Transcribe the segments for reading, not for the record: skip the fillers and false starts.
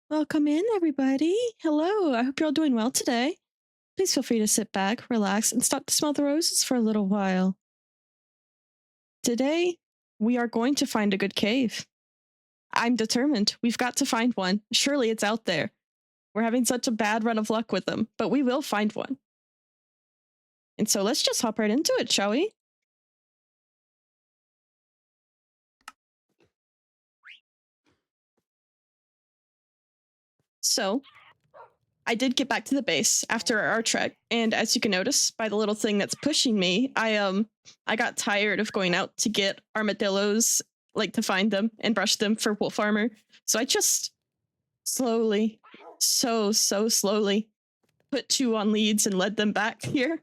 Welcome in, everybody. Hello. I hope you're all doing well today. Please feel free to sit back, relax, and stop to smell the roses for a little while. Today, we are going to find a good cave. I'm determined. We've got to find one. Surely it's out there. We're having such a bad run of luck with them, but we will find one. And so let's just hop right into it, shall we? So, I did get back to the base after our trek, and as you can notice by the little thing that's pushing me, I got tired of going out to get armadillos, like to find them and brush them for wolf armor. So I just slowly, so slowly put two on leads and led them back here.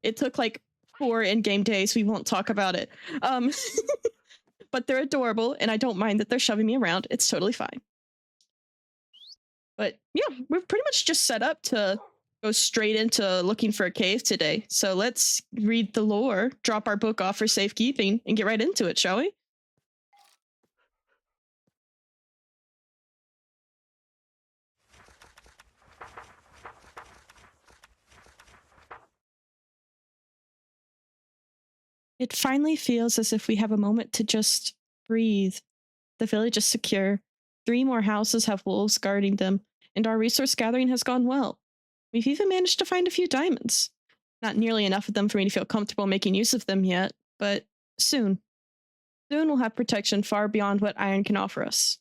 It took like 4 in-game days. We won't talk about it. Um, but they're adorable, and I don't mind that they're shoving me around. It's totally fine. But yeah, we're pretty much just set up to go straight into looking for a cave today. So let's read the lore, drop our book off for safekeeping, and get right into it, shall we? It finally feels as if we have a moment to just breathe. The village is secure. 3 more houses have wolves guarding them, and our resource gathering has gone well. We've even managed to find a few diamonds. Not nearly enough of them for me to feel comfortable making use of them yet, but soon. Soon we'll have protection far beyond what iron can offer us.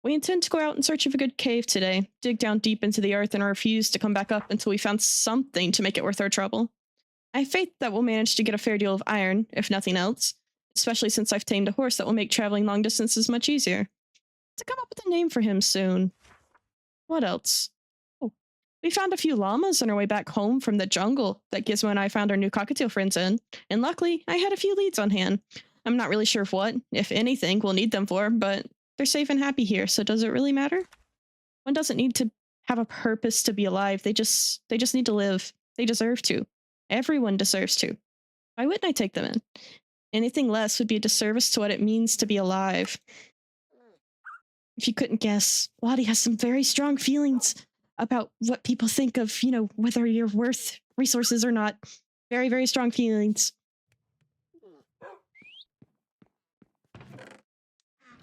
We intend to go out in search of a good cave today, dig down deep into the earth, and refuse to come back up until we found something to make it worth our trouble. I have faith that we'll manage to get a fair deal of iron, if nothing else, especially since I've tamed a horse that will make traveling long distances much easier. To come up with a name for him soon. What else? Oh, we found a few llamas on our way back home from the jungle that Gizmo and I found our new cockatiel friends in, and luckily I had a few leads on hand. I'm not really sure what, if anything, we'll need them for, but they're safe and happy here, so does it really matter? One doesn't need to have a purpose to be alive. They just need to live. They deserve to. Everyone deserves to. Why wouldn't I take them in? Anything less would be a disservice to what it means to be alive. If you couldn't guess, Lottie has some very strong feelings about what people think of, whether you're worth resources or not. Very, very strong feelings.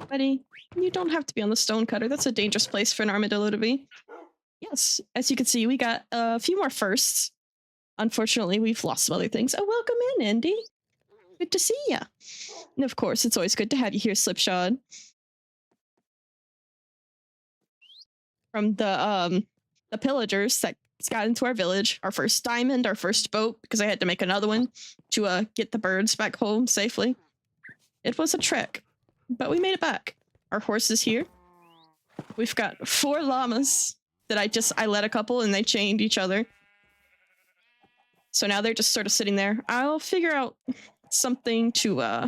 Buddy, you don't have to be on the stone cutter. That's a dangerous place for an armadillo to be. Yes, as you can see, we got a few more firsts. Unfortunately, we've lost some other things. Oh, welcome in, Andy. Good to see ya. And of course, it's always good to have you here, Slipshod. From the pillagers that got into our village, our first diamond, our first boat, because I had to make another one to get the birds back home safely. It was a trek, but we made it back. Our horse is here. We've got 4 llamas that I led a couple and they chained each other. So now they're just sort of sitting there. I'll figure out something to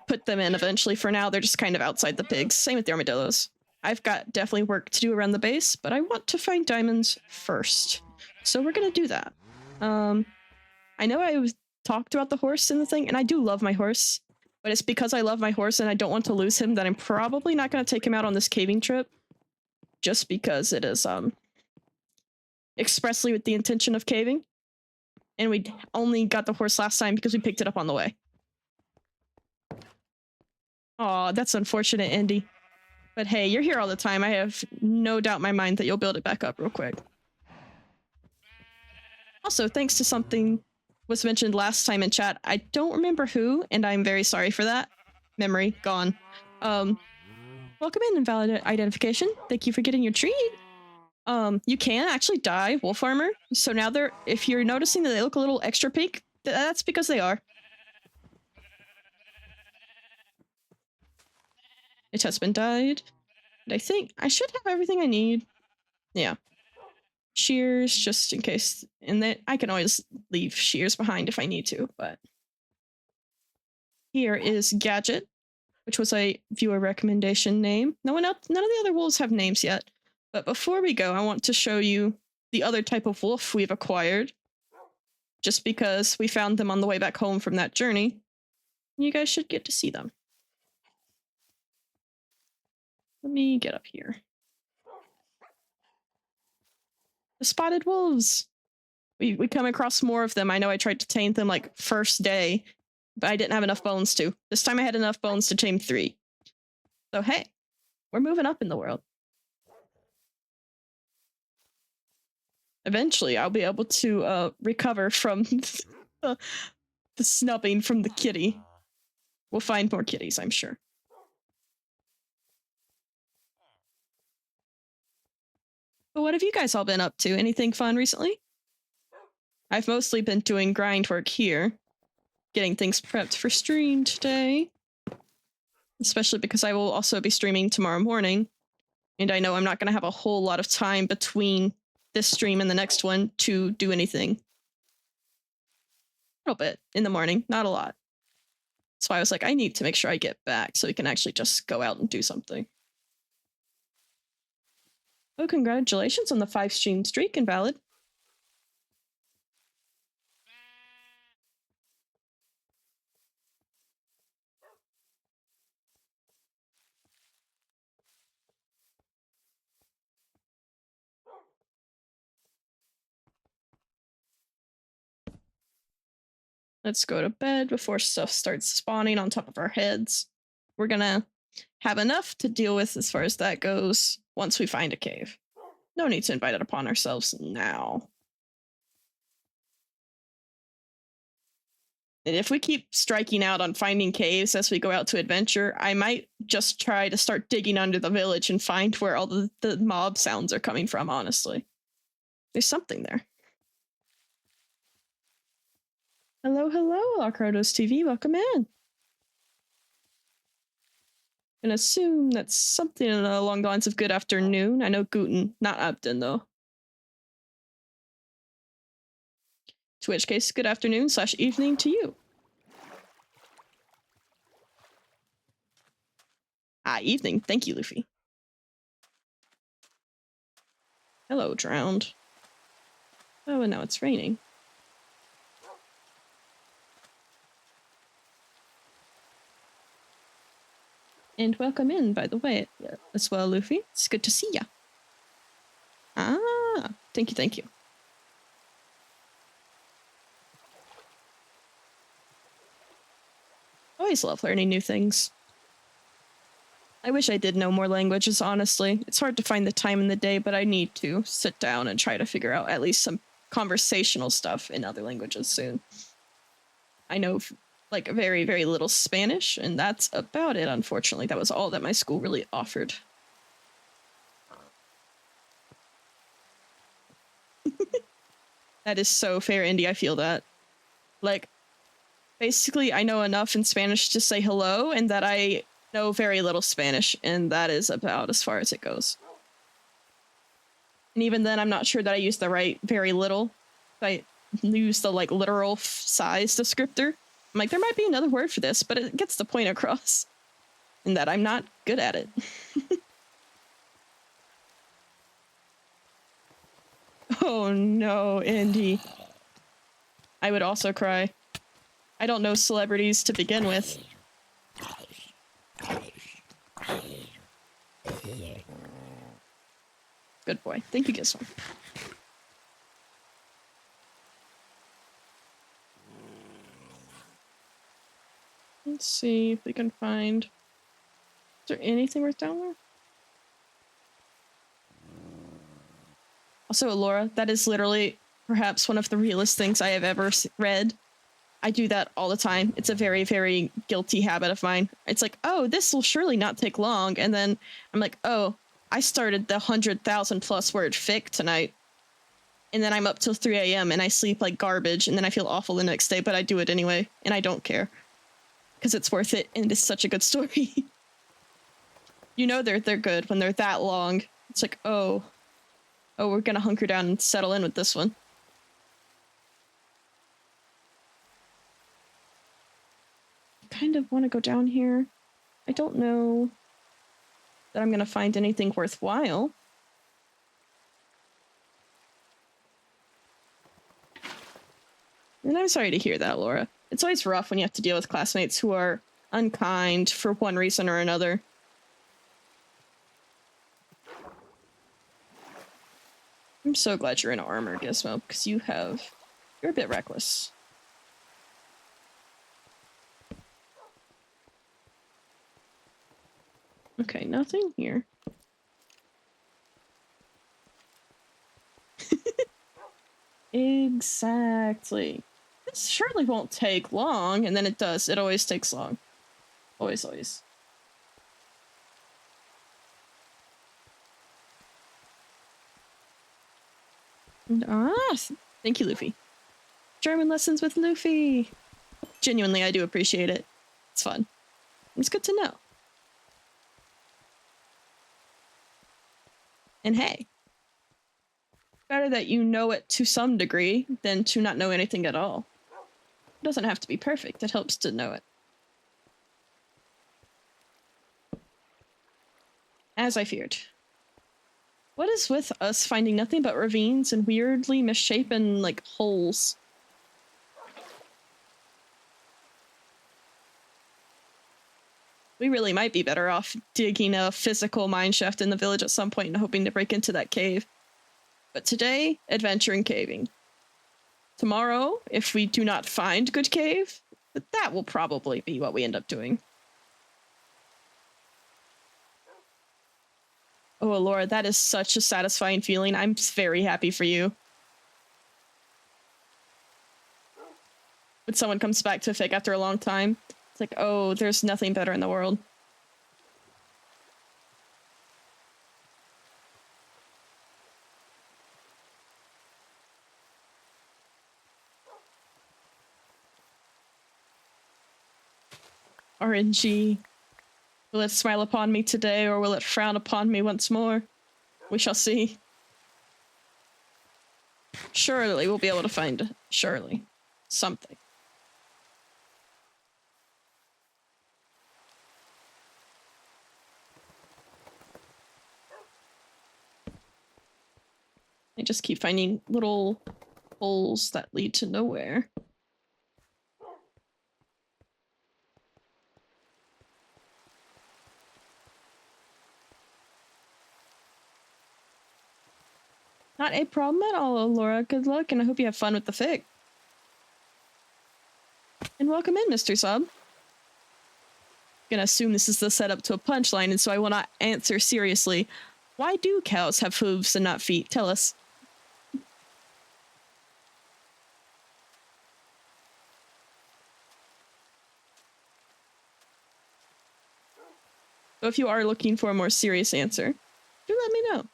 put them in eventually. For now, they're just kind of outside the pigs. Same with the armadillos. I've got definitely work to do around the base, but I want to find diamonds first. So we're going to do that. I know I talked about the horse in the thing, and I do love my horse, but it's because I love my horse and I don't want to lose him that I'm probably not going to take him out on this caving trip, just because it is expressly with the intention of caving. And we only got the horse last time because we picked it up on the way. Aw, that's unfortunate, Indy. But hey, you're here all the time. I have no doubt in my mind that you'll build it back up real quick. Also, thanks to something was mentioned last time in chat. I don't remember who, and I'm very sorry for that. Memory gone. Welcome in, invalid identification. Thank you for getting your treat. You can actually dye wolf armor. So now if you're noticing that they look a little extra pink, that's because they are. It has been dyed. And I think I should have everything I need. Yeah. Shears, just in case. And then I can always leave shears behind if I need to, but. Here is Gadget, which was a viewer recommendation name. None of the other wolves have names yet. But before we go, I want to show you the other type of wolf we've acquired. Just because we found them on the way back home from that journey. You guys should get to see them. Let me get up here. The spotted wolves. We come across more of them. I know I tried to tame them like first day, but I didn't have enough bones to. This time I had enough bones to tame 3. So hey, we're moving up in the world. Eventually I'll be able to recover from the snubbing from the kitty. We'll find more kitties, I'm sure. But what have you guys all been up to? Anything fun recently? I've mostly been doing grind work here, getting things prepped for stream today. Especially because I will also be streaming tomorrow morning, and I know I'm not going to have a whole lot of time between this stream and the next one to do anything. A little bit in the morning, not a lot. So I was like, I need to make sure I get back so we can actually just go out and do something. Oh, congratulations on the 5 stream streak, Invalid. Let's go to bed before stuff starts spawning on top of our heads. We're gonna have enough to deal with as far as that goes once we find a cave. No need to invite it upon ourselves now. And if we keep striking out on finding caves as we go out to adventure, I might just try to start digging under the village and find where all the mob sounds are coming from, honestly. There's something there. Hello, hello, Locrotos TV, welcome in. And assume that's something along the lines of good afternoon. I know Guten, not Abden, though. To which case, good afternoon / evening to you. Evening. Thank you, Luffy. Hello, drowned. Oh, and now it's raining. And welcome in, by the way, as well, Luffy. It's good to see ya. Thank you, thank you. Always love learning new things. I wish I did know more languages, honestly. It's hard to find the time in the day, but I need to sit down and try to figure out at least some conversational stuff in other languages soon. I know like very, very little Spanish, and that's about it, unfortunately. That was all that my school really offered. That is so fair, Indy. I feel that. Like, basically, I know enough in Spanish to say hello, and that I know very little Spanish, and that is about as far as it goes. And even then, I'm not sure that I use the right very little. I use the, like, literal size descriptor. I'm like, there might be another word for this, but it gets the point across. And that I'm not good at it. Oh no, Indy. I would also cry. I don't know celebrities to begin with. Good boy. Thank you, Gizmo. Let's see if we can find... Is there anything worth down there? Also, Laura, that is literally perhaps one of the realest things I have ever read. I do that all the time. It's a very, very guilty habit of mine. It's like, oh, this will surely not take long. And then I'm like, oh, I started the 100,000+ word fic tonight. And then I'm up till 3 a.m. and I sleep like garbage. And then I feel awful the next day, but I do it anyway. And I don't care. Because it's worth it. And it's such a good story. You know they're good when they're that long. It's like, oh, we're going to hunker down and settle in with this one. Kind of want to go down here. I don't know that I'm going to find anything worthwhile. And I'm sorry to hear that, Laura. It's always rough when you have to deal with classmates who are unkind for one reason or another. I'm so glad you're in armor, Gizmo, because you're a bit reckless. Okay, nothing here. Exactly. This surely won't take long, and then it does. It always takes long. Always, always. Thank you, Luffy. German lessons with Luffy. Genuinely, I do appreciate it. It's fun. It's good to know. And hey, better that you know it to some degree than to not know anything at all. It doesn't have to be perfect. It helps to know it. As I feared. What is with us finding nothing but ravines and weirdly misshapen, like, holes? We really might be better off digging a physical mineshaft in the village at some point and hoping to break into that cave. But today, adventuring caving. Tomorrow, if we do not find good cave, that will probably be what we end up doing. Oh, Laura, that is such a satisfying feeling. I'm very happy for you. When someone comes back to Fig after a long time, it's like, oh, there's nothing better in the world. RNG. Will it smile upon me today, or will it frown upon me once more? We shall see. Surely we'll be able to find, surely, something. I just keep finding little holes that lead to nowhere. Not a problem at all, Laura. Good luck, and I hope you have fun with the fig. And welcome in, Mr. Sub. Gonna assume this is the setup to a punchline, and so I will not answer seriously. Why do cows have hooves and not feet? Tell us. But if you are looking for a more serious answer, do let me know.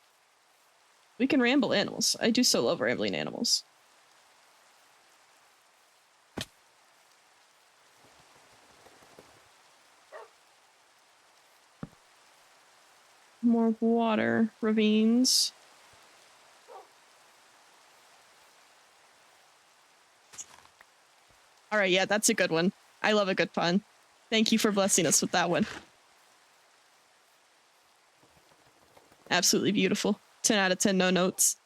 We can ramble animals. I do so love rambling animals. More water. Ravines. Alright, yeah, that's a good one. I love a good pun. Thank you for blessing us with that one. Absolutely beautiful. 10 out of 10, no notes.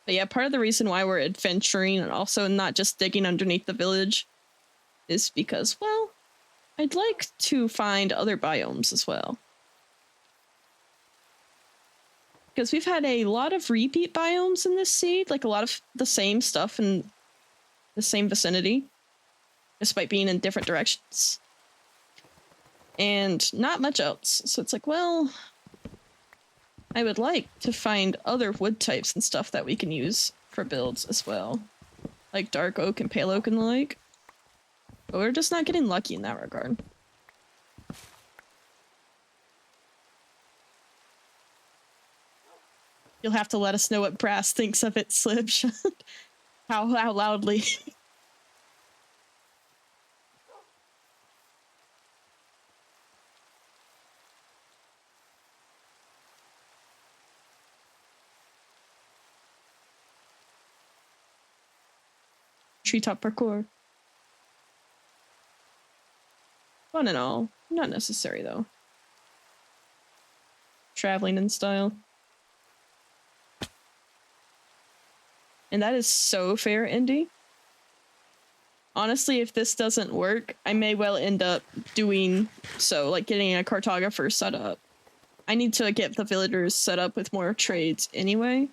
But yeah, part of the reason why we're adventuring and also not just digging underneath the village is because, well, I'd like to find other biomes as well. Because we've had a lot of repeat biomes in this seed, like a lot of the same stuff in the same vicinity, despite being in different directions. And not much else. So it's like, well, I would like to find other wood types and stuff that we can use for builds as well. Like dark oak and pale oak and the like. But we're just not getting lucky in that regard. You'll have to let us know what Brass thinks of it, Slipshot. how loudly. Treetop parkour. Fun and all. Not necessary, though. Traveling in style. And that is so fair, Indy. Honestly, if this doesn't work, I may well end up doing so, like getting a cartographer set up. I need to get the villagers set up with more trades anyway.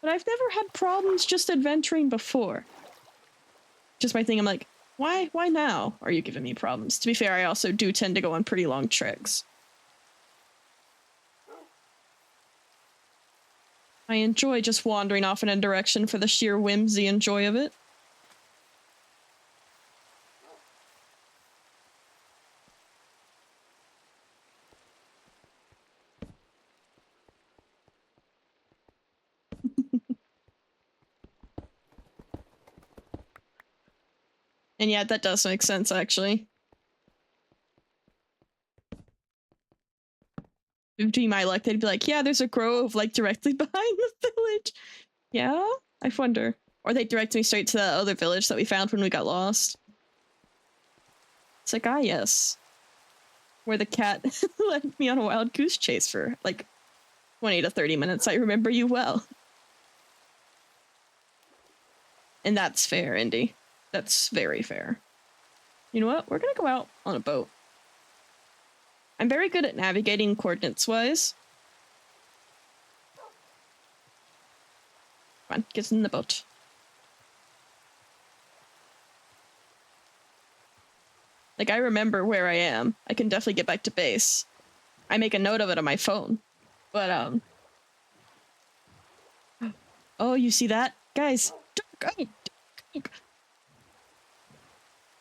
But I've never had problems just adventuring before. Just my thing, I'm like, why now are you giving me problems? To be fair, I also do tend to go on pretty long treks. I enjoy just wandering off in a direction for the sheer whimsy and joy of it. And yeah, that does make sense, actually. It'd be my luck, they'd be like, yeah, there's a grove, like, directly behind the village. Yeah? I wonder. Or they direct me straight to the other village that we found when we got lost. It's like, ah, yes. Where the cat led me on a wild goose chase for, like, 20 to 30 minutes. I remember you well. And that's fair, Indy. That's very fair. You know what? We're gonna go out on a boat. I'm very good at navigating coordinates-wise. Come on, get in the boat. Like, I remember where I am. I can definitely get back to base. I make a note of it on my phone. But, oh, you see that? Guys, don't go.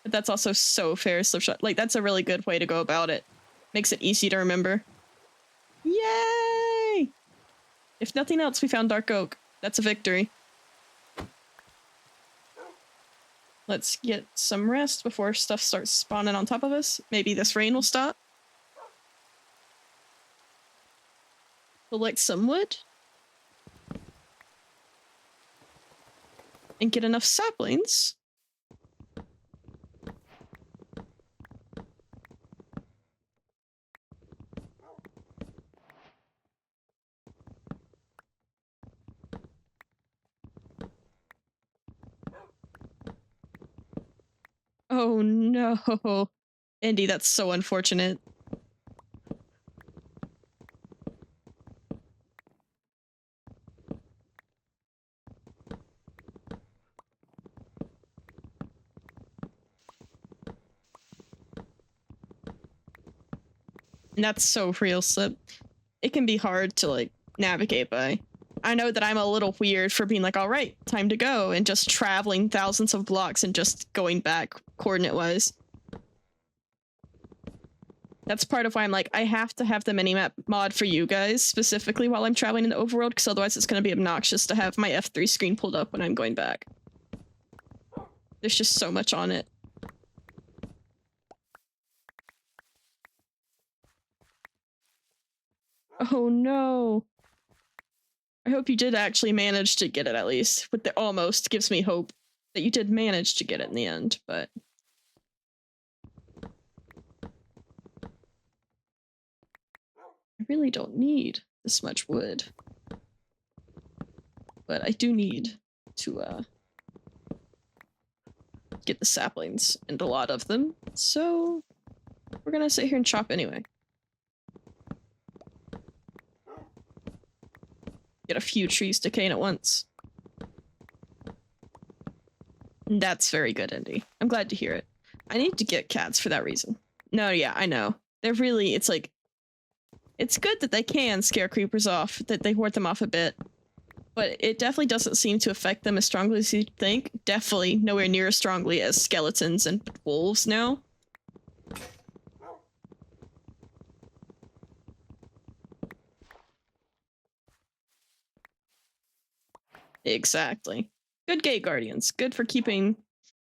But that's also so fair, Slipshot. Like, that's a really good way to go about it. Makes it easy to remember. Yay! If nothing else, we found Dark Oak. That's a victory. Let's get some rest before stuff starts spawning on top of us. Maybe this rain will stop. Collect some wood. And get enough saplings. Oh no. Indy, that's so unfortunate. And that's so real, Slip. It can be hard to, like, navigate by. I know that I'm a little weird for being like, all right, time to go, and just traveling thousands of blocks and just going back coordinate-wise. That's part of why I'm like, I have to have the minimap mod for you guys, specifically while I'm traveling in the overworld, because otherwise it's going to be obnoxious to have my F3 screen pulled up when I'm going back. There's just so much on it. Oh no. I hope you did actually manage to get it, at least. With the almost gives me hope that you did manage to get it in the end, but... I really don't need this much wood. But I do need to, get the saplings, and a lot of them, so we're gonna sit here and chop anyway. Get a few trees decaying at once. That's very good, Indy. I'm glad to hear it. I need to get cats for that reason. No, yeah, I know. They're really, it's like, it's good that they can scare creepers off, that they ward them off a bit. But it definitely doesn't seem to affect them as strongly as you'd think. Definitely nowhere near as strongly as skeletons and wolves now. Exactly. Good gate guardians. Good for keeping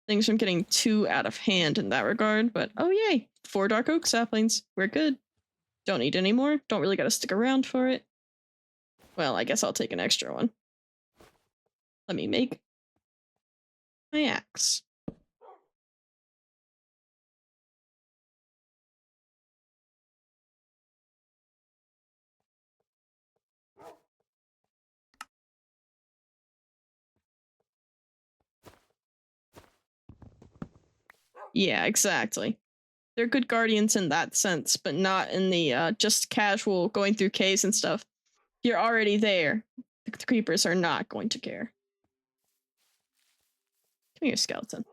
things from getting too out of hand in that regard. But oh yay, 4 dark oak saplings. We're good. Don't need any more. Don't really gotta stick around for it. Well, I guess I'll take an extra one. Let me make my axe. Yeah, exactly. They're good guardians in that sense, but not in the just casual going through caves and stuff. If you're already there, the creepers are not going to care. Come here, skeleton.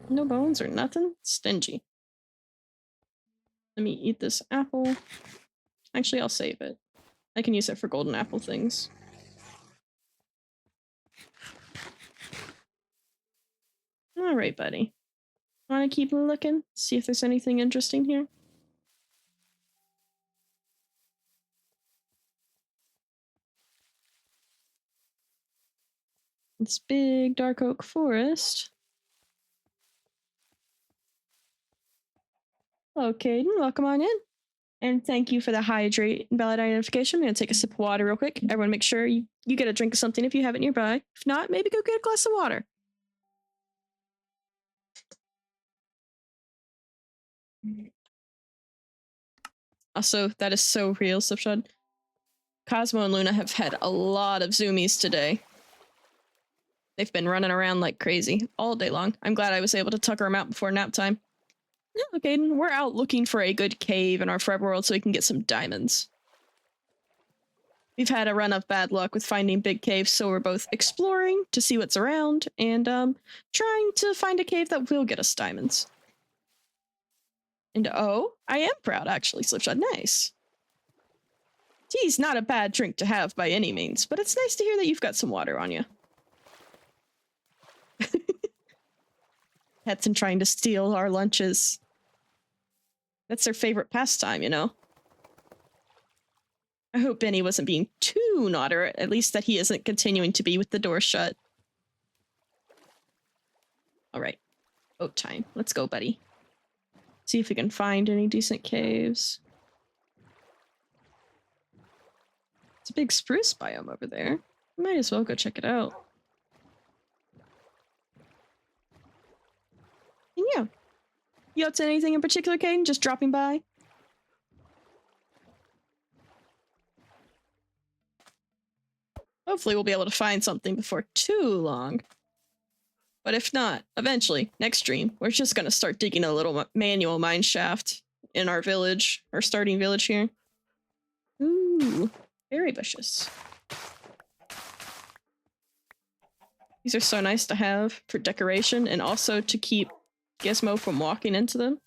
No bones or nothing? Stingy. Let me eat this apple. Actually, I'll save it. I can use it for golden apple things. Alright, buddy. Wanna keep looking? See if there's anything interesting here? This big dark oak forest. Hello, Caden. Welcome on in. And thank you for the hydrate and valid identification. I'm going to take a sip of water real quick. Everyone make sure you get a drink of something if you have it nearby. If not, maybe go get a glass of water. Also, that is so real, Slipshod. Cosmo and Luna have had a lot of zoomies today. They've been running around like crazy all day long. I'm glad I was able to tucker them out before nap time. Okay, we're out looking for a good cave in our forever world so we can get some diamonds. We've had a run of bad luck with finding big caves, so we're both exploring to see what's around and trying to find a cave that will get us diamonds. And oh, I am proud actually, Slipshot. Nice. Tea's not a bad drink to have by any means, but it's nice to hear that you've got some water on you. Hetson trying to steal our lunches. That's their favorite pastime, you know? I hope Benny wasn't being too naughty, or at least that he isn't continuing to be with the door shut. Alright. Boat time. Let's go, buddy. See if we can find any decent caves. It's a big spruce biome over there. Might as well go check it out. And yeah. You up to anything in particular, Caden? Just dropping by? Hopefully we'll be able to find something before too long. But if not, eventually, next stream, we're just gonna start digging a little manual mine shaft in our village, our starting village here. Ooh, berry bushes. These are so nice to have for decoration and also to keep Gizmo from walking into them.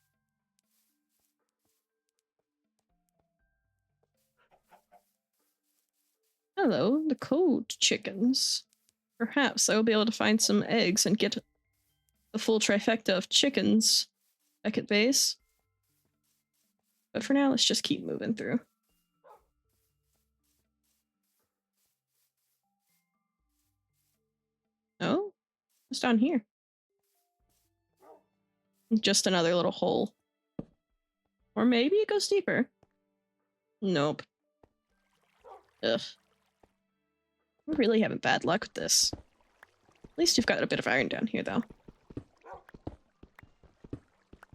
Hello, the cold chickens. Perhaps I will be able to find some eggs and get the full trifecta of chickens back at base. But for now, let's just keep moving through. Oh, what's down here? Just another little hole. Or maybe it goes deeper. Nope. Ugh. We're really having bad luck with this. At least we've got a bit of iron down here, though.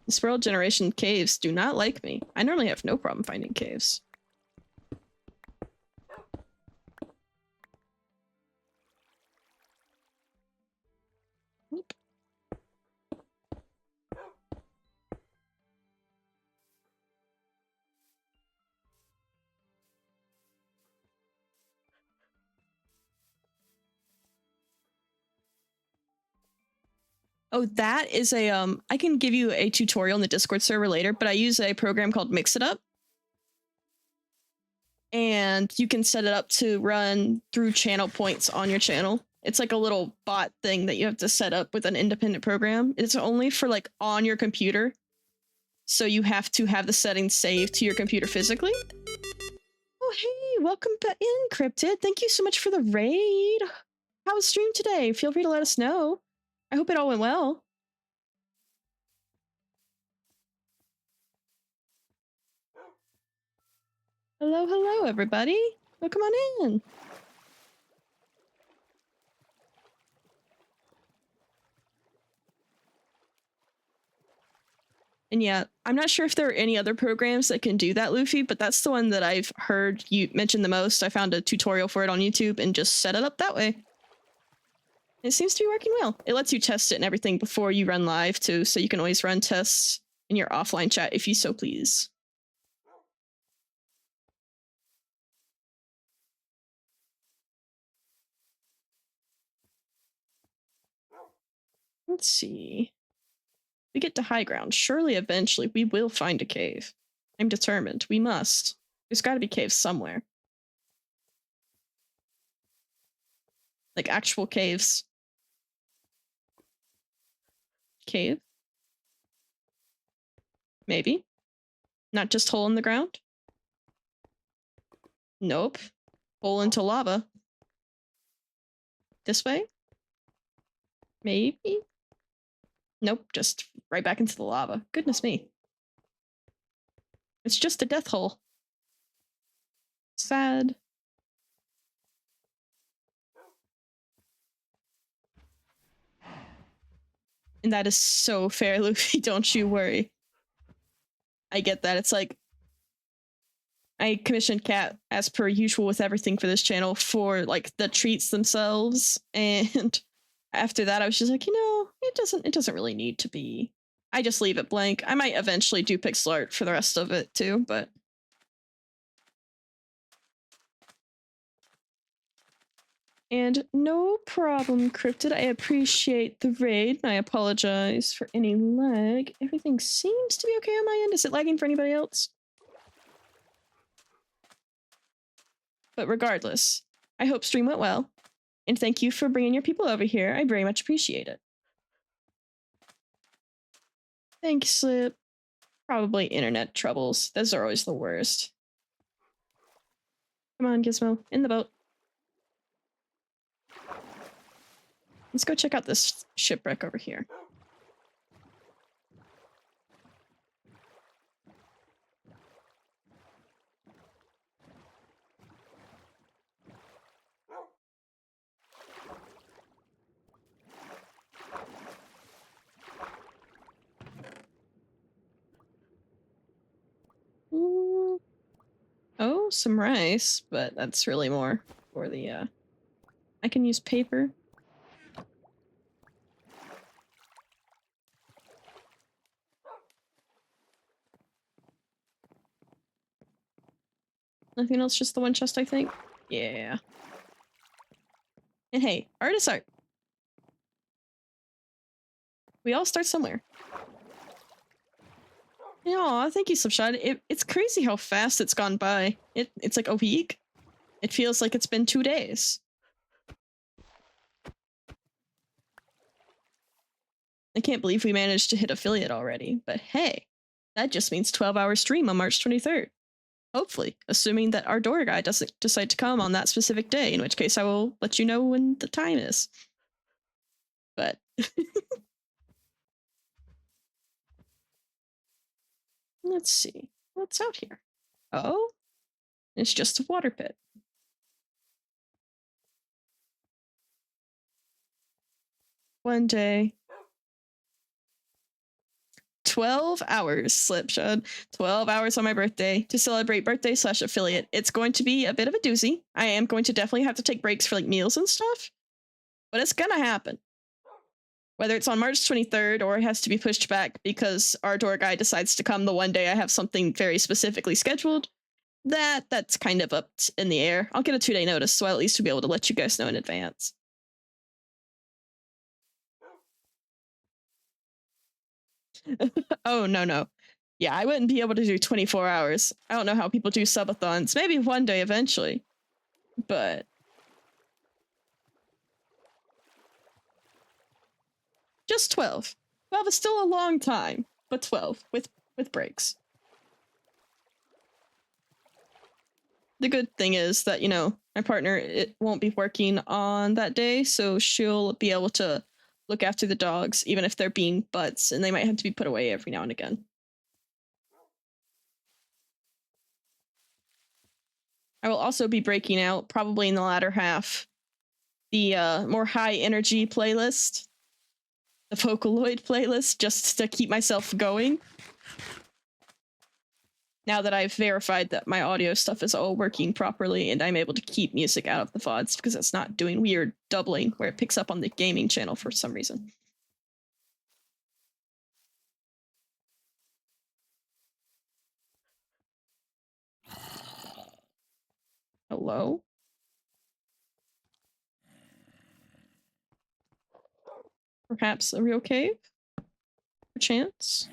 These world generation caves do not like me. I normally have no problem finding caves. Oop. Oh, that is a, I can give you a tutorial in the Discord server later, but I use a program called Mix It Up. And you can set it up to run through channel points on your channel. It's like a little bot thing that you have to set up with an independent program. It's only for like on your computer. So you have to have the settings saved to your computer physically. Oh, hey, welcome back in, Cryptid. Thank you so much for the raid. How was stream today? Feel free to let us know. I hope it all went well. Hello, hello, everybody. Welcome on in. And yeah, I'm not sure if there are any other programs that can do that, Luffy, but that's the one that I've heard you mention the most. I found a tutorial for it on YouTube and just set it up that way. It seems to be working well. It lets you test it and everything before you run live too, so you can always run tests in your offline chat if you so please. Let's see. We get to high ground. Surely eventually we will find a cave. I'm determined. We must. There's got to be caves somewhere. Like actual caves. Cave? Maybe. Not just hole in the ground? Nope. Hole into lava. This way? Maybe? Nope, just right back into the lava. Goodness me. It's just a death hole. Sad. And that is so fair, Luffy. Don't you worry. I get that. It's like I commissioned Cat as per usual with everything for this channel for like the treats themselves, and after that I was just like, it doesn't really need to be. I just leave it blank. I might eventually do pixel art for the rest of it too, but and no problem, Cryptid. I appreciate the raid, and I apologize for any lag. Everything seems to be okay on my end. Is it lagging for anybody else? But regardless, I hope stream went well, and thank you for bringing your people over here. I very much appreciate it. Thank you, Slip. Probably internet troubles. Those are always the worst. Come on, Gizmo. In the boat. Let's go check out this shipwreck over here. Ooh. Oh, some rice, but that's really more for the, I can use paper. Nothing else, just the one chest, I think? Yeah. And hey, art is art. We all start somewhere. Aw, thank you, Slipshot. It's crazy how fast it's gone by. It's like a week. It feels like it's been 2 days. I can't believe we managed to hit affiliate already, but hey, that just means 12-hour stream on March 23rd. Hopefully, assuming that our door guy doesn't decide to come on that specific day, in which case I will let you know when the time is. But let's see. What's out here? Oh, it's just a water pit. One day. 12 hours, Slipshod. 12 hours on my birthday to celebrate birthday / affiliate. It's going to be a bit of a doozy. I am going to definitely have to take breaks for like meals and stuff, but it's gonna happen. Whether it's on March 23rd or it has to be pushed back because our door guy decides to come the one day I have something very specifically scheduled, that's kind of up in the air. I'll get a 2-day notice, so I'll at least be able to let you guys know in advance. Oh, no. Yeah, I wouldn't be able to do 24 hours. I don't know how people do subathons. Maybe one day eventually, but just 12. 12 is still a long time, but 12 with breaks. The good thing is that, my partner it won't be working on that day, so she'll be able to look after the dogs, even if they're being butts, and they might have to be put away every now and again. I will also be breaking out, probably in the latter half, the more high energy playlist. the Vocaloid playlist just to keep myself going. Now that I've verified that my audio stuff is all working properly and I'm able to keep music out of the VODs because it's not doing weird doubling where it picks up on the gaming channel for some reason. Hello? Perhaps a real cave? Perchance?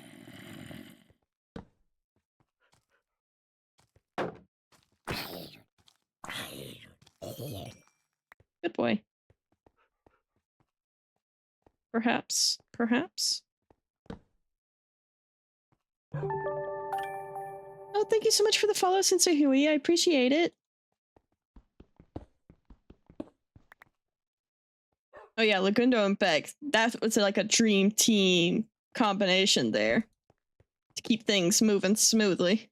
Good boy. Perhaps. Perhaps. Oh, thank you so much for the follow, Sensei Hui. I appreciate it. Oh yeah, Lagundo and Beck. That was like a dream team combination there to keep things moving smoothly.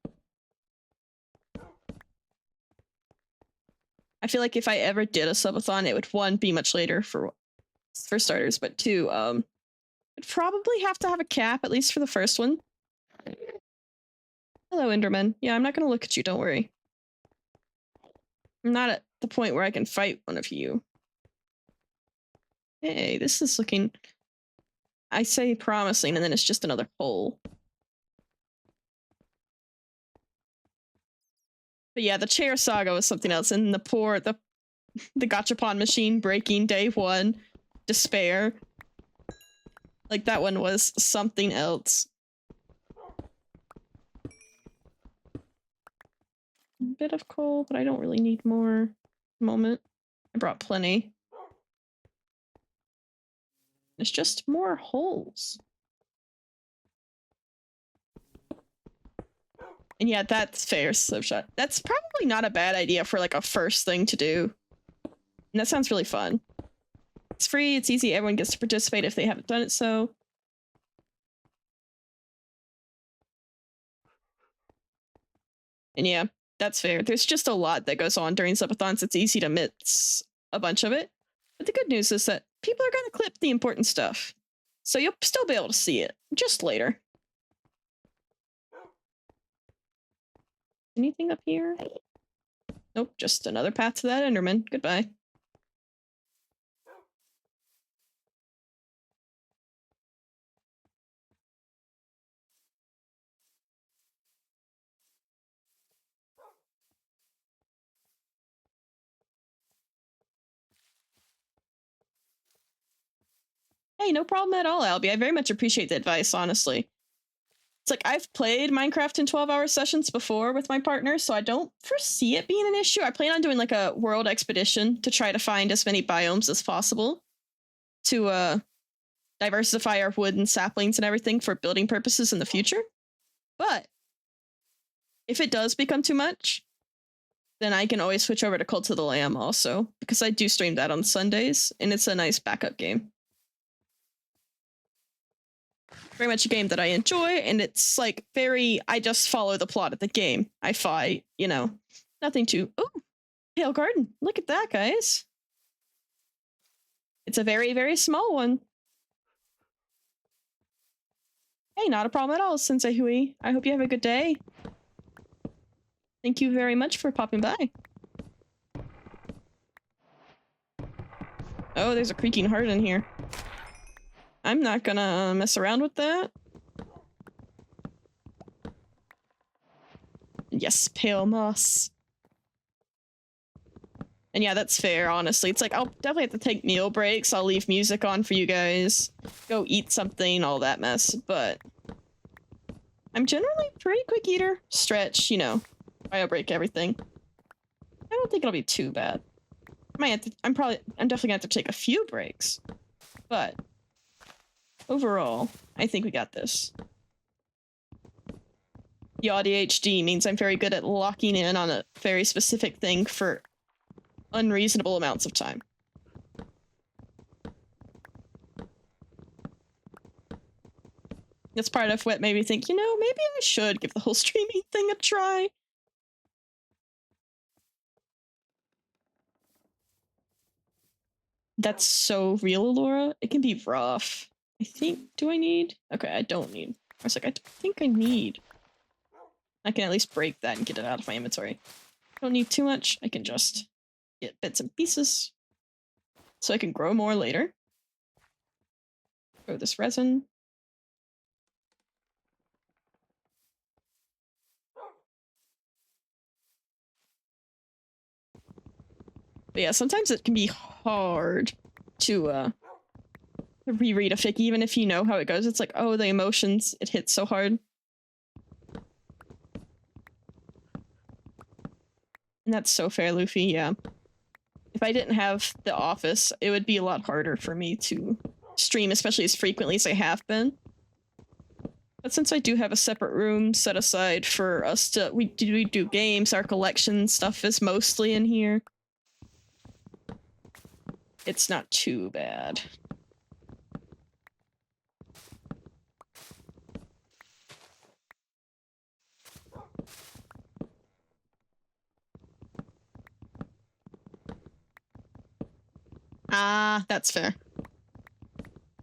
I feel like if I ever did a subathon, it would, one, be much later for starters, but two, I'd probably have to have a cap, at least for the first one. Hello, Enderman. Yeah, I'm not gonna look at you, don't worry. I'm not at the point where I can fight one of you. Hey, this is looking, I say promising, and then it's just another hole. But yeah, the chair saga was something else, and the gachapon machine breaking day one, despair. Like, that one was something else. A bit of coal, but I don't really need more. Moment. I brought plenty. It's just more holes. And yeah, that's fair, Slipshot. That's probably not a bad idea for like a first thing to do. And that sounds really fun. It's free, it's easy, everyone gets to participate if they haven't done it so. And yeah, that's fair. There's just a lot that goes on during subathons. It's easy to miss a bunch of it. But the good news is that people are going to clip the important stuff. So you'll still be able to see it, just later. Anything up here? Nope, just another path to that Enderman. Goodbye. Hey, no problem at all, Albie. I very much appreciate the advice, honestly. It's like, I've played Minecraft in 12-hour sessions before with my partner, so I don't foresee it being an issue. I plan on doing like a world expedition to try to find as many biomes as possible to diversify our wood and saplings and everything for building purposes in the future. But if it does become too much, then I can always switch over to Cult of the Lamb also, because I do stream that on Sundays, and it's a nice backup game. Very much a game that I enjoy, and it's like very, I just follow the plot of the game. I fight, you know, nothing too, ooh, Pale Garden. Look at that, guys. It's a very, very small one. Hey, not a problem at all, Sensei Hui. I hope you have a good day. Thank you very much for popping by. Oh, there's a creaking heart in here. I'm not gonna mess around with that. Yes, pale moss. And yeah, that's fair, honestly. It's like, I'll definitely have to take meal breaks. I'll leave music on for you guys. Go eat something, all that mess. But I'm generally a pretty quick eater. Stretch, you know, bio break everything. I don't think it'll be too bad. I'm definitely gonna have to take a few breaks. But overall, I think we got this. The ADHD means I'm very good at locking in on a very specific thing for unreasonable amounts of time. That's part of what made me think, you know, maybe I should give the whole streaming thing a try. That's so real, Laura. It can be rough. I think, do I need? Okay, I don't need. I was like, I don't think I need. I can at least break that and get it out of my inventory. Don't need too much. I can just get bits and pieces so I can grow more later. Grow this resin. But yeah, sometimes it can be hard to reread a fic, even if you know how it goes. It's like, oh, the emotions, it hits so hard. And that's so fair, Luffy, yeah. If I didn't have the office, it would be a lot harder for me to stream, especially as frequently as I have been. But since I do have a separate room set aside for us to, we do games, our collection stuff is mostly in here. It's not too bad. Ah, that's fair.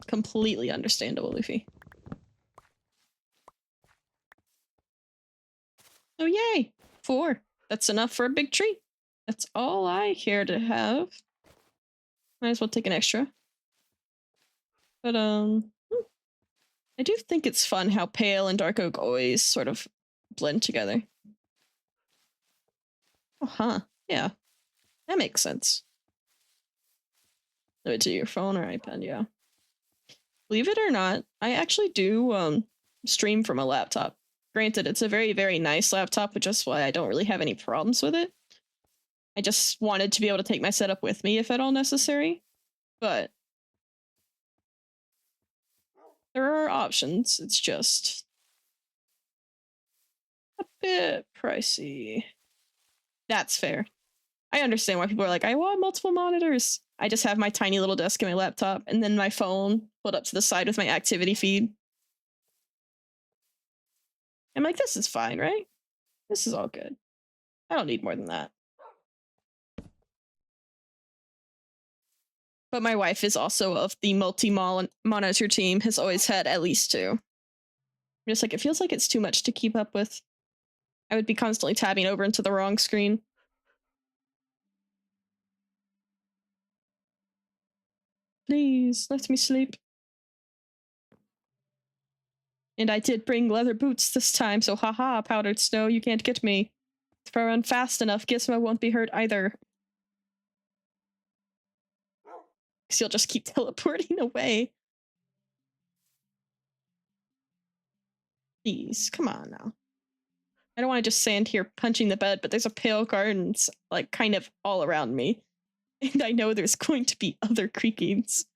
Completely understandable, Luffy. Oh, yay! 4. That's enough for a big tree. That's all I care to have. Might as well take an extra. But, I do think it's fun how pale and dark oak always sort of blend together. Oh, huh. Yeah. That makes sense. Do it to your phone or iPad, yeah. Believe it or not, I actually do stream from a laptop. Granted, it's a very, very nice laptop, which is why I don't really have any problems with it. I just wanted to be able to take my setup with me if at all necessary. But there are options. It's just a bit pricey. That's fair. I understand why people are like, I want multiple monitors. I just have my tiny little desk and my laptop, and then my phone put up to the side with my activity feed. I'm like, this is fine, right? This is all good. I don't need more than that. But my wife is also of the multi-monitor team, has always had at least 2. I'm just like, it feels like it's too much to keep up with. I would be constantly tabbing over into the wrong screen. Please, let me sleep. And I did bring leather boots this time, so haha, powdered snow, you can't get me. If I run fast enough, Gizmo won't be hurt either. Because you'll just keep teleporting away. Please, come on now. I don't want to just stand here punching the bed, but there's a pale gardens, like, kind of all around me. And I know there's going to be other creakings.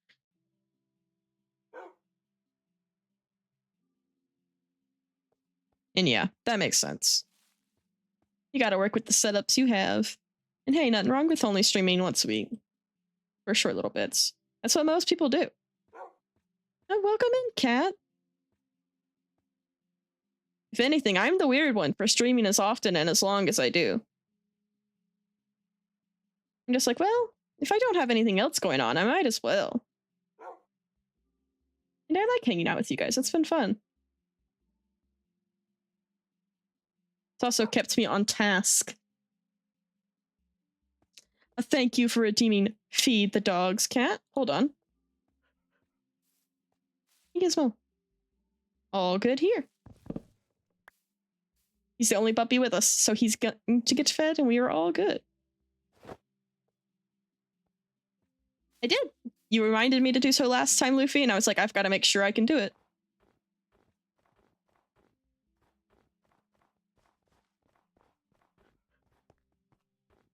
And yeah, that makes sense. You gotta work with the setups you have. And hey, nothing wrong with only streaming once a week. For short little bits. That's what most people do. Oh, welcome in, Cat. If anything, I'm the weird one for streaming as often and as long as I do. I'm just like, well, if I don't have anything else going on, I might as well. And I like hanging out with you guys. It's been fun. It's also kept me on task. A thank you for redeeming Feed the Dogs, Cat. Hold on. Gizmo. All good here. He's the only puppy with us, so he's going to get fed and we are all good. I did. You reminded me to do so last time, Luffy, and I was like, I've got to make sure I can do it.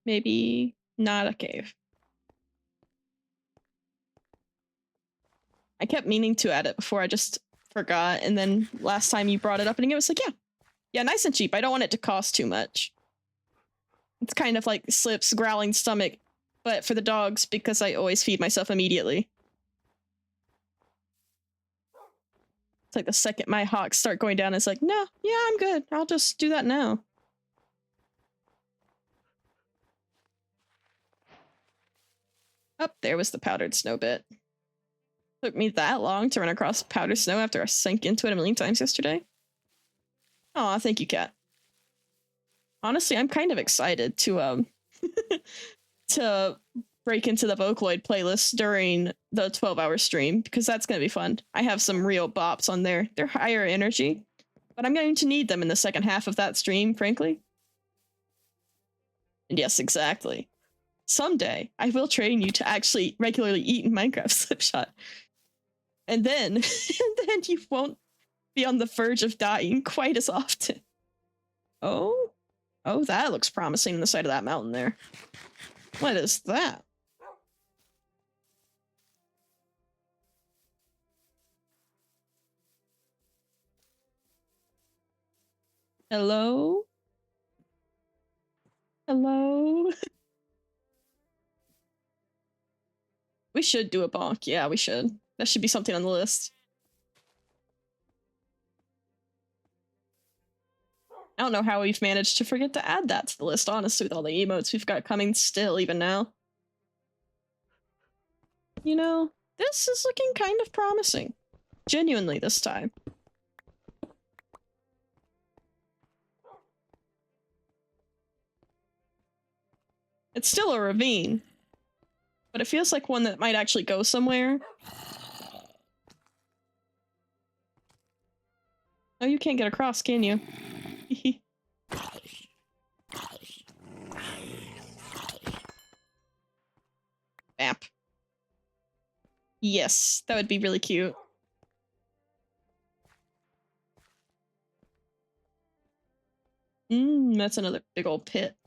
Maybe not a cave. I kept meaning to add it before, I just forgot, and then last time you brought it up and it was like, yeah, nice and cheap. I don't want it to cost too much. It's kind of like Slip's growling stomach, but for the dogs, because I always feed myself immediately. It's like the second my hawks start going down, it's like, no, yeah, I'm good. I'll just do that now. Oh, there was the powdered snow bit. Took me that long to run across powdered snow after I sank into it a million times yesterday. Aw, thank you, cat. Honestly, I'm kind of excited to to break into the Vocaloid playlist during the 12-hour stream because that's gonna be fun. I have some real bops on there. They're higher energy, but I'm going to need them in the second half of that stream, frankly. And yes, exactly. Someday, I will train you to actually regularly eat in Minecraft Slipshot. And then, and then you won't be on the verge of dying quite as often. Oh? Oh, that looks promising on the side of that mountain there. What is that? Hello? Hello? We should do a bonk. Yeah, we should. That should be something on the list. I don't know how we've managed to forget to add that to the list, honestly, with all the emotes we've got coming still, even now. You know, this is looking kind of promising. Genuinely this time. It's still a ravine, but it feels like one that might actually go somewhere. Oh, you can't get across, can you? Map. Yes, that would be really cute. That's another big old pit.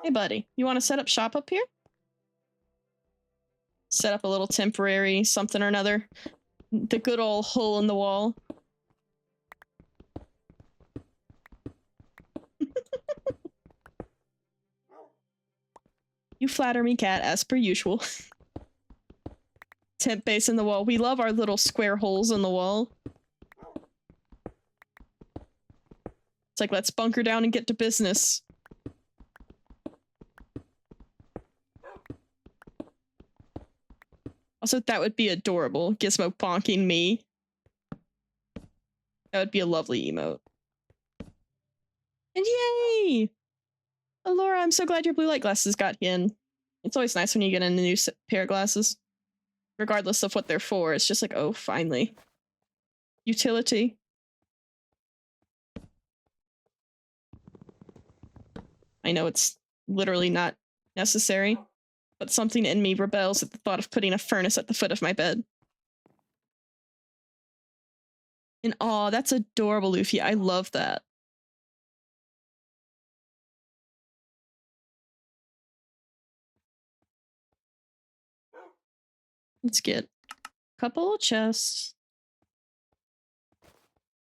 Hey, buddy, you want to set up shop up here? Set up a little temporary something or another. The good old hole in the wall. You flatter me, cat, as per usual. Temp base in the wall. We love our little square holes in the wall. It's like, let's bunker down and get to business. Also, that would be adorable. Gizmo bonking me. That would be a lovely emote. And yay! Laura, I'm so glad your blue light glasses got in. It's always nice when you get a new pair of glasses. Regardless of what they're for, it's just like, oh, finally. Utility. I know it's literally not necessary, but something in me rebels at the thought of putting a furnace at the foot of my bed. And aw, that's adorable, Luffy. I love that. Let's get a couple of chests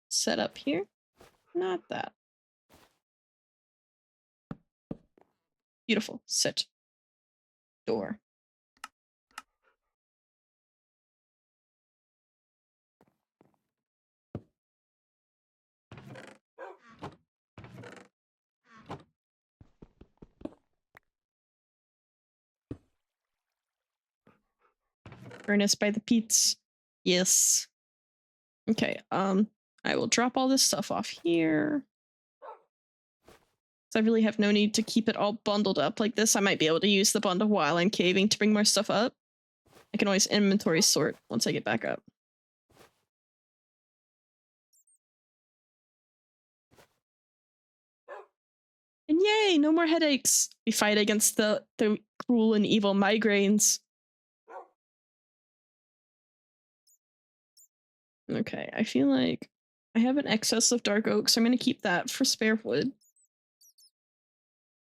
set up here. Not that. Beautiful. Sit. Door. Furnace by the Pete's. Yes. Okay, I will drop all this stuff off here. So I really have no need to keep it all bundled up like this. I might be able to use the bundle while I'm caving to bring more stuff up. I can always inventory sort once I get back up. And yay, no more headaches. We fight against the cruel and evil migraines. Okay, I feel like I have an excess of dark oak, so I'm going to keep that for spare wood.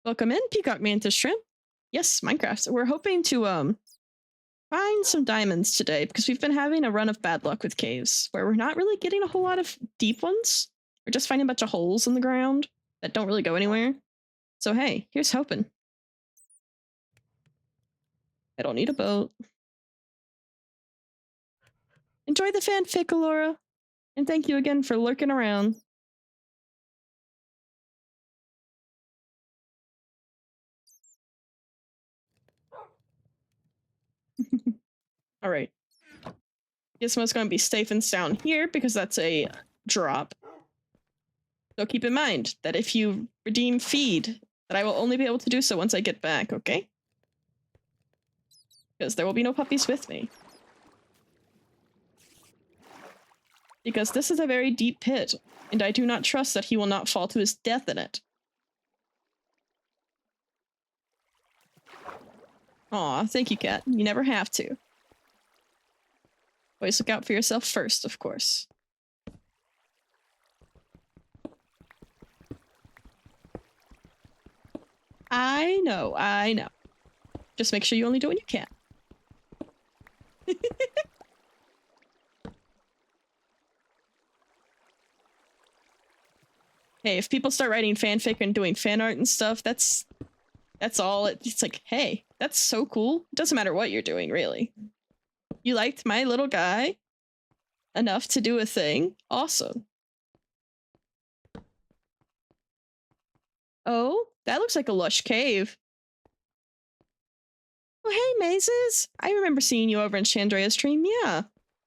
Welcome in, Peacock Mantis Shrimp. Yes, Minecraft. We're hoping to find some diamonds today because we've been having a run of bad luck with caves where we're not really getting a whole lot of deep ones. We're just finding a bunch of holes in the ground that don't really go anywhere. So hey, here's hoping. I don't need a boat. Enjoy the fanfic, Alora. And thank you again for lurking around. All right. Gizmo's going to be safe and sound here because that's a drop. So keep in mind that if you redeem feed, that I will only be able to do so once I get back, okay? Because there will be no puppies with me. Because this is a very deep pit, and I do not trust that he will not fall to his death in it. Aw, thank you, cat. You never have to. Always look out for yourself first, of course. I know, I know. Just make sure you only do what you can. Hey, if people start writing fanfic and doing fan art and stuff, that's all. It's like, hey, that's so cool. It doesn't matter what you're doing, really. You liked my little guy enough to do a thing? Awesome. Oh, that looks like a lush cave. Oh, hey, Mazes. I remember seeing you over in Chandrea's stream. Yeah.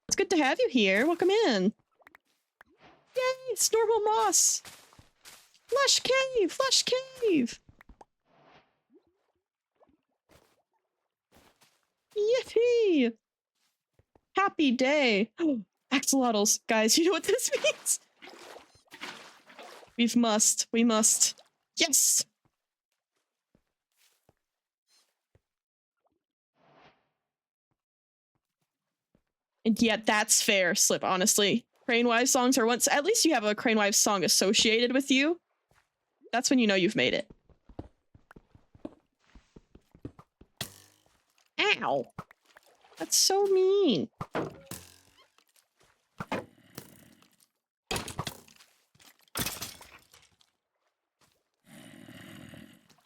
It's good to have you here. Welcome in. Yay, it's normal moss. Lush cave, lush cave. Yippee. Happy day. Oh, axolotls. Guys, you know what this means? We must. Yes. And yet that's fair, Slip, honestly. Crane Wives songs are once, at least you have a Crane Wives song associated with you. That's when you know you've made it. Ow. That's so mean.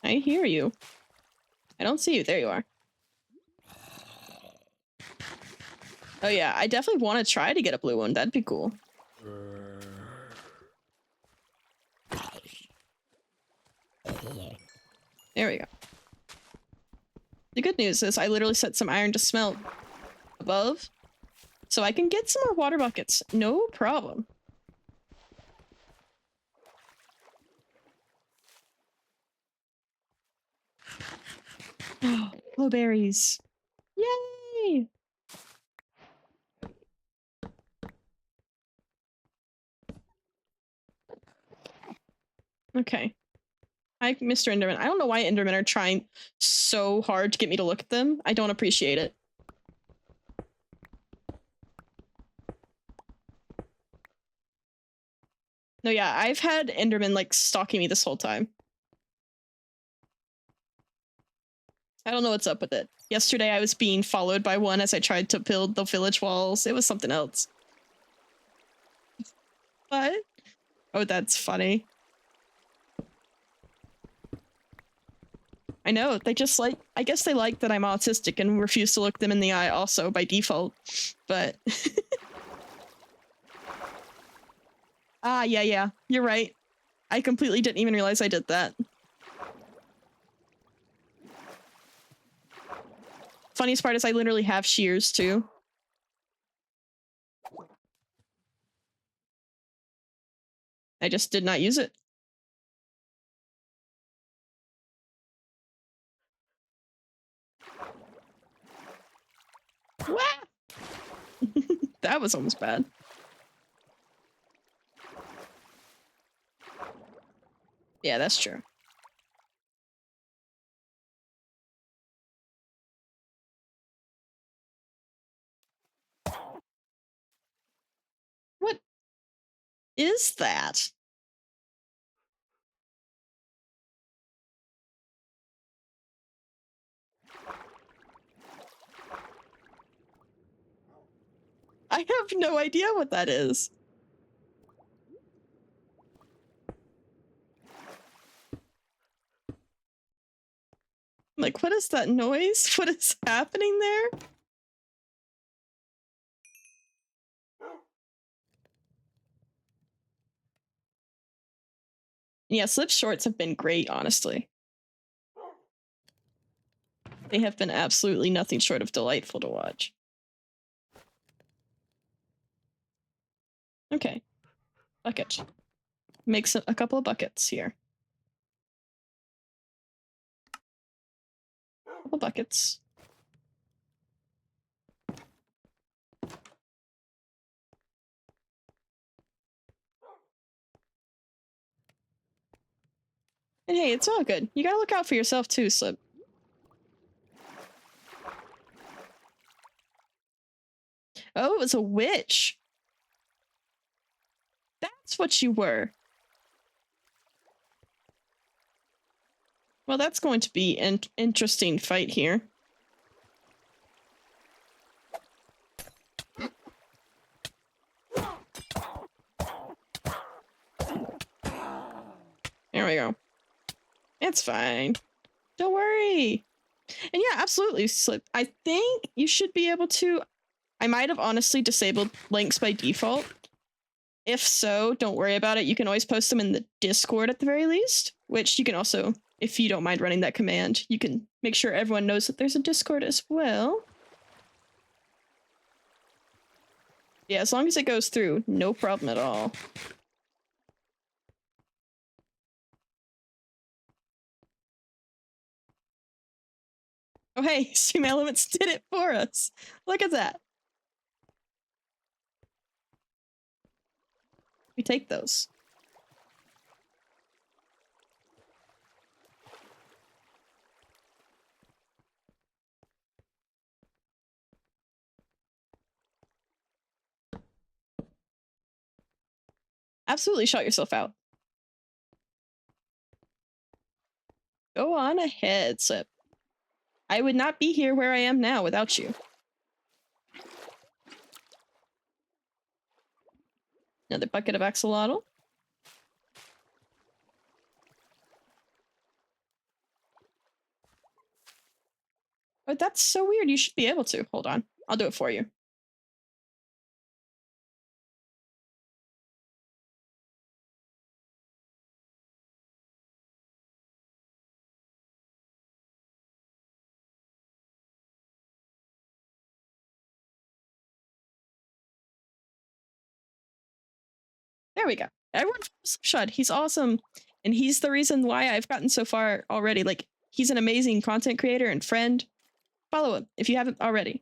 I hear you. I don't see you. There you are. Oh yeah, I definitely want to try to get a blue one. That'd be cool. There we go. The good news is I literally set some iron to smelt above, so I can get some more water buckets. No problem. Oh, berries. Yay! Okay. Hi, Mr. Enderman. I don't know why Endermen are trying so hard to get me to look at them. I don't appreciate it. No, yeah, I've had Enderman, like, stalking me this whole time. I don't know what's up with it. Yesterday I was being followed by one as I tried to build the village walls. It was something else. What? Oh, that's funny. I know, they just like, I guess they like that I'm autistic and refuse to look them in the eye also by default, but... Ah, yeah, you're right. I completely didn't even realize I did that. Funniest part is I literally have shears too. I just did not use it. That was almost bad. Yeah, that's true. What is that? I have no idea what that is. Like, what is that noise? What is happening there? Yeah, Slip shorts have been great, honestly. They have been absolutely nothing short of delightful to watch. Okay. Bucket. Makes a couple of buckets here. Couple buckets. And hey, it's all good. You gotta look out for yourself too, Slip. Oh, it was a witch. That's what you were. Well, that's going to be an interesting fight here. There we go. It's fine. Don't worry. And yeah, absolutely, Slip. I think you should be able to... I might have honestly disabled links by default. If so, don't worry about it. You can always post them in the Discord at the very least, which you can also, if you don't mind running that command, you can make sure everyone knows that there's a Discord as well. Yeah, as long as it goes through, no problem at all. Oh hey, Stream Elements did it for us. Look at that. We take those. Absolutely shout yourself out. Go on ahead, Slip. I would not be here where I am now without you. Another bucket of axolotl. Oh, that's so weird. You should be able to. Hold on. I'll do it for you. There we go. Everyone follows Shud. He's awesome. And he's the reason why I've gotten so far already. Like, he's an amazing content creator and friend. Follow him if you haven't already.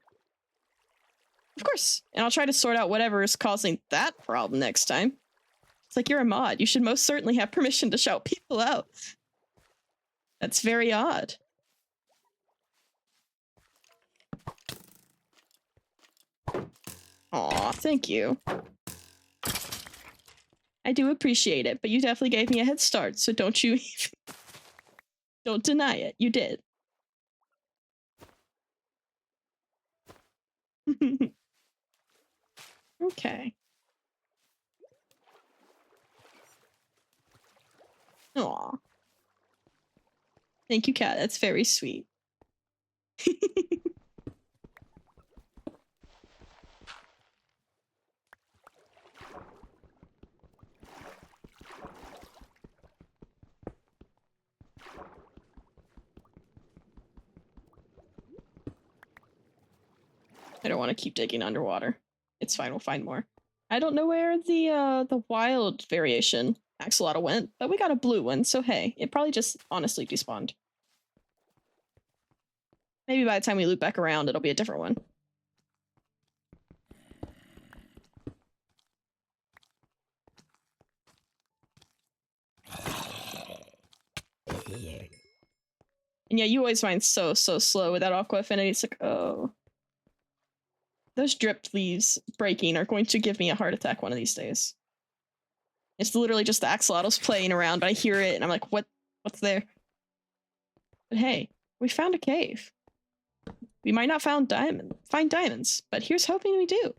Of course. And I'll try to sort out whatever is causing that problem next time. It's like, you're a mod. You should most certainly have permission to shout people out. That's very odd. Aw, thank you. I do appreciate it, but you definitely gave me a head start, so don't you don't deny it. You did. Okay. Aw. Thank you, Kat. That's very sweet. I don't want to keep digging underwater. It's fine, we'll find more. I don't know where the wild variation axolotl went, but we got a blue one, so hey, it probably just honestly despawned. Maybe by the time we loop back around, it'll be a different one. And yeah, you always find so slow with that aqua affinity. It's like, oh. Those dripped leaves breaking are going to give me a heart attack one of these days. It's literally just the axolotls playing around, but I hear it and I'm like, what's there? But hey, we found a cave. We might not find diamonds, but here's hoping we do.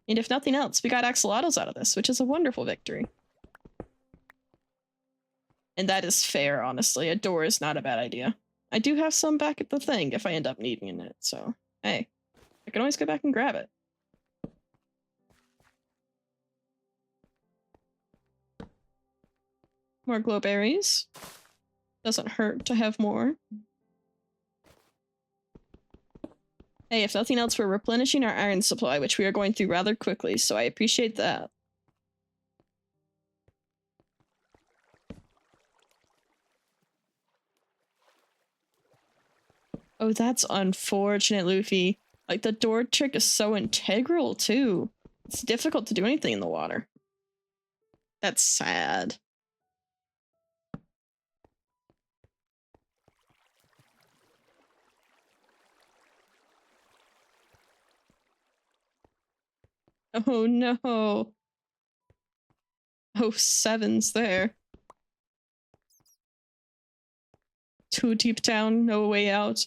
And if nothing else, we got axolotls out of this, which is a wonderful victory. And that is fair, honestly. A door is not a bad idea. I do have some back at the thing if I end up needing it, so hey, I can always go back and grab it. More glowberries. Doesn't hurt to have more. Hey, if nothing else, we're replenishing our iron supply, which we are going through rather quickly, so I appreciate that. Oh, that's unfortunate, Luffy. Like, the door trick is so integral, too. It's difficult to do anything in the water. That's sad. Oh, no. Oh, seven's there. Too deep down, no way out.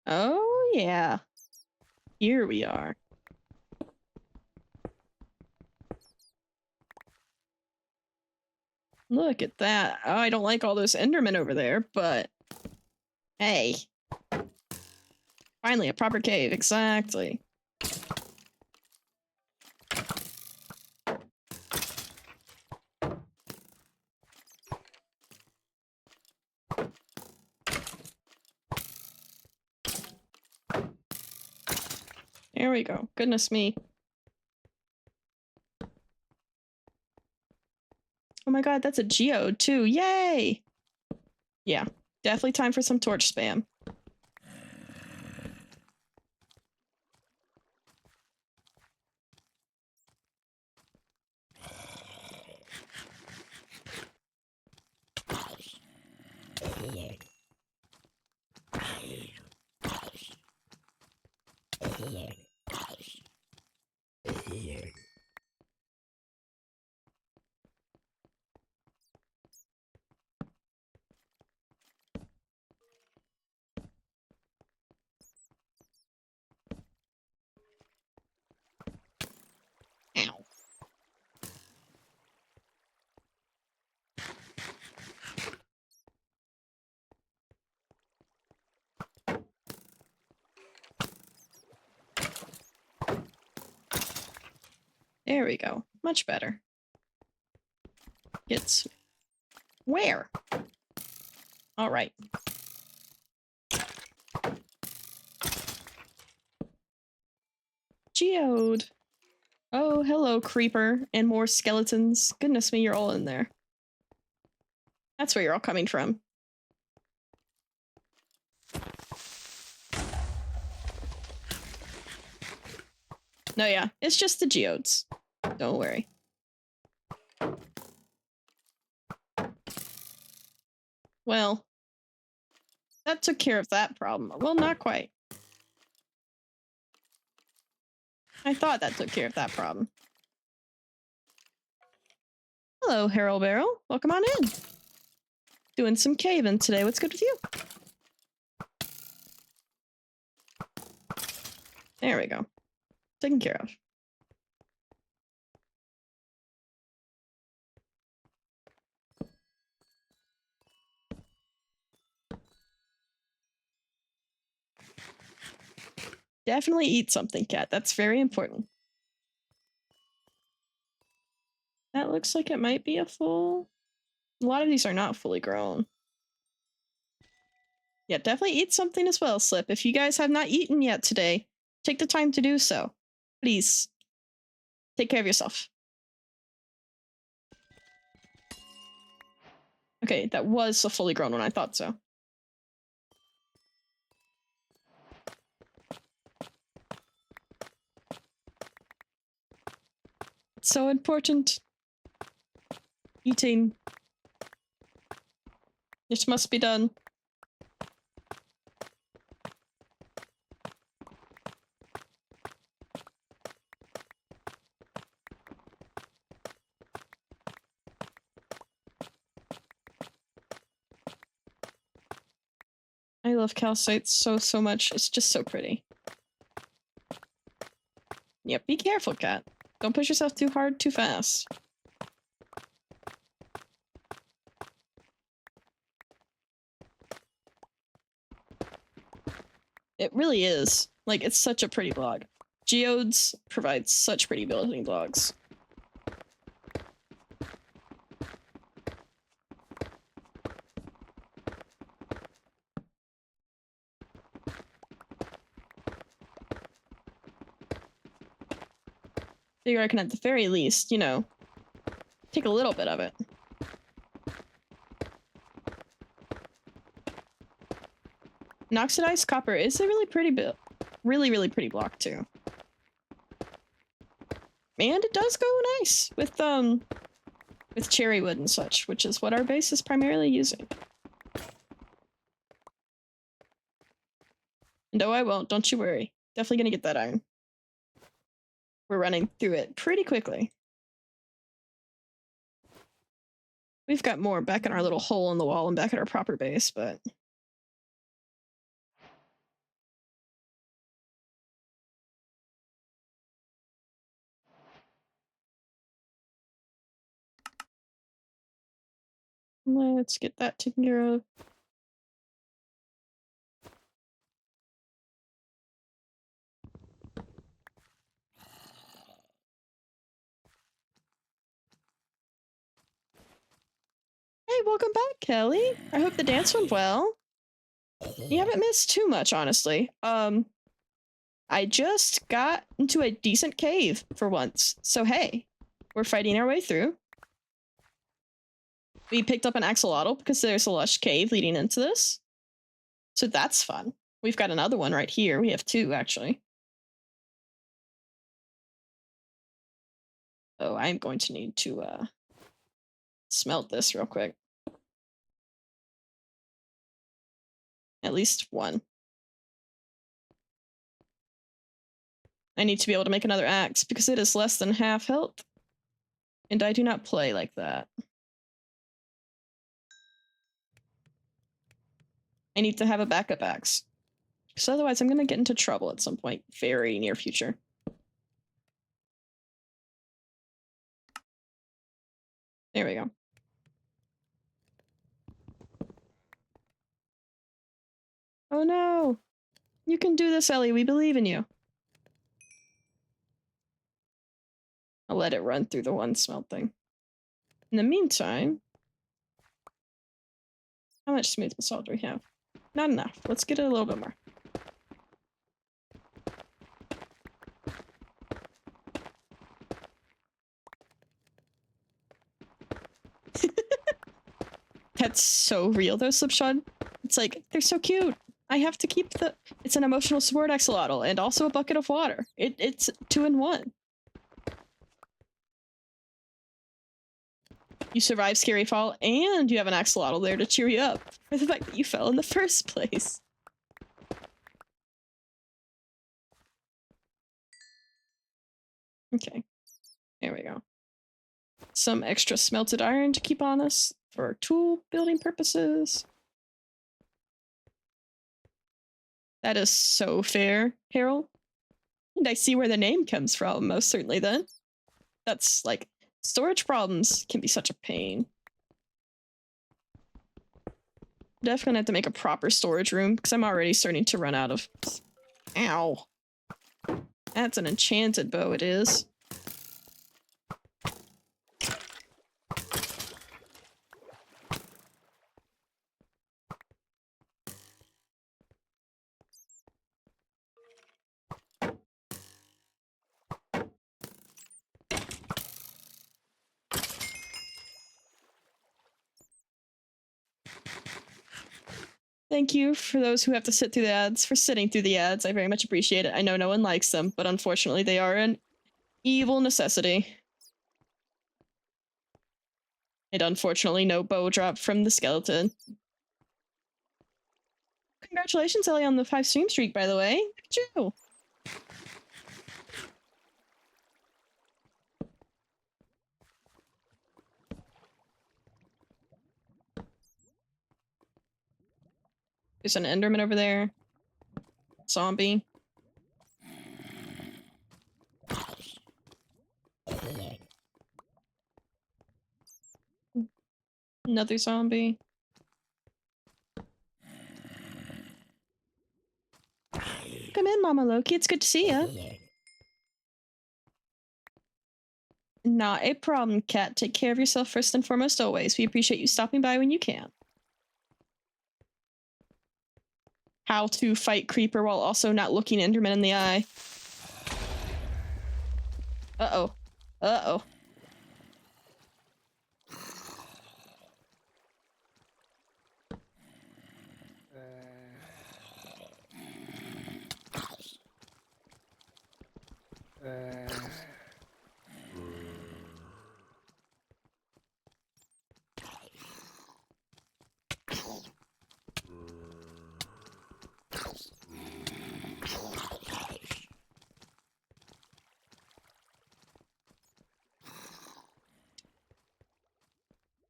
Oh, yeah. Here we are. Look at that. Oh, I don't like all those Endermen over there, but hey. Finally, a proper cave. Exactly. There we go. Goodness me. Oh my god, that's a geode too. Yay! Yeah, definitely time for some torch spam. Ow. There we go. Much better. It's where? All right. Geode. Oh, hello, creeper, and more skeletons. Goodness me, you're all in there. That's where you're all coming from. No, yeah, it's just the geodes. Don't worry. Well, that took care of that problem. Well, not quite. I thought that took care of that problem. Hello, Harold Barrel. Welcome on in. Doing some caving today. What's good with you? There we go. Taken care of. Definitely eat something, cat. That's very important. That looks like it might be a full... A lot of these are not fully grown. Yeah, definitely eat something as well, Slip. If you guys have not eaten yet today, take the time to do so. Please. Take care of yourself. Okay, that was a fully grown one. I thought so. It's so important. Eating. This must be done. I love calcite so much. It's just so pretty. Yep, be careful, cat. Don't push yourself too hard, too fast. It really is. Like, it's such a pretty blog. Geodes provide such pretty building blogs. Figure I can at the very least, you know, take a little bit of it. And oxidized copper is a really pretty build. Really pretty block too. And it does go nice with cherry wood and such, which is what our base is primarily using. No, I won't. Don't you worry. Definitely gonna get that iron. We're running through it pretty quickly. We've got more back in our little hole in the wall and back at our proper base, but... let's get that taken care of. Hey, welcome back, Kelly. I hope the dance went well. You haven't missed too much, honestly. I just got into a decent cave for once. So hey, we're fighting our way through. We picked up an axolotl because there's a lush cave leading into this. So that's fun. We've got another one right here. We have two, actually. Oh, I'm going to need to smelt this real quick. At least one. I need to be able to make another axe because it is less than half health. And I do not play like that. I need to have a backup axe. Because otherwise I'm going to get into trouble at some point very near future. There we go. Oh no! You can do this, Ellie. We believe in you. I'll let it run through the one smelt thing. In the meantime... how much smooth basalt do we have? Not enough. Let's get it a little bit more. That's so real though, Slipshod. It's like, they're so cute. I have to keep the... it's an emotional support axolotl and also a bucket of water. It's 2 in 1. You survive scary fall and you have an axolotl there to cheer you up for the fact that you fell in the first place. Okay, there we go. Some extra smelted iron to keep on us for tool building purposes. That is so fair, Harold. And I see where the name comes from, most certainly then. That's like, storage problems can be such a pain. Definitely gonna have to make a proper storage room because I'm already starting to run out of... ow. That's an enchanted bow, it is. Thank you for those who have to sit through the ads, for sitting through the ads. I very much appreciate it. I know no one likes them, but unfortunately they are an evil necessity. And unfortunately no bow drop from the skeleton. Congratulations, Ellie, on the 5 stream streak, by the way. Look at you. There's an enderman over there. Zombie. Another zombie. Come in, Mama Loki. It's good to see ya. Not a problem, Cat. Take care of yourself first and foremost always. We appreciate you stopping by when you can. How to fight Creeper while also not looking Enderman in the eye. Uh-oh. Uh-oh.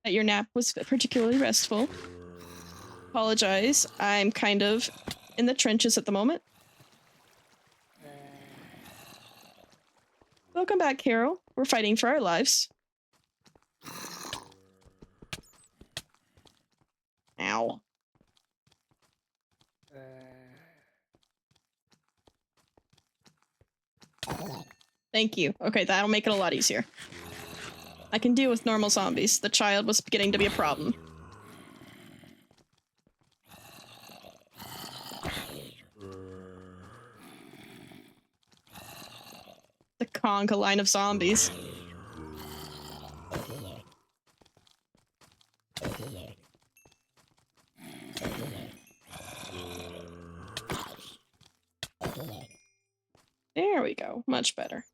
that your nap was particularly restful. Apologize. I'm kind of in the trenches at the moment. Welcome back, Carol. We're fighting for our lives. Ow. Thank you. Okay, that'll make it a lot easier. I can deal with normal zombies. The child was beginning to be a problem. The conga line of zombies. There we go. Much better.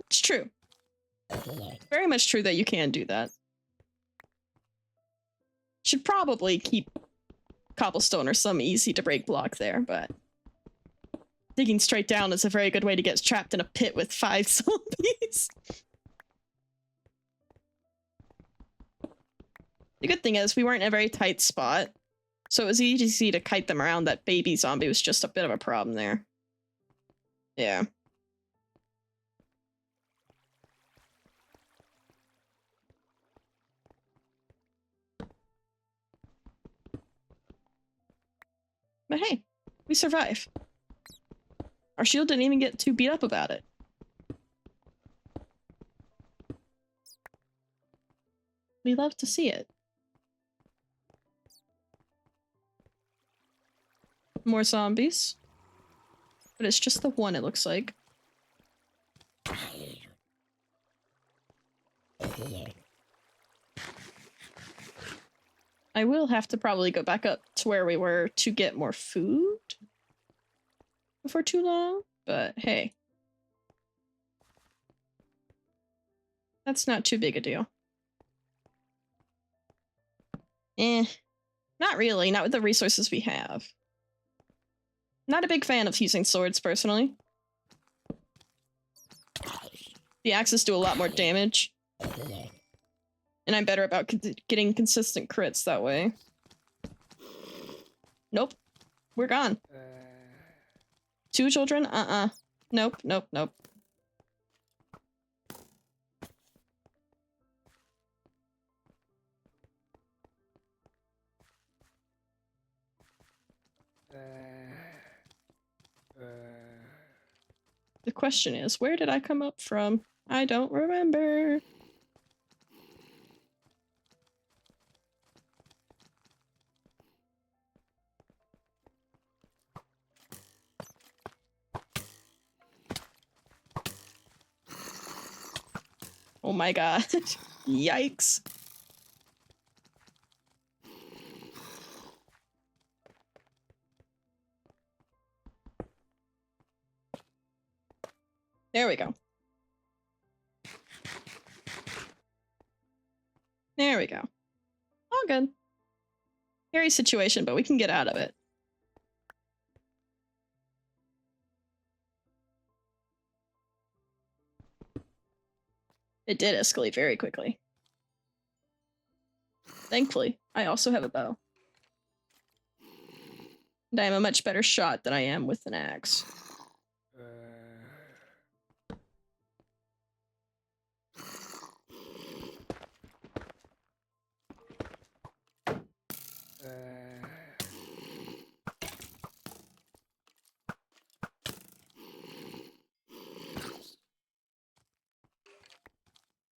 It's true. Very much true that you can do that. Should probably keep cobblestone or some easy to break block there, but digging straight down is a very good way to get trapped in a pit with 5 zombies. The good thing is we weren't in a very tight spot, so it was easy to kite them around. That baby zombie was just a bit of a problem there. Yeah. But hey, we survive. Our shield didn't even get too beat up about it. We love to see it. More zombies. But it's just the one, it looks like. I will have to probably go back up to where we were to get more food before too long, but hey. That's not too big a deal. Not really, not with the resources we have. Not a big fan of using swords, personally. The axes do a lot more damage. And I'm better about getting consistent crits that way. Nope. We're gone. 2 children? Nope, nope, nope. The question is, where did I come up from? I don't remember. Oh my god. Yikes. There we go. There we go. All good. Scary situation, but we can get out of it. It did escalate very quickly. Thankfully, I also have a bow. And I am a much better shot than I am with an axe.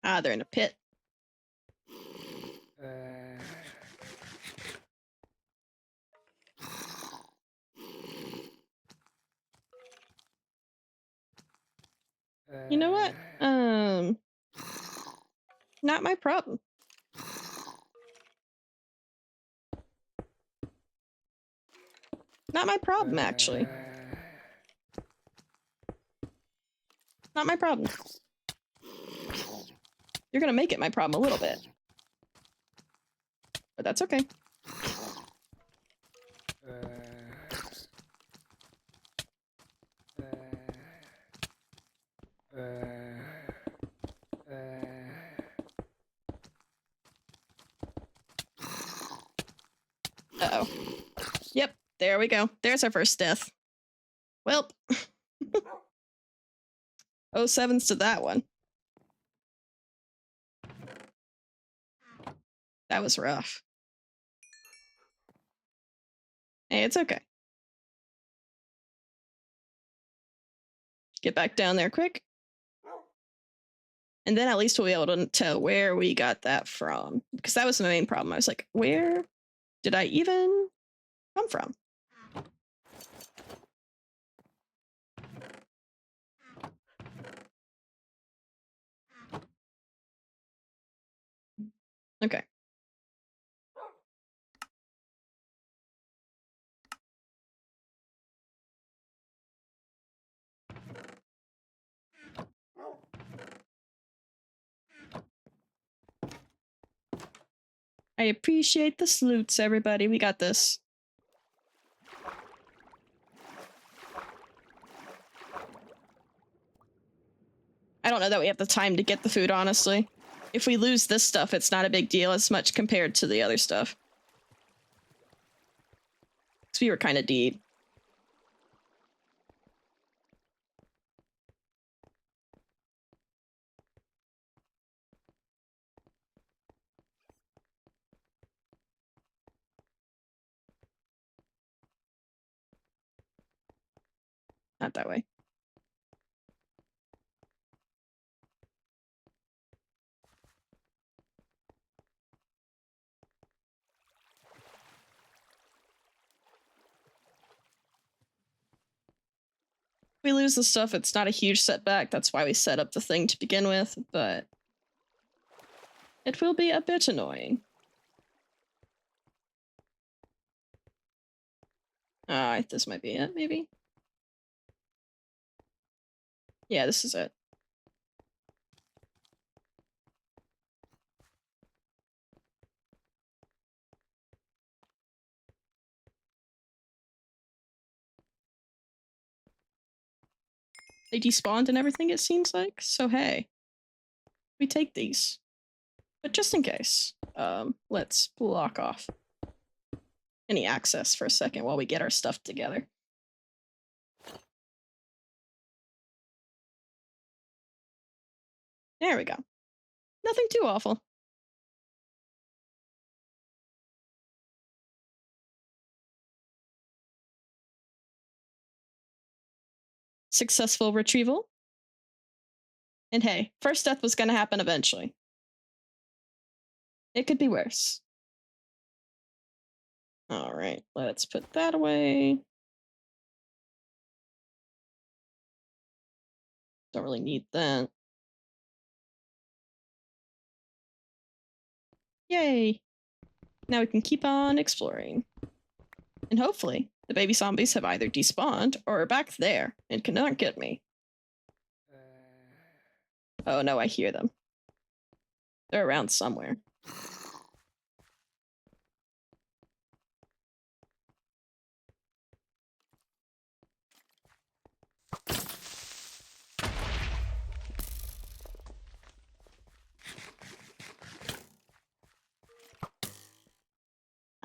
Ah, they're in a pit. You know what? Not my problem. Not my problem, actually. Not my problem. You're gonna make it my problem a little bit. But that's okay. Uh-oh. Yep, there we go. There's our first death. Well, 07s to that one. That was rough. Hey, it's okay. Get back down there quick. And then at least we'll be able to tell where we got that from. Because that was the main problem. I was like, where did I even come from? Okay. I appreciate the salutes, everybody. We got this. I don't know that we have the time to get the food, honestly. If we lose this stuff, it's not a big deal as much compared to the other stuff. Because we were kind of deep. Not that way. We lose the stuff, it's not a huge setback. That's why we set up the thing to begin with, but it will be a bit annoying. This might be it, maybe? Yeah, this is it. They despawned and everything, it seems like, so hey. We take these. But just in case, let's block off any access for a second while we get our stuff together. There we go. Nothing too awful. Successful retrieval. And hey, first death was gonna happen eventually. It could be worse. All right, let's put that away. Don't really need that. Yay! Now we can keep on exploring. And hopefully, the baby zombies have either despawned or are back there and cannot get me. Oh no, I hear them. They're around somewhere.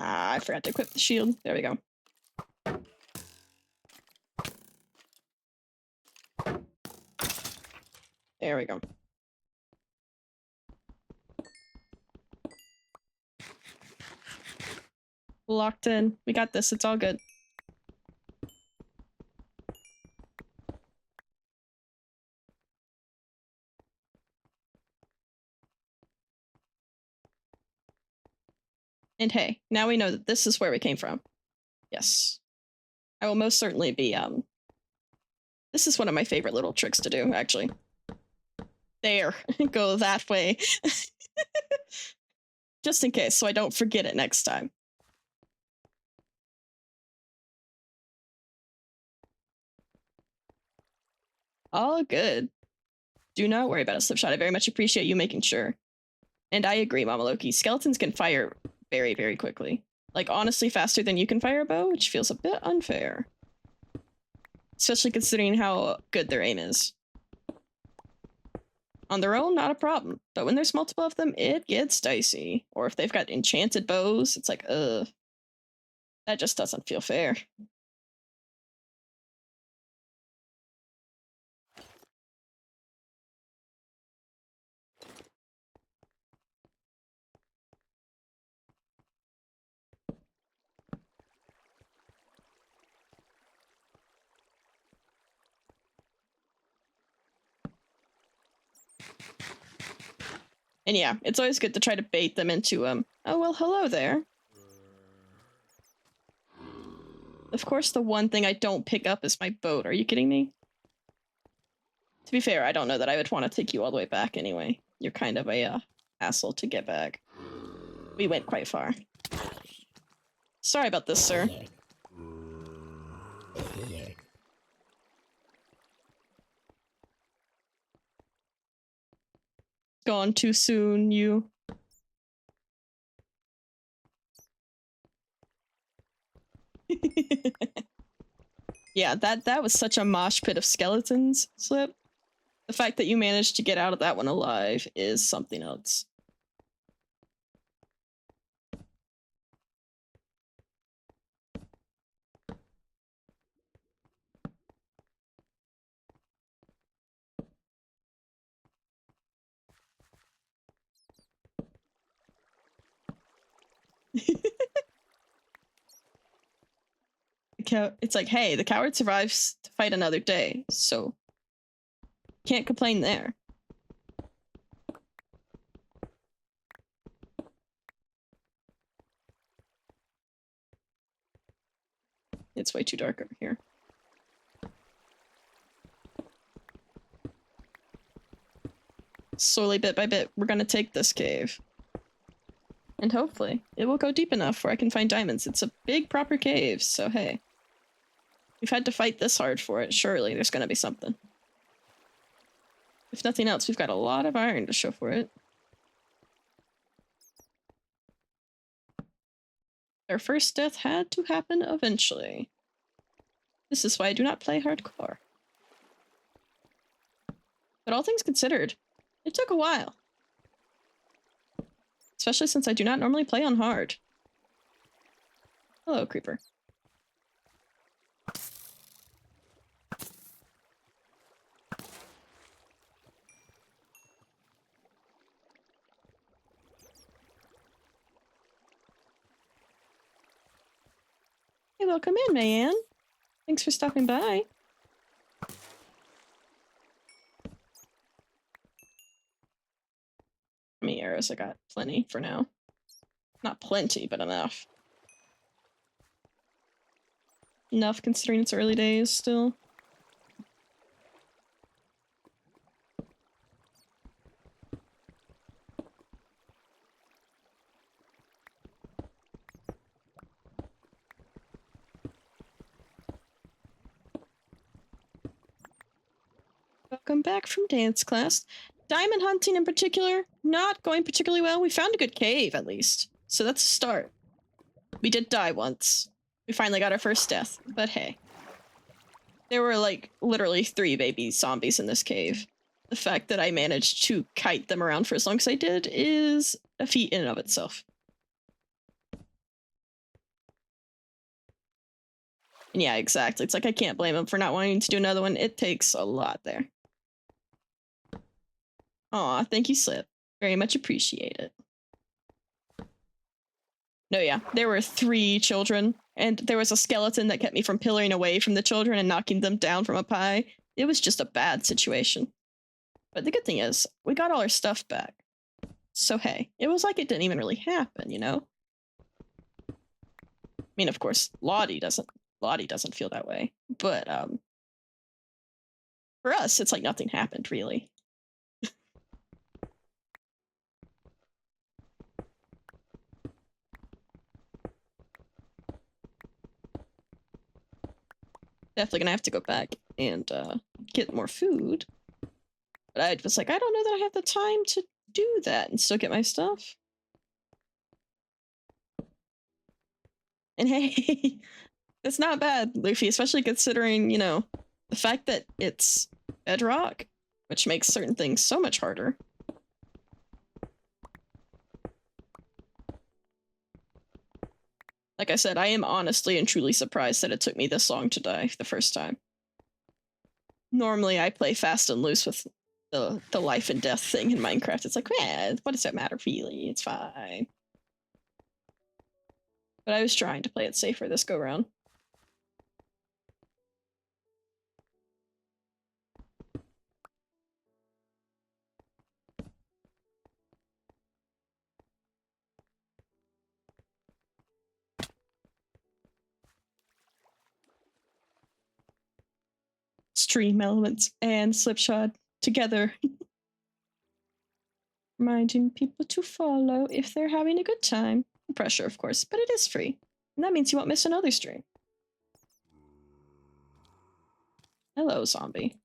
Ah, I forgot to equip the shield. There we go. There we go. Locked in. We got this. It's all good. And hey, now we know that this is where we came from. Yes. I will most certainly be, this is one of my favorite little tricks to do, actually. There. Go that way. Just in case, so I don't forget it next time. All good. Do not worry about a slipshot. I very much appreciate you making sure. And I agree, Mama Loki. Skeletons can fire very, very quickly. Like, honestly, faster than you can fire a bow, which feels a bit unfair. Especially considering how good their aim is. On their own, not a problem. But when there's multiple of them, it gets dicey. Or if they've got enchanted bows, it's like, that just doesn't feel fair. And yeah, it's always good to try to bait them into, oh, well, hello there. Of course, the one thing I don't pick up is my boat. Are you kidding me? To be fair, I don't know that I would want to take you all the way back anyway. You're kind of a, hassle to get back. We went quite far. Sorry about this, sir. Gone too soon, you. Yeah, that was such a mosh pit of skeletons, Slip. The fact that you managed to get out of that one alive is something else. It's like, hey, the coward survives to fight another day, so can't complain there. It's way too dark over here. Slowly, bit by bit, we're gonna take this cave. And hopefully, it will go deep enough where I can find diamonds. It's a big, proper cave, so hey. We've had to fight this hard for it. Surely there's gonna be something. If nothing else, we've got a lot of iron to show for it. Our first death had to happen eventually. This is why I do not play hardcore. But all things considered, it took a while. Especially since I do not normally play on hard. Hello, creeper. Hey, welcome in, Mayanne. Thanks for stopping by. How many arrows? I got plenty for now. Not plenty, but enough. Enough considering it's early days still. Welcome back from dance class. Diamond hunting in particular, not going particularly well. We found a good cave, at least. So that's a start. We did die once. We finally got our first death, but hey. There were, like, literally 3 baby zombies in this cave. The fact that I managed to kite them around for as long as I did is a feat in and of itself. And yeah, exactly. It's like I can't blame him for not wanting to do another one. It takes a lot there. Aw, thank you, Slip. Very much appreciate it. No, yeah, there were 3 children, and there was a skeleton that kept me from pillaring away from the children and knocking them down from up high. It was just a bad situation. But the good thing is, we got all our stuff back. So hey, it was like it didn't even really happen, you know? I mean, of course, Lottie doesn't feel that way, but for us, it's like nothing happened, really. Definitely gonna have to go back and get more food. But I was like, I don't know that I have the time to do that and still get my stuff. And hey, it's not bad, Luffy, especially considering, you know, the fact that it's bedrock. which makes certain things so much harder. Like I said, I am honestly and truly surprised that it took me this long to die the first time. Normally I play fast and loose with the life and death thing in Minecraft. It's like, what does that matter really? It's fine. But I was trying to play it safer this go round. Stream elements and slipshod together. Reminding people to follow if they're having a good time. Pressure, of course, but it is free. And that means you won't miss another stream. Hello, zombie.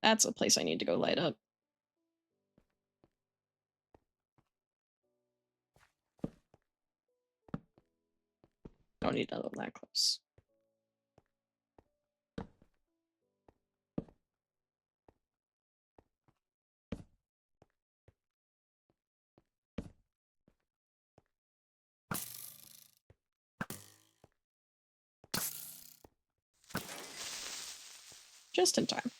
That's a place I need to go light up. Don't need another one that close. Just in time.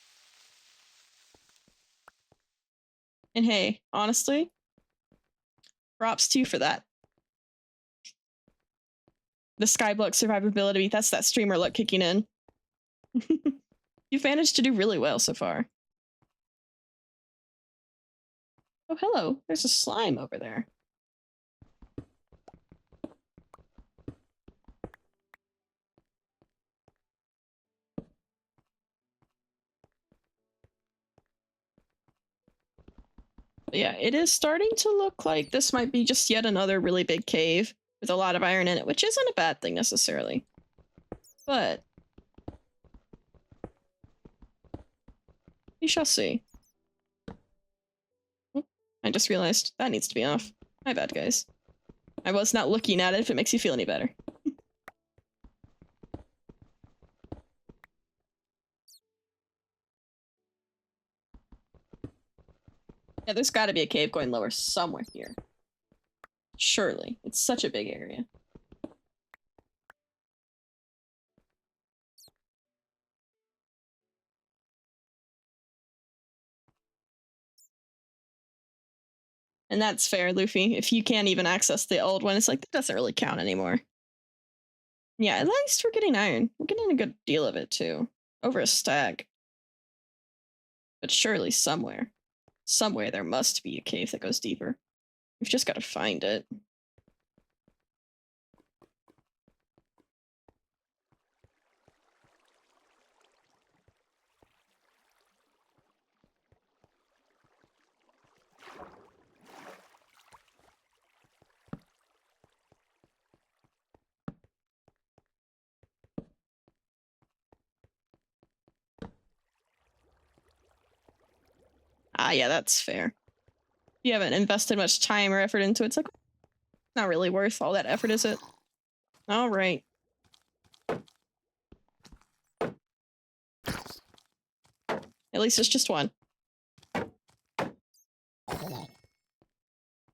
And hey, honestly, props to you for that. The Skyblock survivability, that's that streamer luck kicking in. You've managed to do really well so far. Oh, hello. There's a slime over there. But yeah, it is starting to look like this might be just yet another really big cave with a lot of iron in it, which isn't a bad thing necessarily. But we shall see. I just realized that needs to be off. My bad, guys. I was not looking at it if it makes you feel any better. Yeah, there's gotta be a cave going lower somewhere here. Surely. It's such a big area. And that's fair, Luffy. If you can't even access the old one, it's like, that doesn't really count anymore. Yeah, at least we're getting iron. We're getting a good deal of it, too. Over a stack. But surely somewhere there must be a cave that goes deeper. We've just got to find it. Ah, yeah, that's fair. If you haven't invested much time or effort into it, it's like, not really worth all that effort, is it? All right. At least it's just one.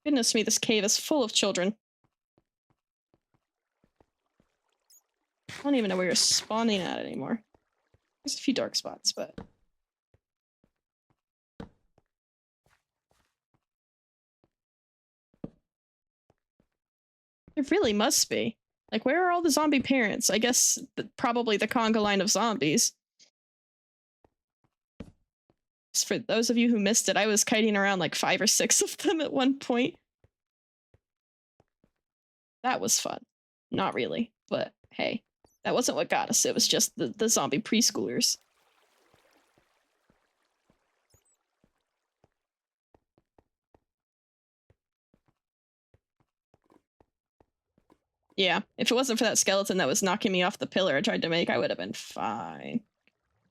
Goodness me, this cave is full of children. I don't even know where you're spawning at anymore. There's a few dark spots, but... It really must be. Like, where are all the zombie parents? I guess probably the conga line of zombies. Just for those of you who missed it, I was kiting around like 5 or 6 of them at one point. That was fun. Not really, but hey, that wasn't what got us. It was just the zombie preschoolers. Yeah, if it wasn't for that skeleton that was knocking me off the pillar I tried to make, I would have been fine.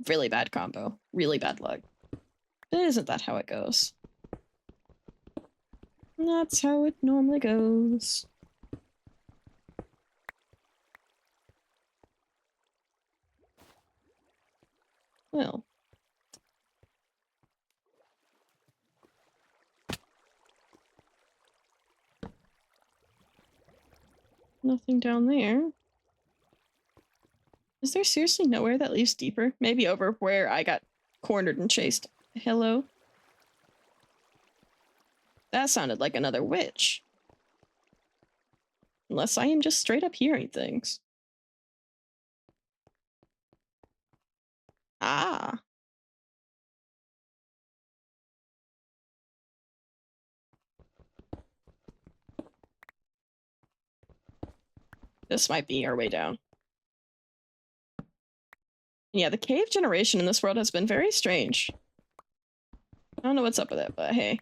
Really bad combo. Really bad luck. But isn't that how it goes? That's how it normally goes. Well. Nothing down there. Is there seriously nowhere that leads deeper? Maybe over where I got cornered and chased. Hello? That sounded like another witch. Unless I am just straight up hearing things. Ah. This might be our way down. Yeah, the cave generation in this world has been very strange. I don't know what's up with it, but hey.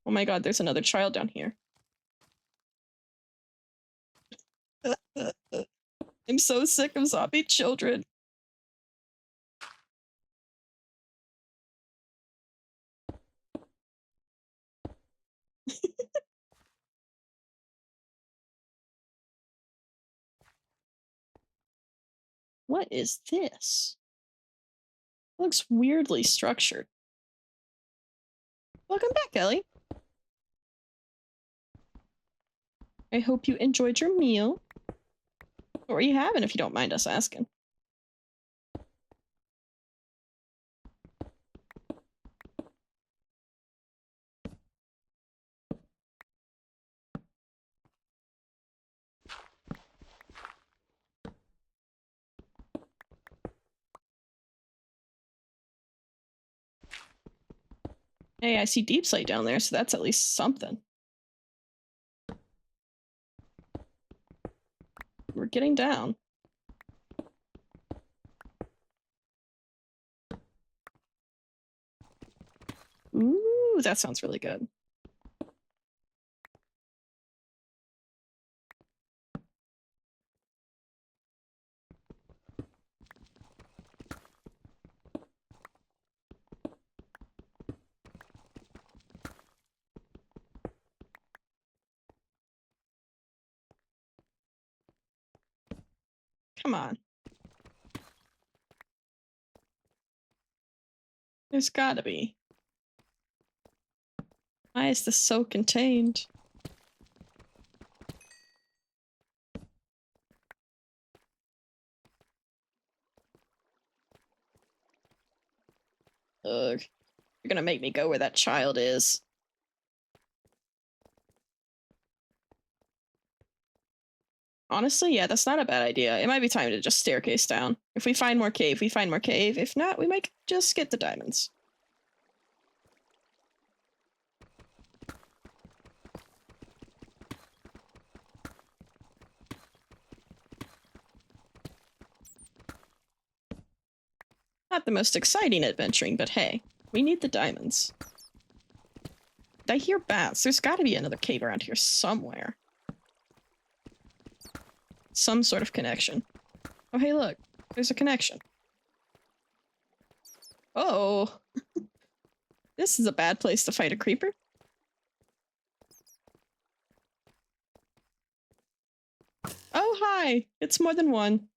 Oh my god, there's another child down here. I'm so sick of zombie children. What is this? It looks weirdly structured. Welcome back, Ellie. I hope you enjoyed your meal. What were you having, if you don't mind us asking? Hey, I see deep slate down there, so that's at least something. We're getting down. Ooh, that sounds really good. Come on. There's gotta be. Why is this so contained? Ugh. You're gonna make me go where that child is. Honestly, yeah, that's not a bad idea. It might be time to just staircase down. If we find more cave, we find more cave. If not, we might just get the diamonds. Not the most exciting adventuring, but hey, we need the diamonds. I hear bats. There's gotta be another cave around here somewhere. Some sort of connection. Oh, hey, look. There's a connection. Oh. This is a bad place to fight a creeper. Oh, hi. It's more than one.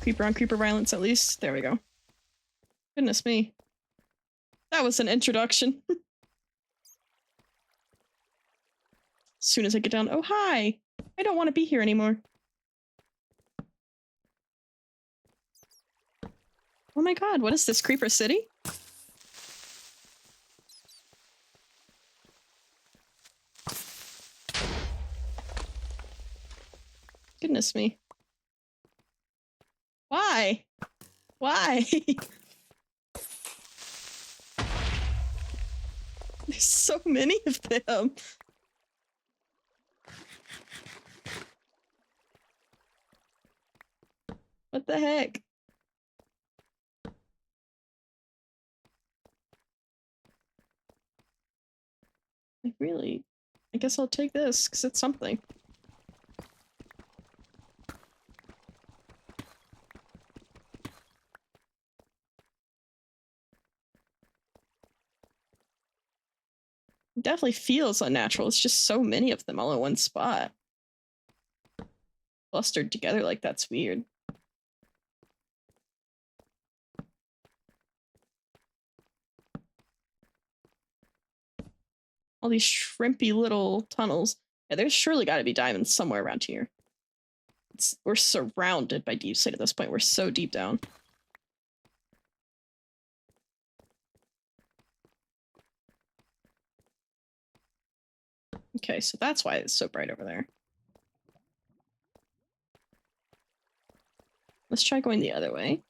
Creeper on creeper violence, at least. There we go. Goodness me. That was an introduction. As soon as I get down, oh, hi. I don't want to be here anymore. Oh my god, what is this, Creeper City? Goodness me. Why? Why? There's so many of them. What the heck? I guess I'll take this, because it's something. It definitely feels unnatural. It's just so many of them all in one spot. Clustered together like that's weird. All these shrimpy little tunnels. Yeah, there's surely got to be diamonds somewhere around here. We're surrounded by deep slate at this point. We're so deep down. Okay, so that's why it's so bright over there. Let's try going the other way.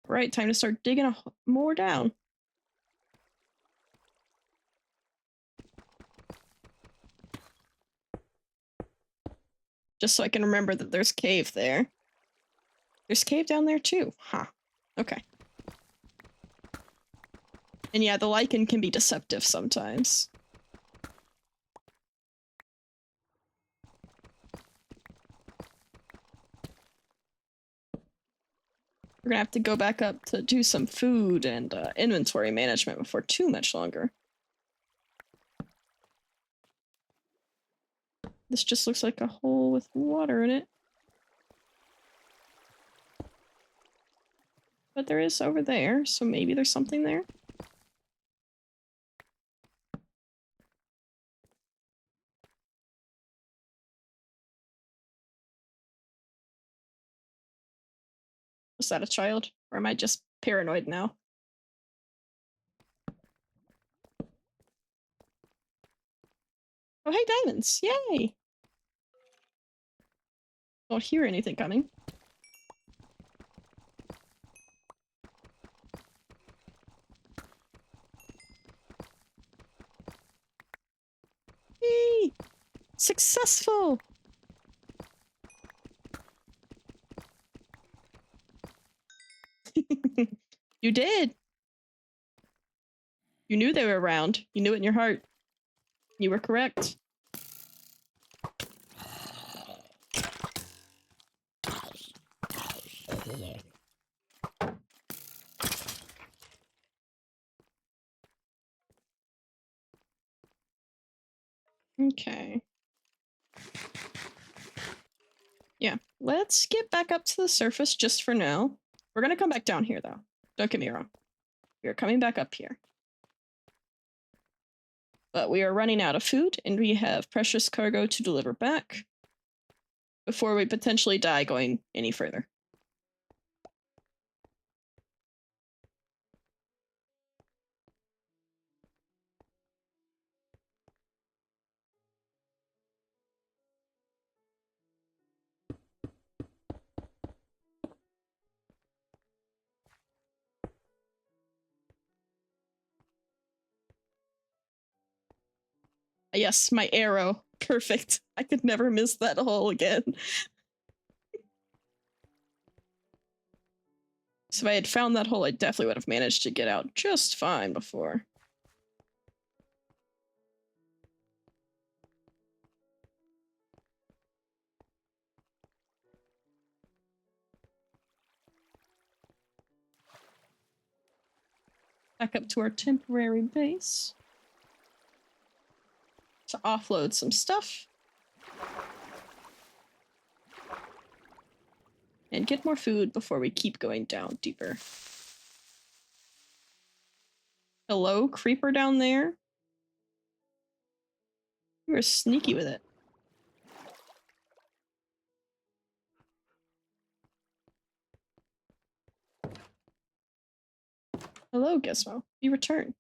Right, time to start digging more down. Just so I can remember that there's cave there. There's cave down there too. Huh. Okay. And yeah, the lichen can be deceptive sometimes. We're gonna have to go back up to do some food and inventory management before too much longer. This just looks like a hole with water in it. But there is over there, so maybe there's something there. Was that a child? Or am I just paranoid now? Oh, hey, diamonds! Yay! Don't hear anything coming. Yay! Successful! You did! You knew they were around. You knew it in your heart. You were correct. Okay. Yeah, let's get back up to the surface just for now. We're gonna come back down here, though. Don't get me wrong. We are coming back up here. But we are running out of food, and we have precious cargo to deliver back before we potentially die going any further. Yes, my arrow. Perfect. I could never miss that hole again. So if I had found that hole, I definitely would have managed to get out just fine before. Back up to our temporary base to offload some stuff. And get more food before we keep going down deeper. Hello, creeper down there? You were sneaky with it. Hello, Gizmo. You return.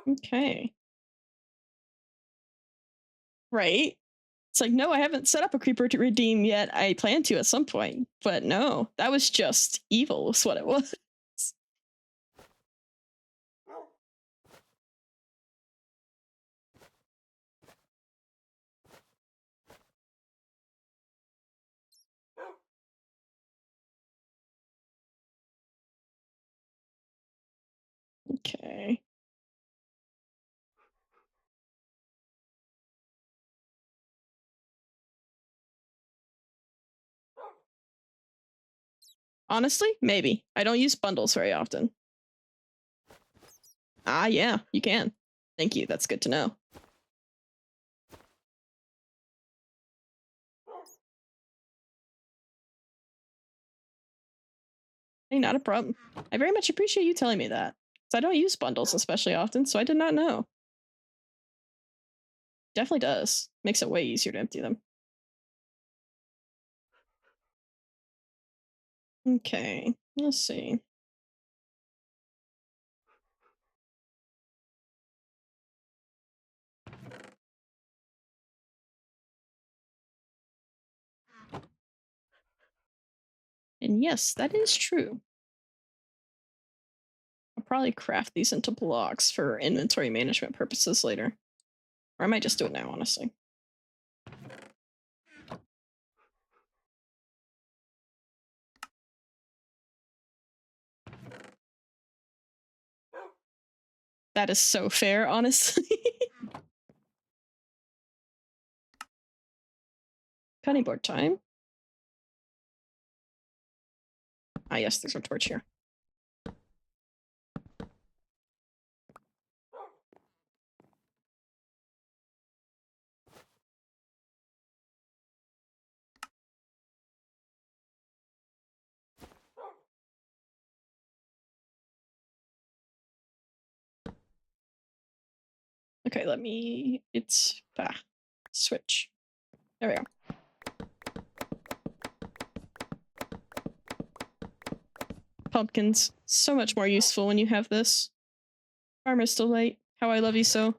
Okay. Right? It's like, no, I haven't set up a creeper to redeem yet. I plan to at some point. But no, that was just evil, was what it was. Okay. Honestly, maybe. I don't use bundles very often. Ah, yeah, you can. Thank you. That's good to know. Hey, not a problem. I very much appreciate you telling me that. 'Cause I don't use bundles especially often, so I did not know. Definitely does. Makes it way easier to empty them. Okay, let's see. And yes, that is true. I'll probably craft these into blocks for inventory management purposes later. Or I might just do it now, honestly. That is so fair, honestly. Cutting board time. Ah, yes, there's a torch here. Okay, let me. It's. Switch. There we go. Pumpkins. So much more useful when you have this. Farmer's Delight. How I love you so.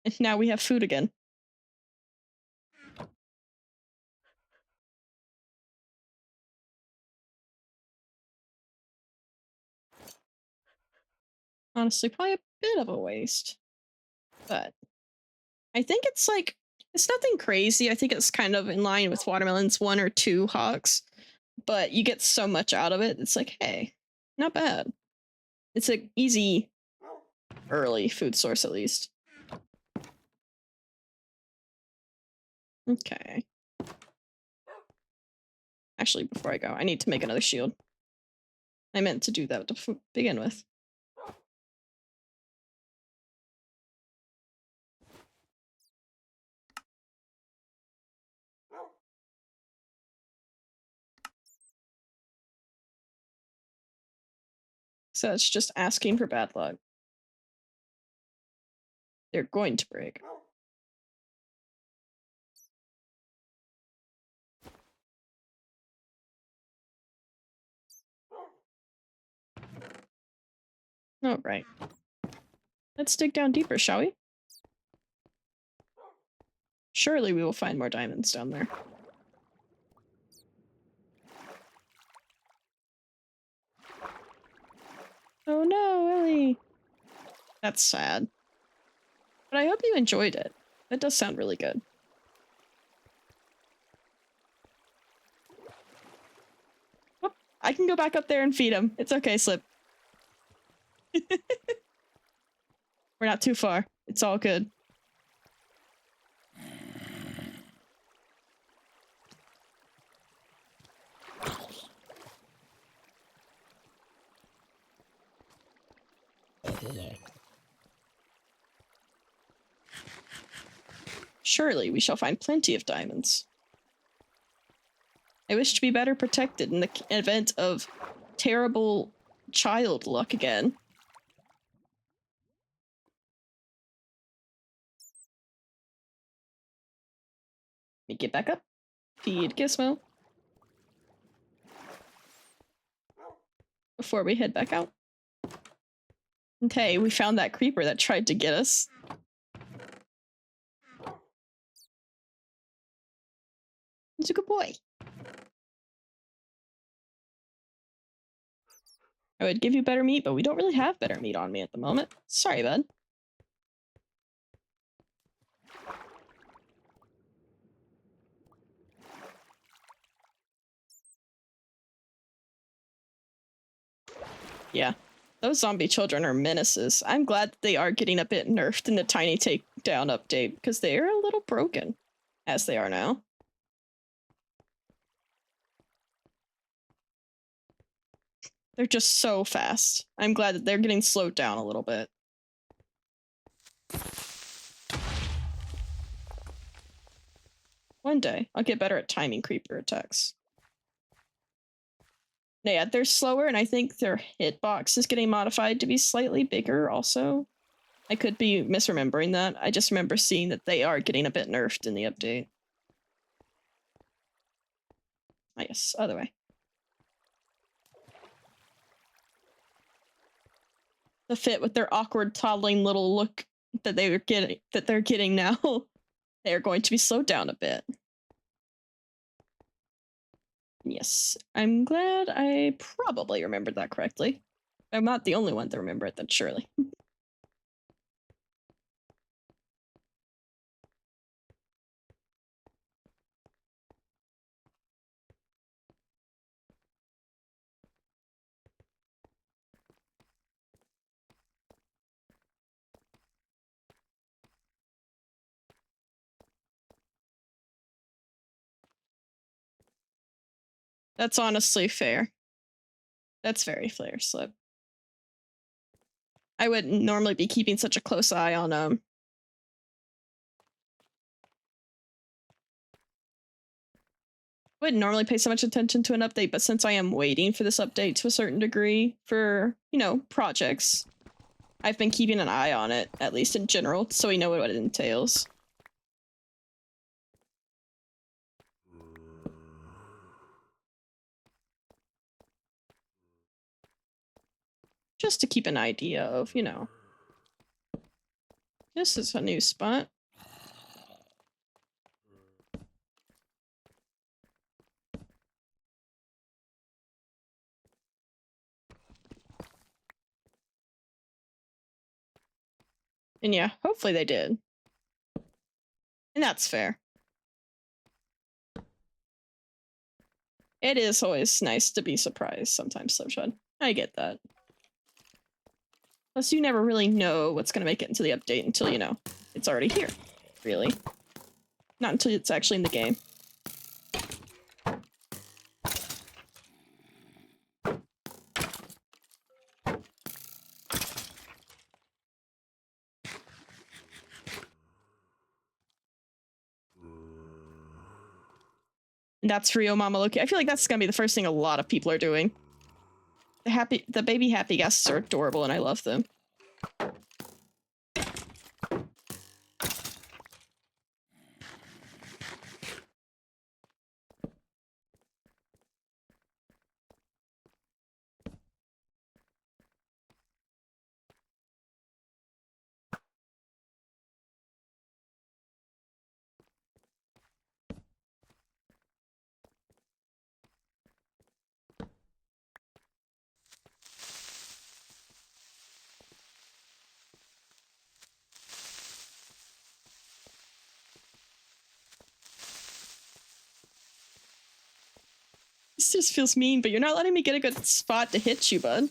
And now we have food again. Honestly, probably a bit of a waste. But I think it's like, it's nothing crazy. I think it's kind of in line with watermelons, 1 or 2 hogs. But you get so much out of it. It's like, hey, not bad. It's an easy, early food source, at least. Okay. Actually, before I go, I need to make another shield. I meant to do that to begin with. So it's just asking for bad luck. They're going to break. All right. Let's dig down deeper, shall we? Surely we will find more diamonds down there. Oh no, Ellie! That's sad. But I hope you enjoyed it. That does sound really good. Oh, I can go back up there and feed him. It's okay, Slip. We're not too far. It's all good. Surely we shall find plenty of diamonds. I wish to be better protected in the event of terrible child luck again. Let me get back up. Feed Gizmo. Before we head back out. Okay, we found that creeper that tried to get us. He's a good boy. I would give you better meat, but we don't really have better meat on me at the moment. Sorry, bud. Yeah. Those zombie children are menaces. I'm glad they are getting a bit nerfed in the tiny takedown update, because they are a little broken, as they are now. They're just so fast. I'm glad that they're getting slowed down a little bit. One day, I'll get better at timing creeper attacks. Yeah, they're slower, and I think their hitbox is getting modified to be slightly bigger also. I could be misremembering that. I just remember seeing that they are getting a bit nerfed in the update. Ah, yes, other way. The fit with their awkward toddling little look that they're getting now. They're going to be slowed down a bit. Yes, I'm glad I probably remembered that correctly. I'm not the only one to remember it, then surely. That's honestly fair. That's very fair, Slip. I wouldn't normally be keeping such a close eye on wouldn't normally pay so much attention to an update, but since I am waiting for this update to a certain degree for, you know, projects, I've been keeping an eye on it, at least in general, so we know what it entails. Just to keep an idea of, you know. This is a new spot. And yeah, hopefully they did. And that's fair. It is always nice to be surprised sometimes, Slipshod. I get that. Plus, you never really know what's going to make it into the update until, you know, it's already here. Really. Not until it's actually in the game. And that's Rio Mama Loki. I feel like that's going to be the first thing a lot of people are doing. The baby happy guests are adorable and I love them. This just feels mean, but you're not letting me get a good spot to hit you, bud.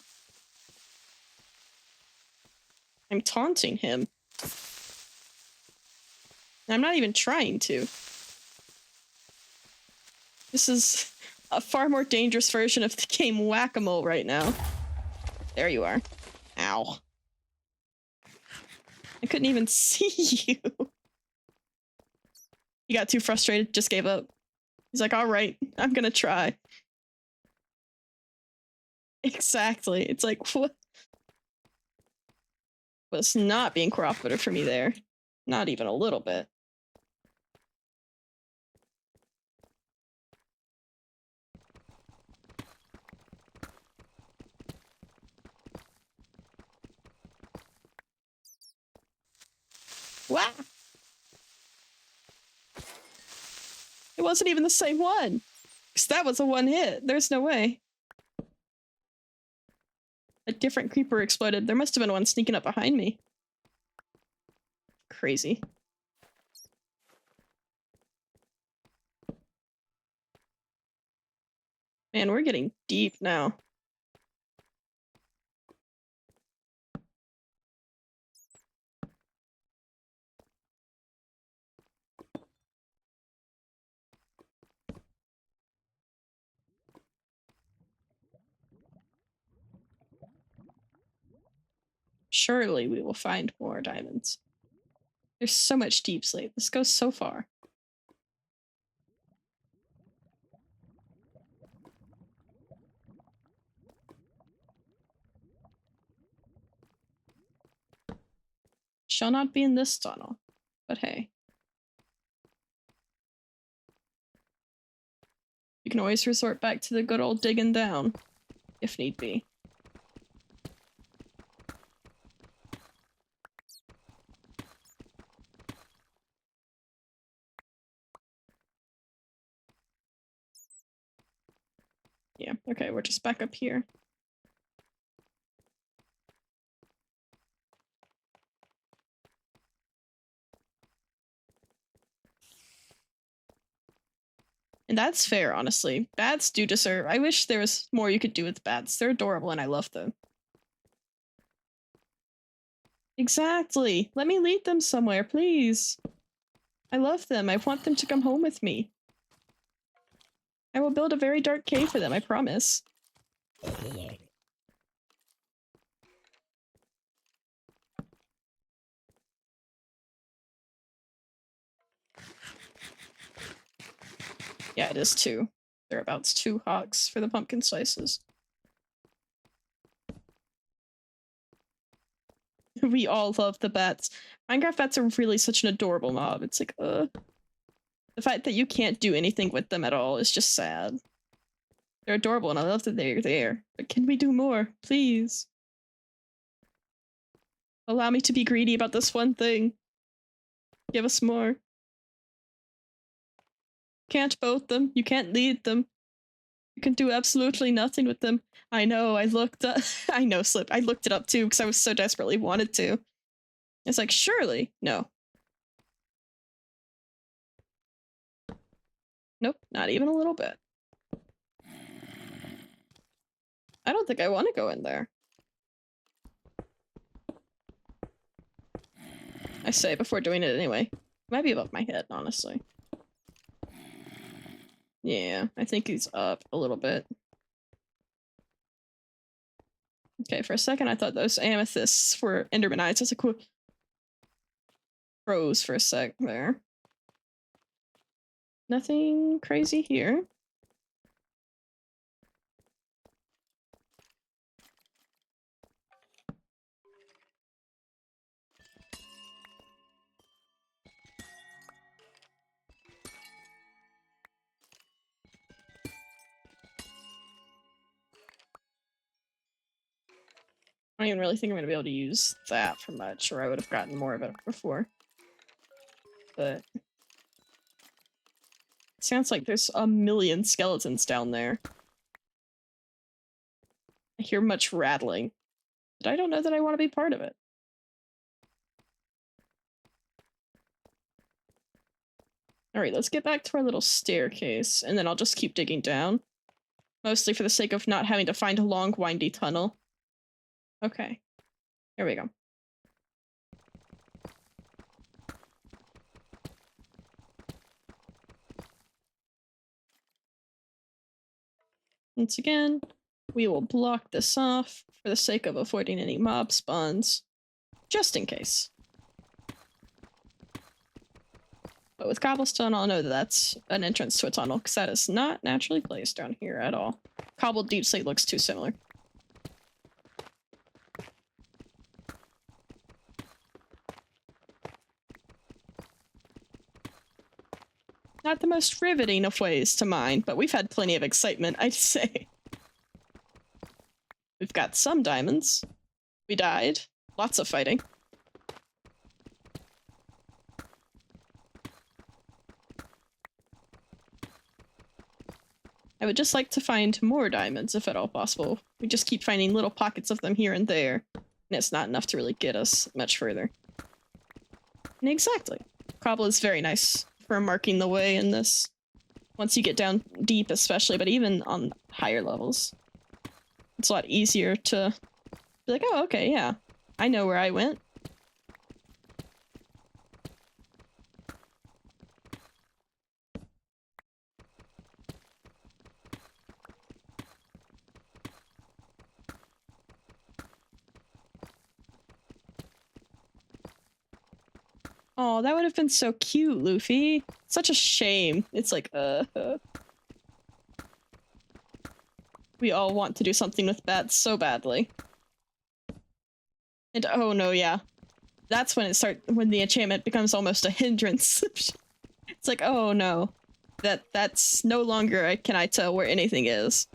I'm taunting him. I'm not even trying to. This is a far more dangerous version of the game Whack-A-Mole right now. There you are. Ow. I couldn't even see you. He got too frustrated, just gave up. He's like, all right, I'm gonna try. Exactly. It's like, what? Was not being cooperative for me there. Not even a little bit. Wow. It wasn't even the same one. Because that was a one hit. There's no way. A different creeper exploded. There must have been one sneaking up behind me. Crazy. Man, we're getting deep now. Surely we will find more diamonds. There's so much deep slate. This goes so far. Shall not be in this tunnel. But hey. You can always resort back to the good old digging down, if need be. Yeah, okay, we're just back up here. And that's fair, honestly. Bats do deserve. I wish there was more you could do with bats. They're adorable and I love them. Exactly. Let me lead them somewhere, please. I love them. I want them to come home with me. I will build a very dark cave for them, I promise. Yeah, it is 2. Thereabouts 2 hogs for the pumpkin slices. We all love the bats. Minecraft bats are really such an adorable mob. It's like, the fact that you can't do anything with them at all is just sad. They're adorable and I love that they're there. But can we do more? Please. Allow me to be greedy about this one thing. Give us more. Can't boat them. You can't lead them. You can do absolutely nothing with them. I know, I looked up. I know, Slip. I looked it up too because I was so desperately wanted to. It's like, surely. No. Nope, not even a little bit. I don't think I want to go in there. I say before doing it anyway. It might be above my head, honestly. Yeah, I think he's up a little bit. Okay, for a second I thought those amethysts were Enderman eyes. That's a cool. Froze for a sec there. Nothing crazy here. I don't even really think I'm gonna be able to use that for much, or I would have gotten more of it before. But it sounds like there's a million skeletons down there. I hear much rattling, but I don't know that I want to be part of it. Alright, let's get back to our little staircase, and then I'll just keep digging down. Mostly for the sake of not having to find a long, windy tunnel. Okay. Here we go. Once again, we will block this off for the sake of avoiding any mob spawns. Just in case. But with cobblestone, I'll know that that's an entrance to a tunnel, because that is not naturally placed down here at all. Cobbled deep slate looks too similar. Not the most riveting of ways to mine, but we've had plenty of excitement, I'd say. We've got some diamonds. We died. Lots of fighting. I would just like to find more diamonds, if at all possible. We just keep finding little pockets of them here and there, and it's not enough to really get us much further. And exactly. Cobble is very nice for marking the way in this. Once you get down deep especially, but even on higher levels. It's a lot easier to be like, oh, okay, yeah. I know where I went. Oh, that would have been so cute, Luffy. Such a shame. It's like, we all want to do something with bats so badly. And oh no, yeah. That's when when the enchantment becomes almost a hindrance. It's like, oh no. That's no longer can I tell where anything is.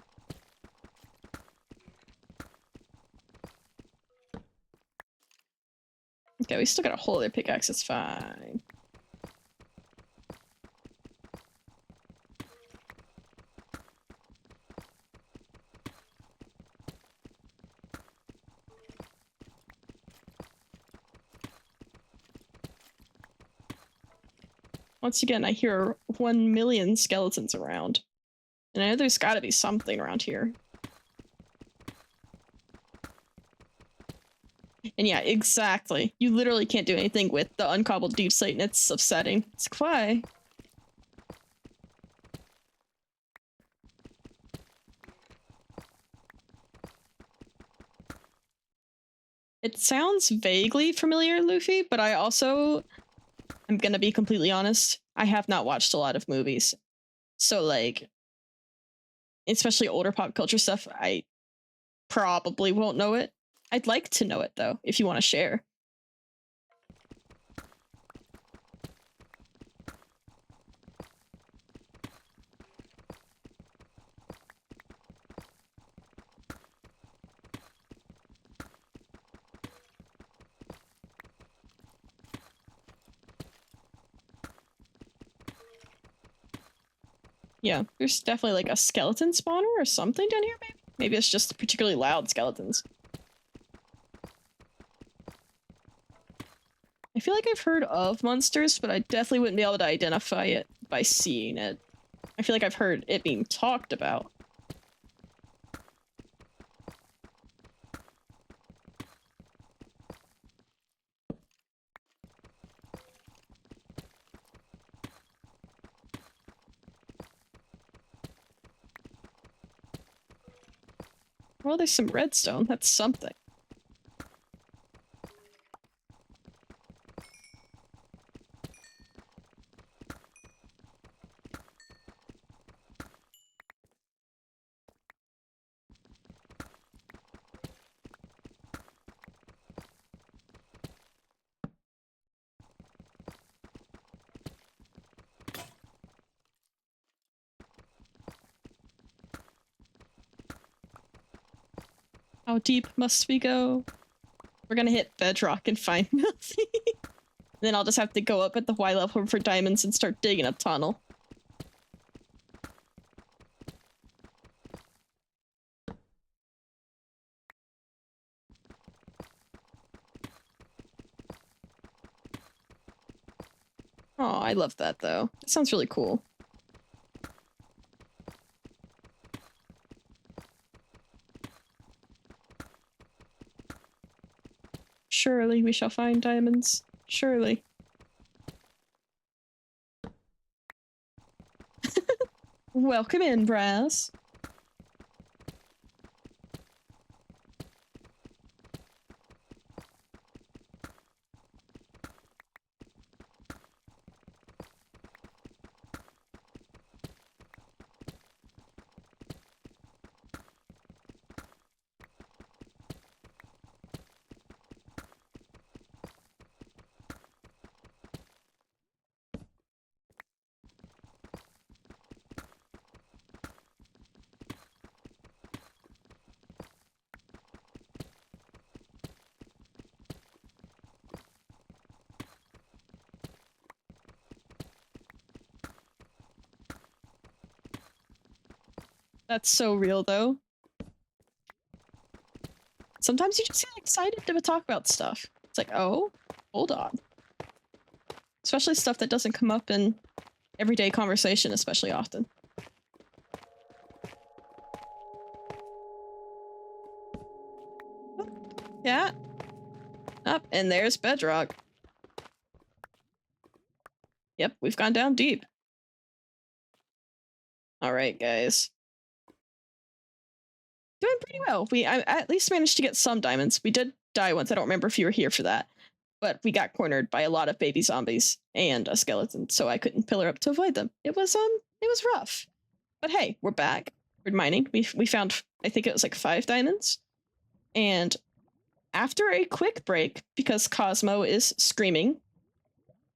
Okay, we still got a whole other pickaxe, it's fine. Once again, I hear 1,000,000 skeletons around. And I know there's gotta be something around here. And yeah, exactly. You literally can't do anything with the uncobbled deep slate, and it's upsetting. It's like, why? It sounds vaguely familiar, Luffy, but I'm gonna be completely honest, I have not watched a lot of movies. So, like, especially older pop culture stuff, I probably won't know it. I'd like to know it, though, if you want to share. Yeah, there's definitely like a skeleton spawner or something down here, maybe? Maybe it's just particularly loud skeletons. I feel like I've heard of monsters, but I definitely wouldn't be able to identify it by seeing it. I feel like I've heard it being talked about. Well, there's some redstone. That's something. How deep must we go? We're gonna hit bedrock and find nothing. Then I'll just have to go up at the Y level for diamonds and start digging a tunnel. Oh, I love that though. It sounds really cool. Surely we shall find diamonds. Surely. Welcome in, Brass. That's so real, though. Sometimes you just get excited to talk about stuff. It's like, oh, hold on. Especially stuff that doesn't come up in everyday conversation, especially often. Yeah. Up, and there's bedrock. Yep, we've gone down deep. Alright, guys. Doing pretty well. I at least managed to get some diamonds. We did die once. I don't remember if you were here for that. but we got cornered by a lot of baby zombies and a skeleton, so I couldn't pillar up to avoid them. It was rough. But hey, we're back. We're mining. We found, I think it was like 5 diamonds. And after a quick break, because Cosmo is screaming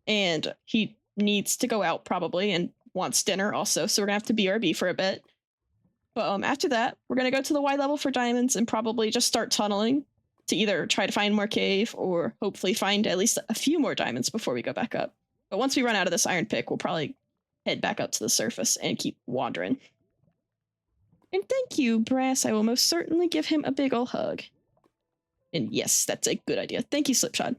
and he needs to go out probably and wants dinner also, so we're gonna have to BRB for a bit. But after that, we're gonna go to the Y level for diamonds and probably just start tunneling to either try to find more cave or hopefully find at least a few more diamonds before we go back up. But once we run out of this iron pick, we'll probably head back up to the surface and keep wandering. And thank you, Brass. I will most certainly give him a big ol' hug. And yes, that's a good idea. Thank you, Slipshod.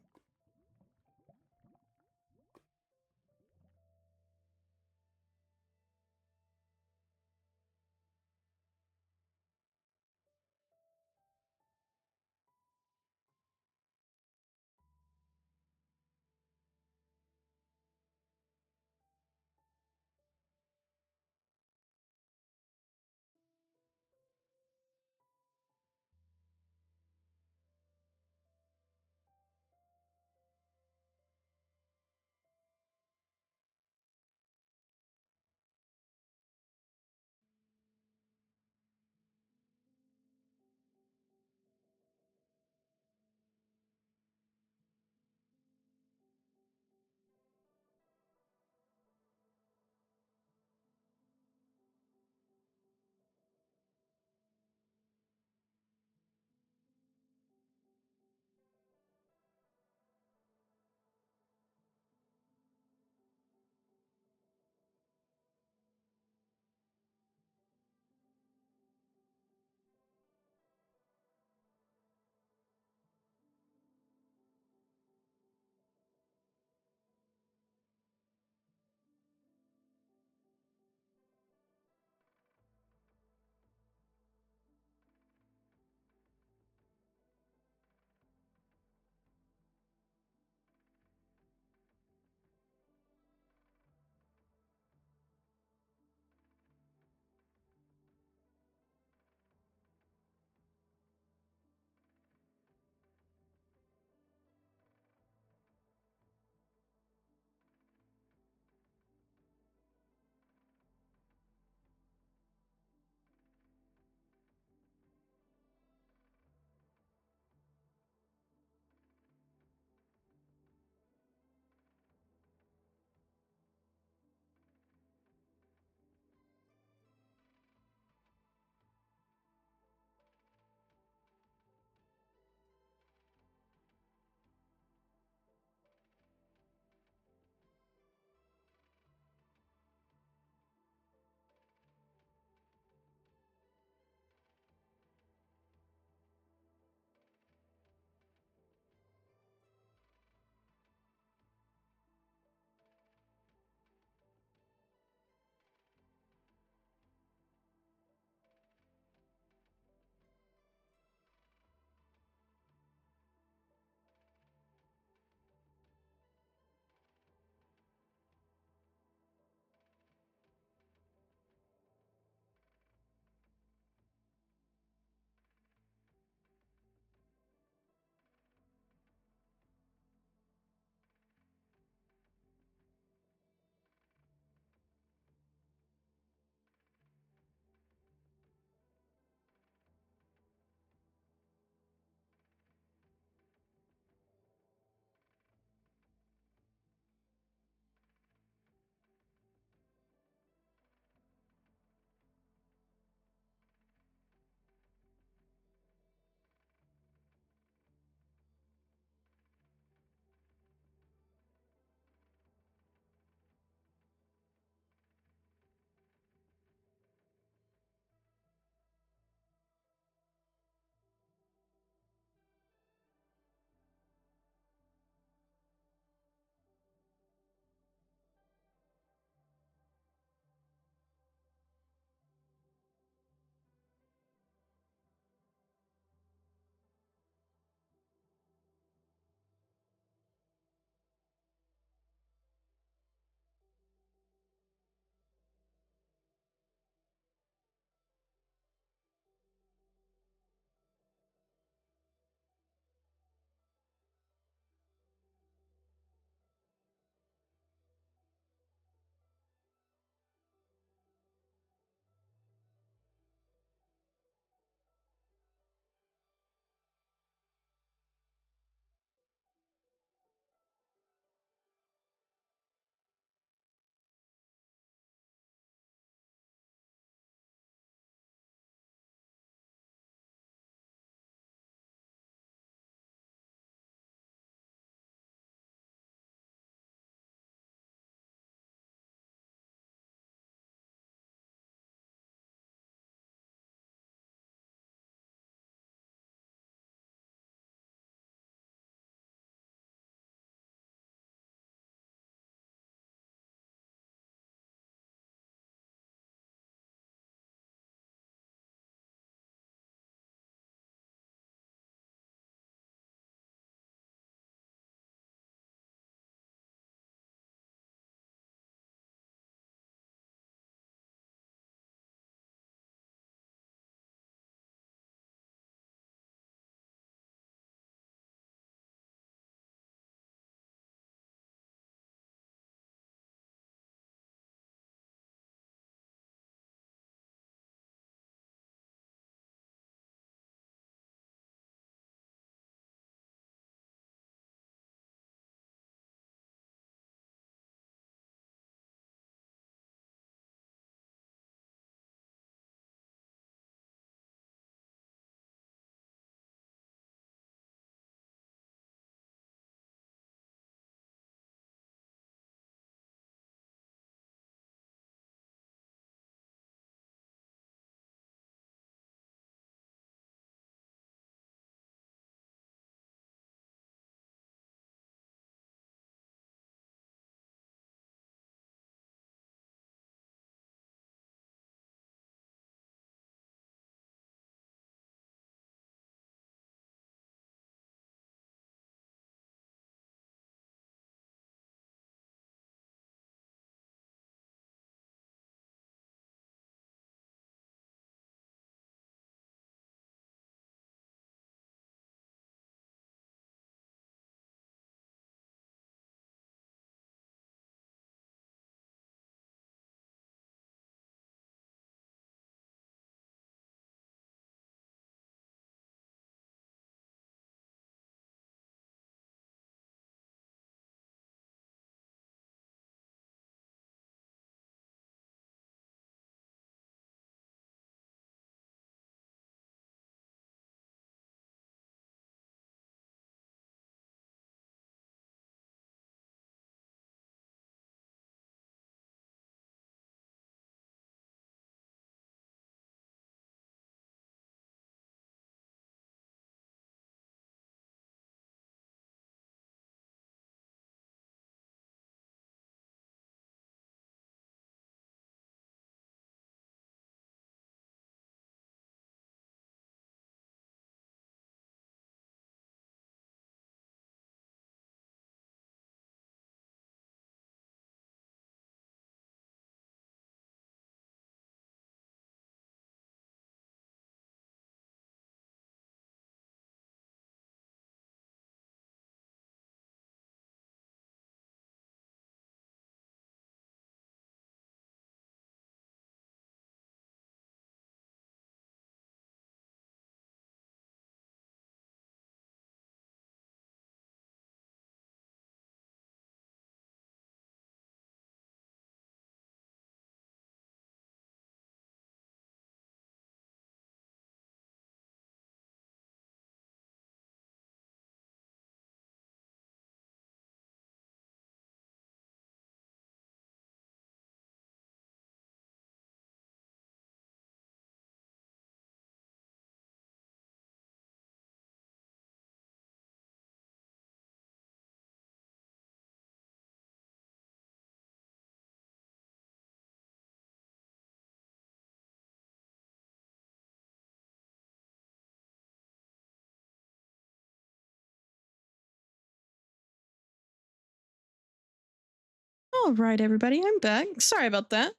All right, everybody, I'm back. Sorry about that.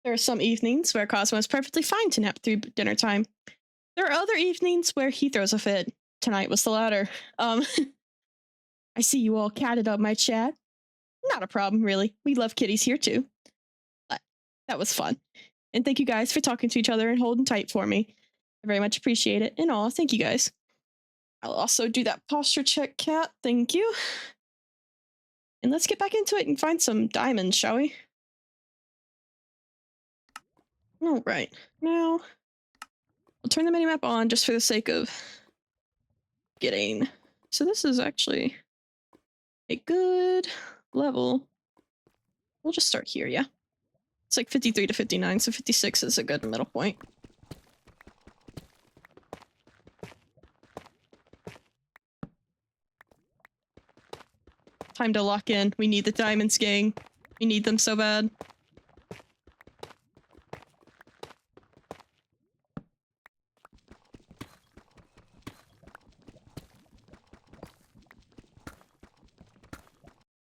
There are some evenings where Cosmo is perfectly fine to nap through dinner time. There are other evenings where he throws a fit. Tonight was the latter. Um, I see you all catted up my chat. Not a problem, really. We love kitties here too. But that was fun. And thank you guys for talking to each other and holding tight for me. I very much appreciate it. And all, thank you guys. I'll also do that posture check, cat. Thank you. And let's get back into it and find some diamonds, shall we? All right. Now, I'll turn the minimap on just for the sake of getting. So this is actually a good level. We'll just start here, yeah. It's like 53 to 59, so 56 is a good middle point. Time to lock in. We need the diamonds, gang. We need them so bad.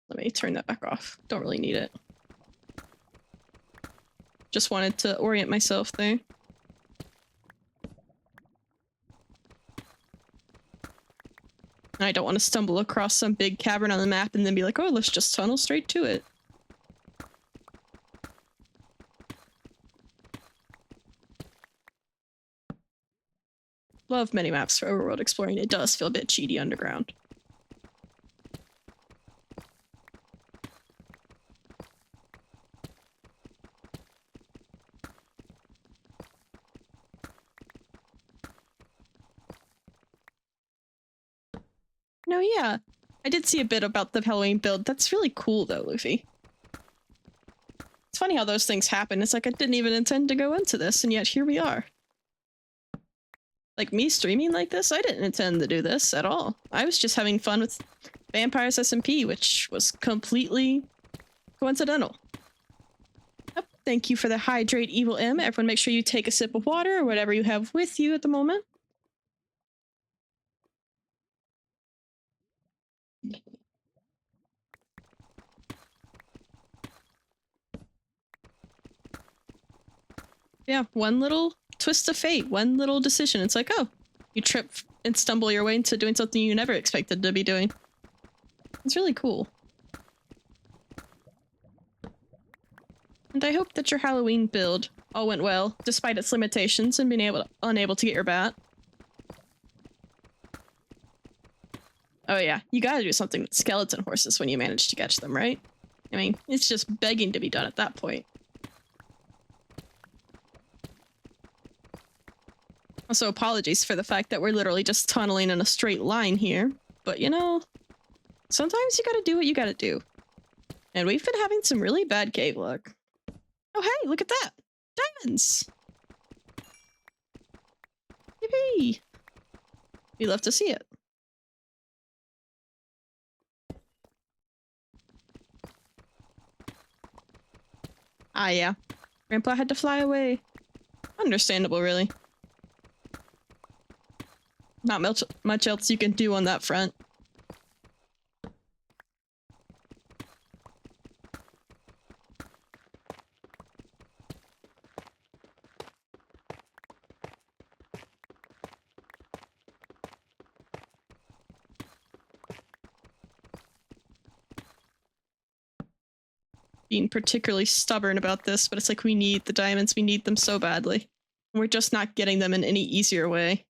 Let me turn that back off. Don't really need it. Just wanted to orient myself there. I don't want to stumble across some big cavern on the map and then be like, oh, let's just tunnel straight to it. Love mini-maps for overworld exploring. It does feel a bit cheaty underground. No, yeah. I did see a bit about the Halloween build. That's really cool, though, Luffy. It's funny how those things happen. It's like I didn't even intend to go into this, and yet here we are. Like, me streaming like this, I didn't intend to do this at all. I was just having fun with Vampires SMP, which was completely coincidental. Yep, thank you for the hydrate, Evil M. Everyone make sure you take a sip of water or whatever you have with you at the moment. Yeah, one little twist of fate, one little decision. It's like, oh, you trip and stumble your way into doing something you never expected to be doing. It's really cool. And I hope that your Halloween build all went well, despite its limitations and being unable to get your bat. Oh yeah, you gotta do something with skeleton horses when you manage to catch them, right? I mean, it's just begging to be done at that point. Also, apologies for the fact that we're literally just tunneling in a straight line here. But you know, sometimes you gotta do what you gotta do. And we've been having some really bad cave luck. Oh hey, look at that! Diamonds! Yippee! We love to see it. Ah yeah. Grandpa had to fly away. Understandable, really. Not much else you can do on that front. Being particularly stubborn about this, but it's like we need the diamonds, we need them so badly. We're just not getting them in any easier way.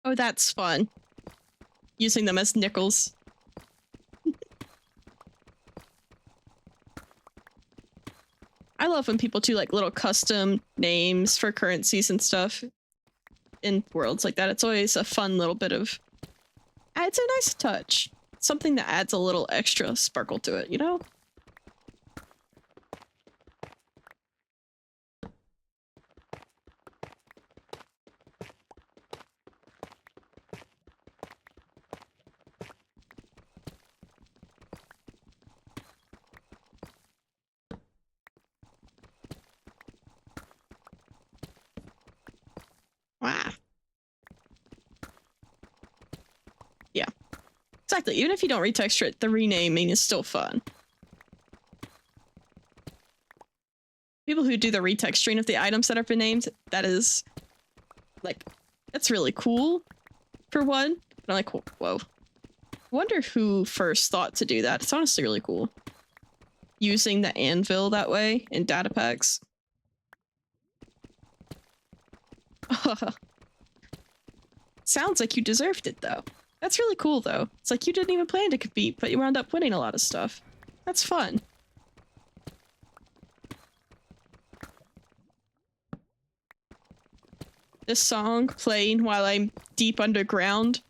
Oh, that's fun. Using them as nickels. I love when people do like little custom names for currencies and stuff in worlds like that. It's always a fun little bit of... It's a nice touch. Something that adds a little extra sparkle to it, you know? Exactly. Even if you don't retexture it, the renaming is still fun. People who do the retexturing of the items that have been named, that is, like, that's really cool, for one. But I'm like, whoa. I wonder who first thought to do that. It's honestly really cool. Using the anvil that way in data packs. Sounds like you deserved it, though. That's really cool, though. It's like you didn't even plan to compete, but you wound up winning a lot of stuff. That's fun. This song playing while I'm deep underground.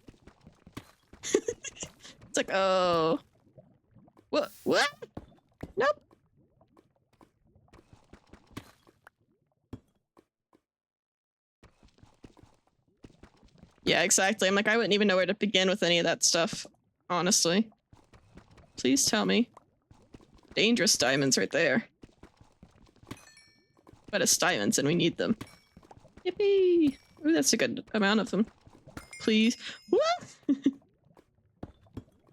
It's like, oh. What? Nope. Yeah, exactly. I'm like, I wouldn't even know where to begin with any of that stuff, honestly. Please tell me. Dangerous diamonds right there. But it's diamonds and we need them. Yippee! Ooh, that's a good amount of them. Please. What?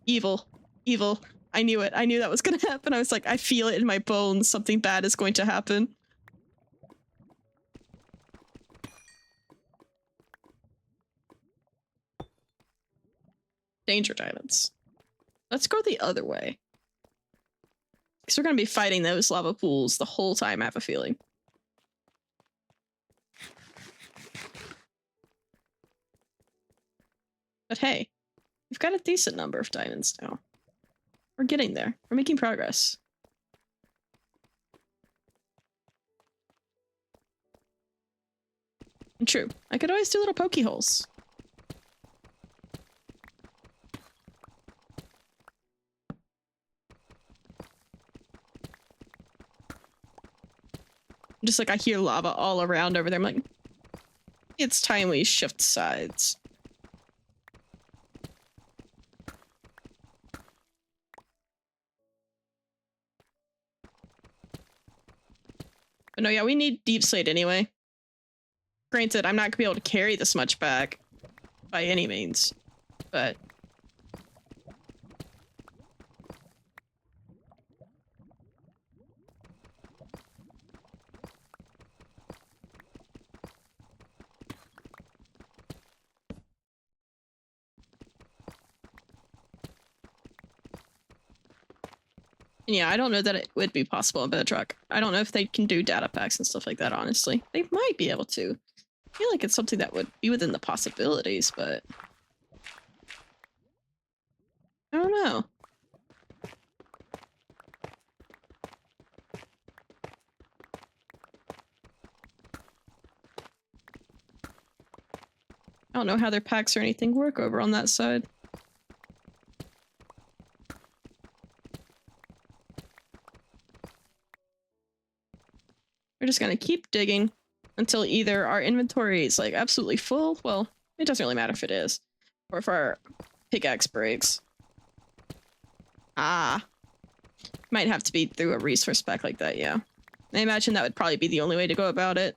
Evil. Evil. I knew it. I knew that was gonna happen. I was like, I feel it in my bones. Something bad is going to happen. Danger diamonds. Let's go the other way. Because we're gonna be fighting those lava pools the whole time, I have a feeling. But hey, we've got a decent number of diamonds now. We're getting there. We're making progress. And true, I could always do little pokey holes. Just like I hear lava all around over there. I'm like, it's time we shift sides. But no, yeah, we need deep slate anyway. Granted, I'm not gonna be able to carry this much back by any means, but yeah, I don't know that it would be possible in Bedrock. I don't know if they can do data packs and stuff like that, honestly. They might be able to. I feel like it's something that would be within the possibilities, but I don't know. I don't know how their packs or anything work over on that side. We're just gonna keep digging until either our inventory is like absolutely full, well, it doesn't really matter if it is, or if our pickaxe breaks. Ah. Might have to be through a resource pack like that, yeah. I imagine that would probably be the only way to go about it.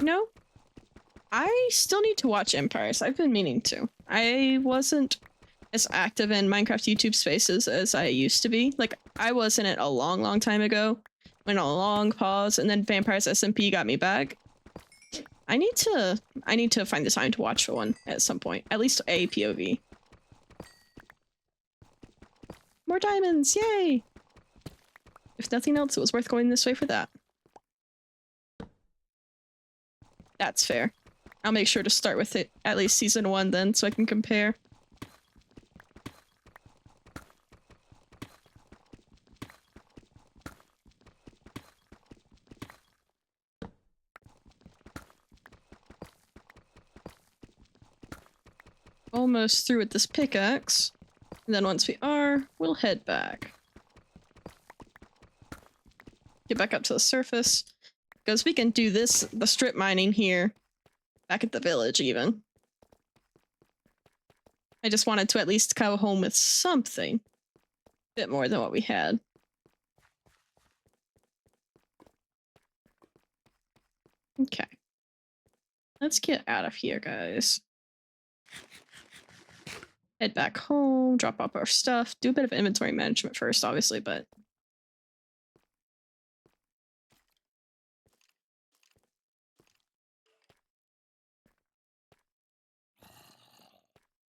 No, I still need to watch Empires. I've been meaning to. I wasn't as active in Minecraft YouTube spaces as I used to be. Like, I was in it a long time ago. Went on a long pause, and then Vampires SMP got me back. I need to find the time to watch one at some point. At least a POV. More diamonds, yay! If nothing else, it was worth going this way for that. That's fair. I'll make sure to start with it at least season 1 then, so I can compare. Almost through with this pickaxe. And then once we are, we'll head back. Get back up to the surface. Because we can do this, the strip mining here, back at the village even. I just wanted to at least go home with something. A bit more than what we had. Okay. Let's get out of here, guys. Head back home, drop off our stuff, do a bit of inventory management first, obviously, but...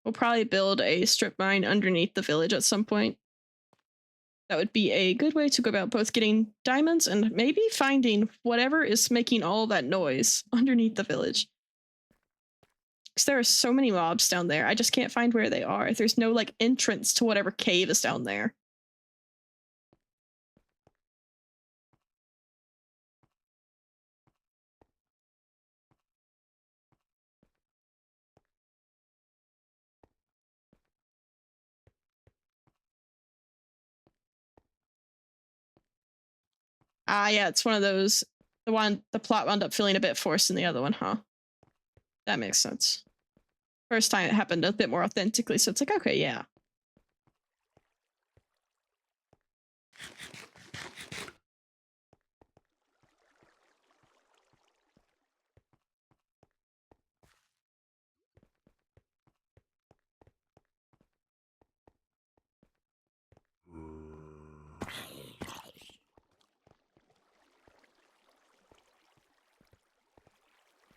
We'll probably build a strip mine underneath the village at some point. That would be a good way to go about both getting diamonds and maybe finding whatever is making all that noise underneath the village. Because there are so many mobs down there, I just can't find where they are. There's no, like, entrance to whatever cave is down there. Ah, yeah, it's one of those. The plot wound up feeling a bit forced in the other one, huh? That makes sense. First time it happened a bit more authentically, so it's like, okay, yeah.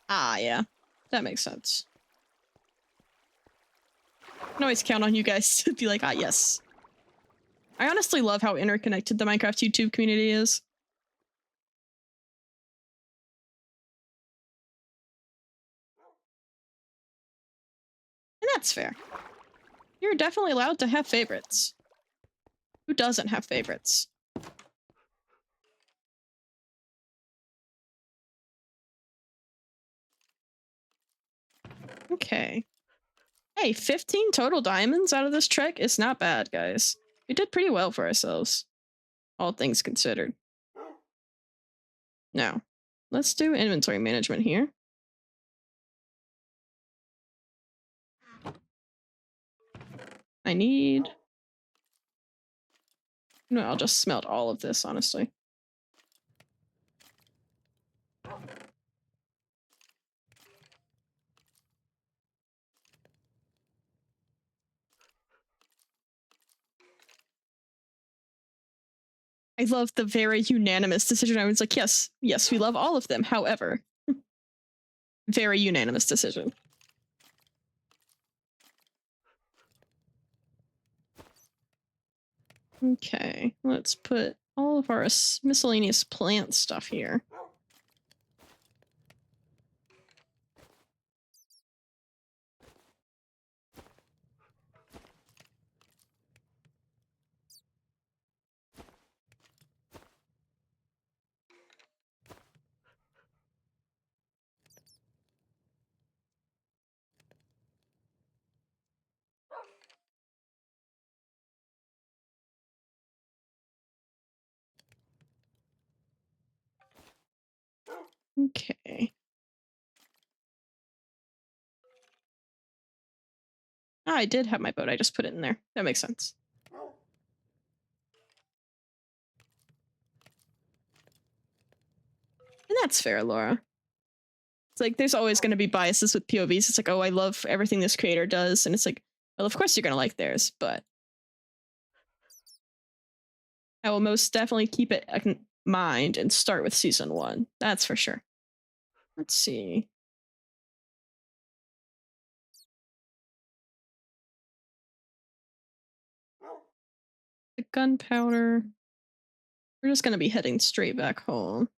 Ah, yeah. That makes sense. I can always count on you guys to be like, ah, yes. I honestly love how interconnected the Minecraft YouTube community is. And that's fair. You're definitely allowed to have favorites. Who doesn't have favorites? Okay. Hey, 15 total diamonds out of this trek is not bad, guys. We did pretty well for ourselves, all things considered. Now, let's do inventory management here. I need... No, I'll just smelt all of this, honestly. I love the very unanimous decision. I was like, yes, yes, we love all of them. However, very unanimous decision. Okay, let's put all of our miscellaneous plant stuff here. Okay. Ah, I did have my boat. I just put it in there. That makes sense. And that's fair, Laura. It's like, there's always going to be biases with POVs. It's like, oh, I love everything this creator does. And it's like, well, of course you're going to like theirs, but I will most definitely keep it in mind and start with season 1. That's for sure. Let's see. The gunpowder. We're just going to be heading straight back home.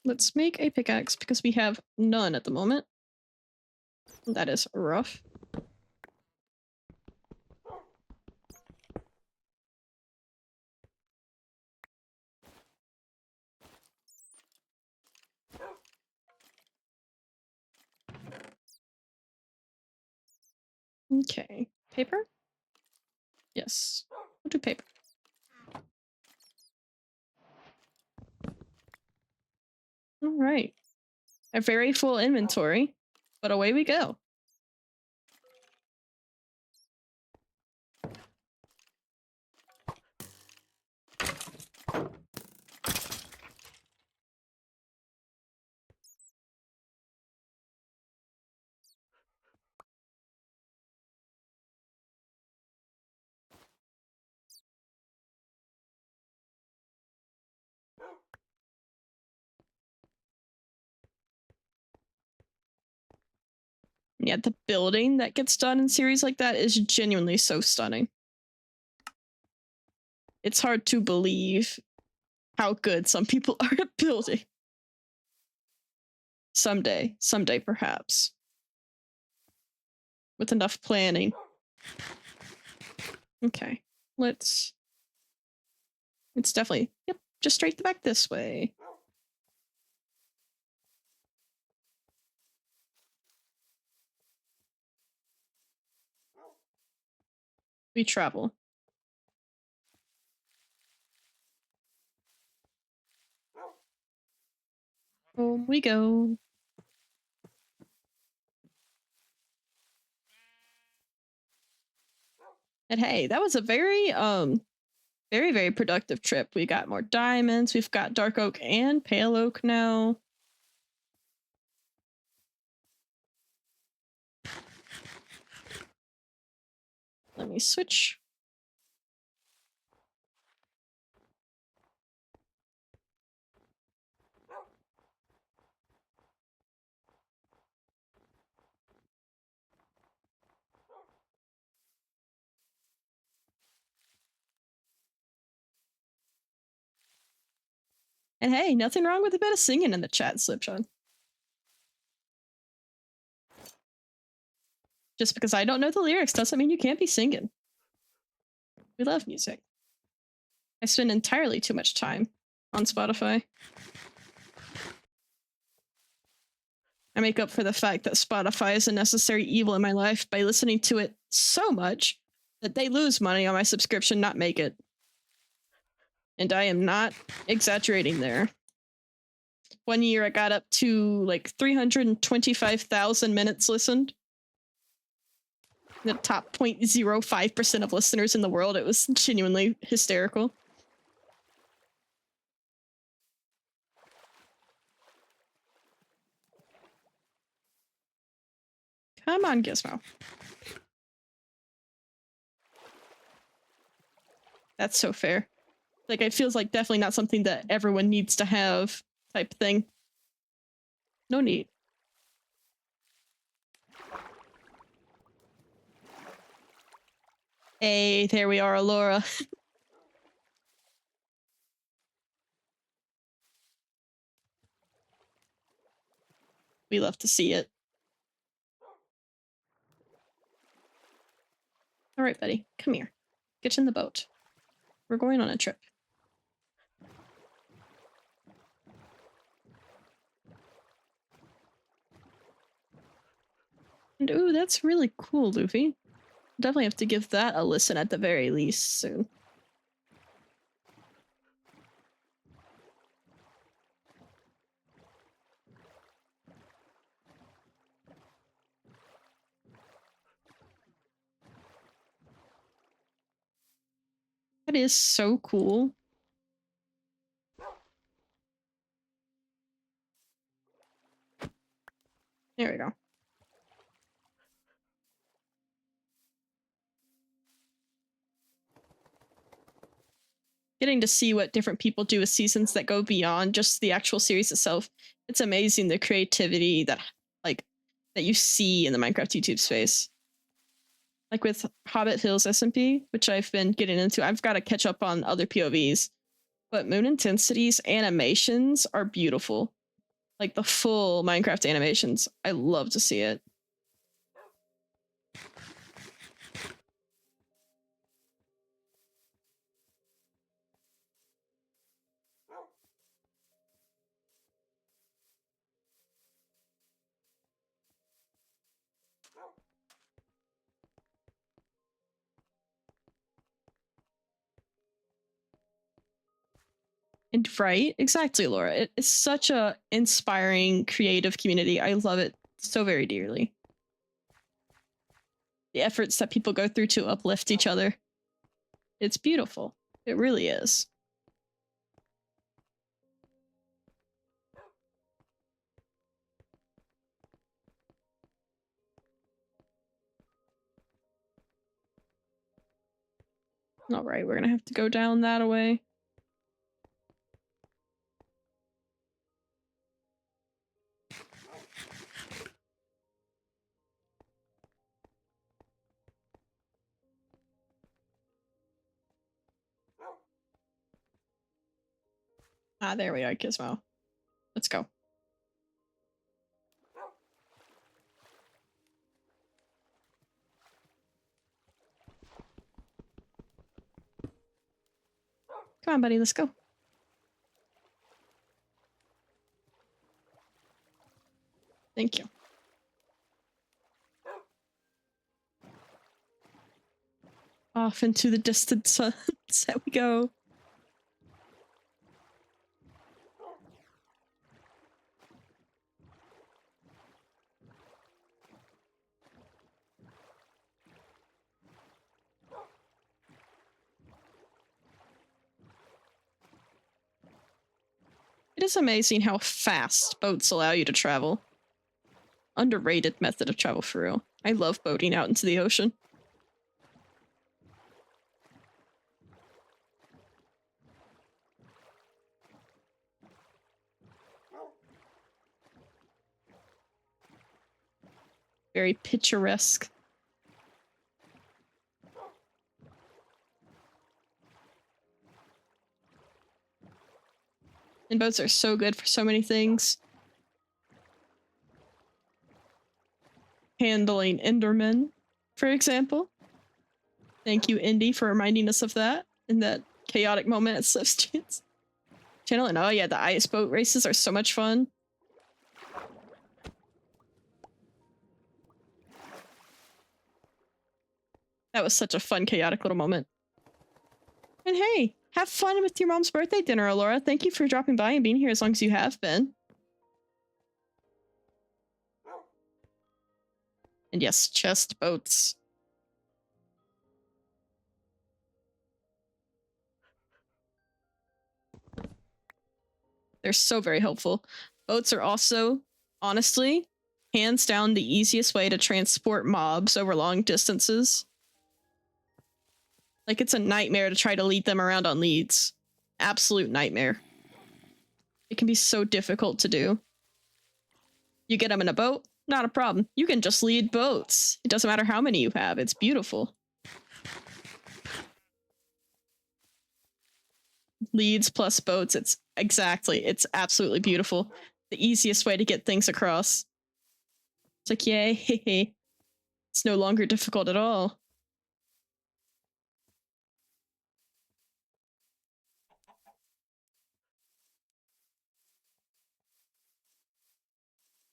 Let's make a pickaxe because we have none at the moment. That is rough. Okay. Paper? Yes. We'll do paper. All right. A very full inventory, but away we go. Yeah, the building that gets done in series like that is genuinely so stunning. It's hard to believe how good some people are at building. Someday perhaps. With enough planning. Okay, it's definitely, yep, just straight the back this way. We travel. Home we go. And hey, that was a very very productive trip. We got more diamonds, we've got dark oak and pale oak now. Let me switch. And hey, nothing wrong with a bit of singing in the chat, Slipshot. Just because I don't know the lyrics doesn't mean you can't be singing. We love music. I spend entirely too much time on Spotify. I make up for the fact that Spotify is a necessary evil in my life by listening to it so much that they lose money on my subscription, not make it. And I am not exaggerating there. One year I got up to like 325,000 minutes listened. The top 0.05% of listeners in the world. It was genuinely hysterical. Come on, Gizmo. That's so fair. Like, it feels like definitely not something that everyone needs to have type thing. No need. Hey, there we are, Alora. We love to see it. All right, buddy, come here. Get in the boat. We're going on a trip. And ooh, that's really cool, Luffy. Definitely have to give that a listen at the very least soon. That is so cool. There we go. Getting to see what different people do with seasons that go beyond just the actual series itself. It's amazing the creativity that you see in the Minecraft YouTube space. Like with Hobbit Hills SMP, which I've been getting into. I've got to catch up on other POVs. But Moon Intensity's animations are beautiful. Like the full Minecraft animations. I love to see it. And right, exactly, Laura. It is such a inspiring, creative community. I love it so very dearly. The efforts that people go through to uplift each other. It's beautiful. It really is. All right, we're gonna have to go down that way. Ah, there we are, Gizmo. Let's go. Come on, buddy, let's go. Thank you. Off into the distant sunset we go. It is amazing how fast boats allow you to travel. Underrated method of travel for real. I love boating out into the ocean. Very picturesque. And boats are so good for so many things. Handling Endermen, for example. Thank you, Indy, for reminding us of that in that chaotic moment at Substance Channel. And oh yeah, the ice boat races are so much fun. That was such a fun, chaotic little moment. And hey, have fun with your mom's birthday dinner, Alora. Thank you for dropping by and being here as long as you have been. And yes, chest boats. They're so very helpful. Boats are also, honestly, hands down the easiest way to transport mobs over long distances. Like, it's a nightmare to try to lead them around on leads. Absolute nightmare. It can be so difficult to do. You get them in a boat, not a problem. You can just lead boats. It doesn't matter how many you have. It's beautiful. Leads plus boats. It's absolutely beautiful. The easiest way to get things across. It's like, yay. It's no longer difficult at all.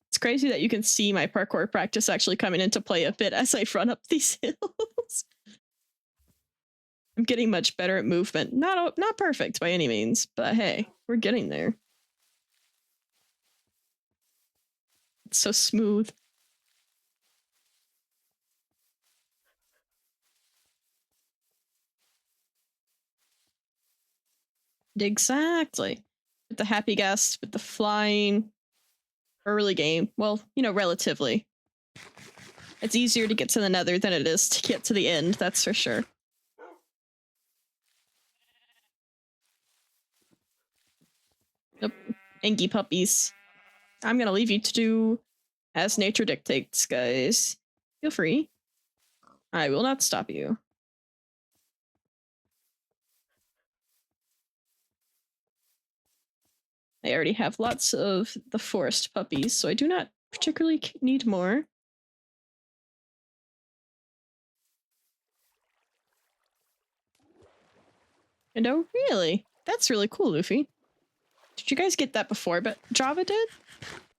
It's crazy that you can see my parkour practice actually coming into play a bit as I run up these hills. I'm getting much better at movement. Not perfect by any means, but hey, we're getting there. It's so smooth. Exactly. With the happy guest, with the flying early game. Well, you know, relatively. It's easier to get to the nether than it is to get to the end, that's for sure. Nope. Angie puppies. I'm gonna leave you to do as nature dictates, guys. Feel free. I will not stop you. I already have lots of the forest puppies, so I do not particularly need more. And oh, really? That's really cool, Luffy. Did you guys get that before, but Java did?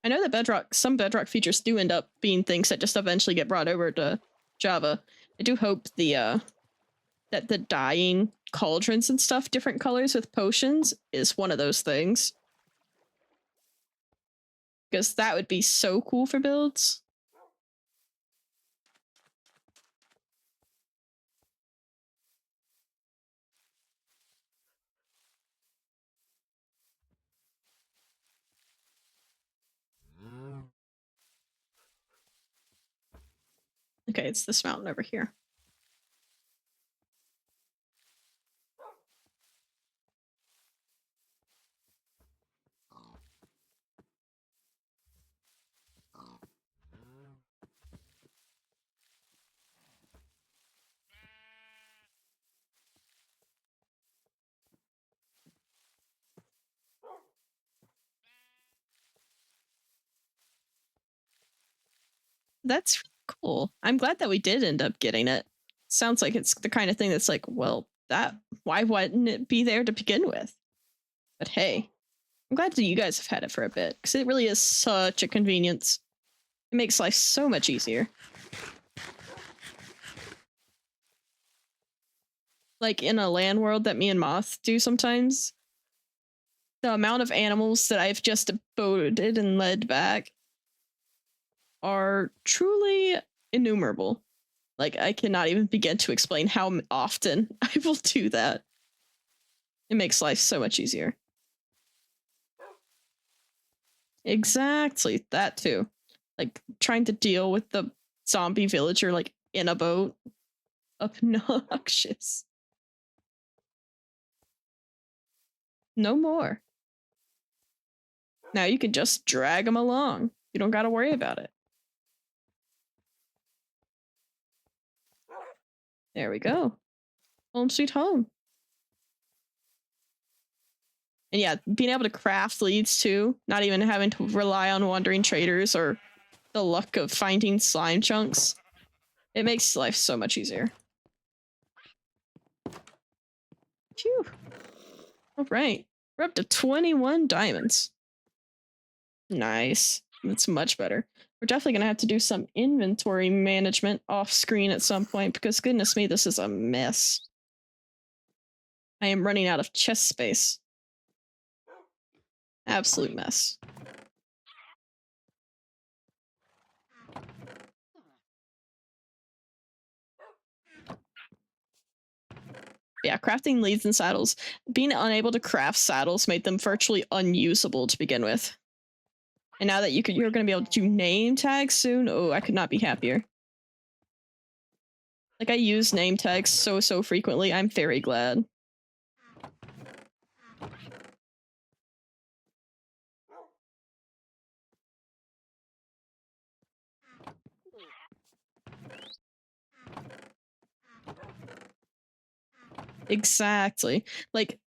I know that some Bedrock features do end up being things that just eventually get brought over to Java. I do hope that the dyeing cauldrons and stuff, different colors with potions, is one of those things. Because that would be so cool for builds. Okay, it's this mountain over here. That's really cool. I'm glad that we did end up getting it. Sounds like it's the kind of thing that's like, well, why wouldn't it be there to begin with? But hey, I'm glad that you guys have had it for a bit, because it really is such a convenience. It makes life so much easier. Like in a land world that me and Moth do sometimes, the amount of animals that I've just boated and led back are truly innumerable. Like, I cannot even begin to explain how often I will do that. It makes life so much easier. Exactly, that too. Like, trying to deal with the zombie villager, like, in a boat. Obnoxious. No more. Now you can just drag them along. You don't gotta worry about it. There we go. Home sweet home. And yeah, being able to craft leads too, not even having to rely on wandering traders or the luck of finding slime chunks. It makes life so much easier. Phew. All right. We're up to 21 diamonds. Nice. That's much better. We're definitely going to have to do some inventory management off screen at some point because goodness me, this is a mess. I am running out of chest space. Absolute mess. Yeah, crafting leads and saddles. Being unable to craft saddles made them virtually unusable to begin with. And now that you're going to be able to do name tags soon, oh, I could not be happier. Like, I use name tags so frequently. I'm very glad. Exactly. Like,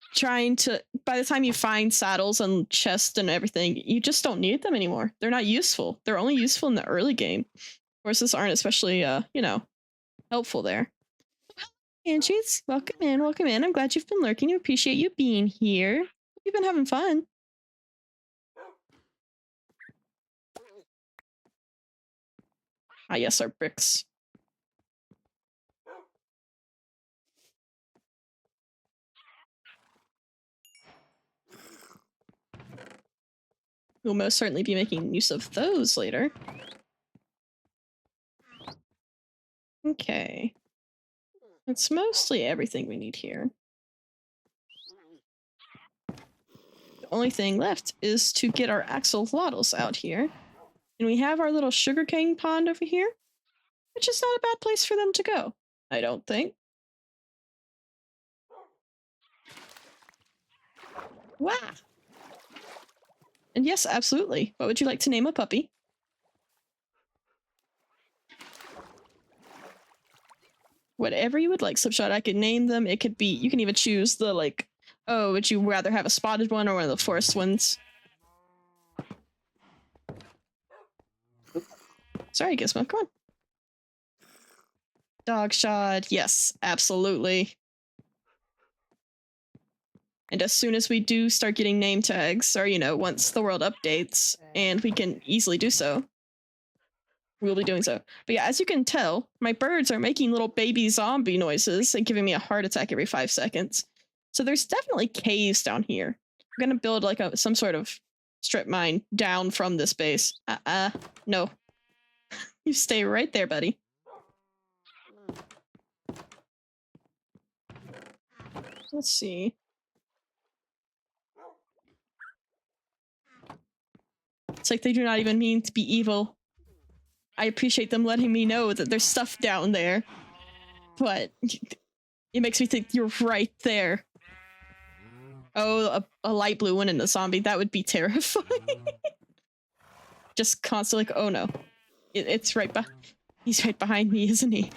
by the time you find saddles and chests and everything, you just don't need them anymore. They're not useful. They're only useful in the early game. Horses aren't especially, helpful there. Angies, welcome in, welcome in. I'm glad you've been lurking. I appreciate you being here. You've been having fun. Ah, yes, our bricks. We'll most certainly be making use of those later. Okay. That's mostly everything we need here. The only thing left is to get our axolotls out here. And we have our little sugarcane pond over here, which is not a bad place for them to go, I don't think. Wow. And yes, absolutely. What would you like to name a puppy? Whatever you would like, Slipshot. I could name them. It could be, you can even choose the, like, oh, would you rather have a spotted one or one of the forest ones? Sorry, Gizmo, come on. Dog shot, yes, absolutely. And as soon as we do start getting name tags, or, you know, once the world updates, and we can easily do so, we'll be doing so. But yeah, as you can tell, my birds are making little baby zombie noises and giving me a heart attack every 5 seconds. So there's definitely caves down here. I'm gonna build like some sort of strip mine down from this base. No. You stay right there, buddy. Let's see. It's like they do not even mean to be evil. I appreciate them letting me know that there's stuff down there, but it makes me think you're right there. Oh, a light blue one in the zombie. That would be terrifying. Just constantly like, oh no. It's right he's right behind me, isn't he?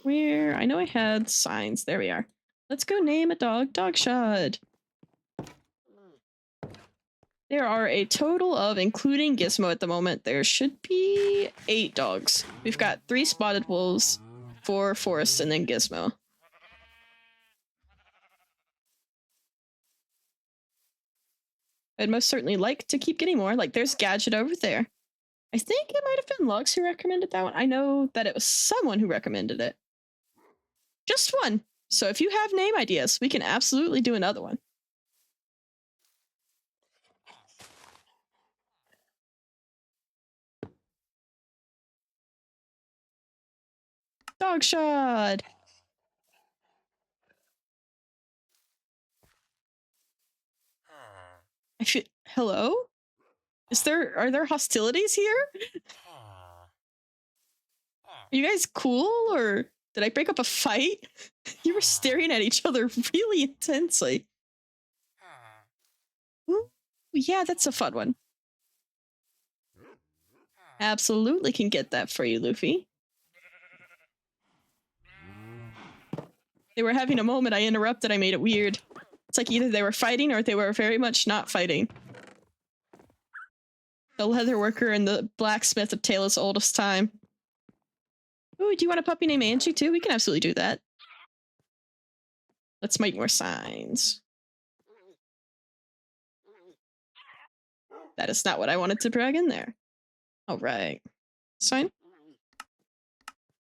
Where? I know I had signs. There we are. Let's go name a dog Dogshot. There are a total of, including Gizmo at the moment, there should be 8 dogs. We've got 3 spotted wolves, 4 Forest, and then Gizmo. I'd most certainly like to keep getting more. Like, there's Gadget over there. I think it might have been Lugs who recommended that one. I know that it was someone who recommended it. Just one. So if you have name ideas, we can absolutely do another one. Dogshot. I feel. Hello? Are there hostilities here? Are you guys cool, or did I break up a fight? You were staring at each other really intensely. Ooh, yeah, that's a fun one. Absolutely can get that for you, Luffy. They were having a moment, I interrupted, I made it weird. It's like either they were fighting or they were very much not fighting. The leather worker and the blacksmith of Taylor's oldest time. Ooh, do you want a puppy named Angie too? We can absolutely do that. Let's make more signs. That is not what I wanted to drag in there. All right. Sign.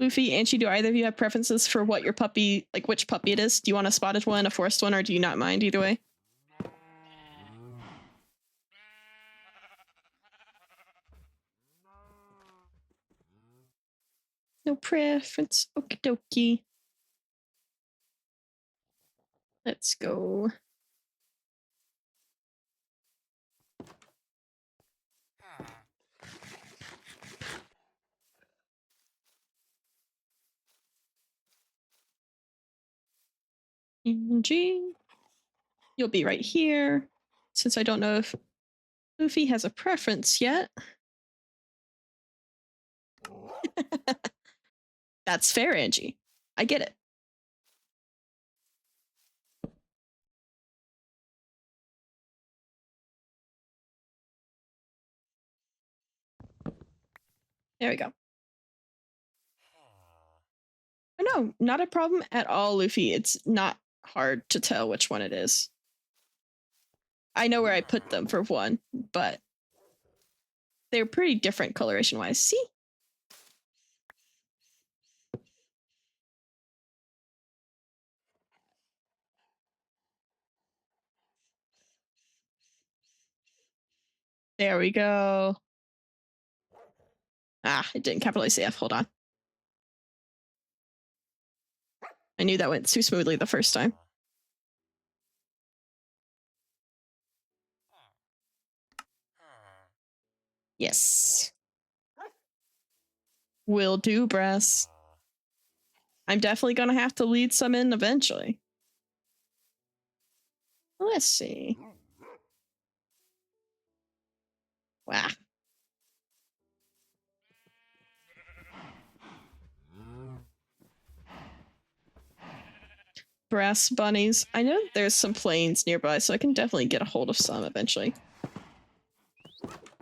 Luffy, Angie, do either of you have preferences for what your puppy, like which puppy it is? Do you want a spotted one, a forest one, or do you not mind either way? No preference. Okie dokie. Let's go. Angie, you'll be right here. Since I don't know if Luffy has a preference yet. That's fair, Angie. I get it. There we go. Oh, no, not a problem at all, Luffy. It's not hard to tell which one it is. I know where I put them for one, but they're pretty different coloration-wise. See? There we go. Ah, it didn't capitalize the F. Hold on. I knew that went too smoothly the first time. Yes. Will do, Brass. I'm definitely gonna have to lead some in eventually. Let's see. Wow. Brass bunnies. I know there's some plains nearby, so I can definitely get a hold of some eventually.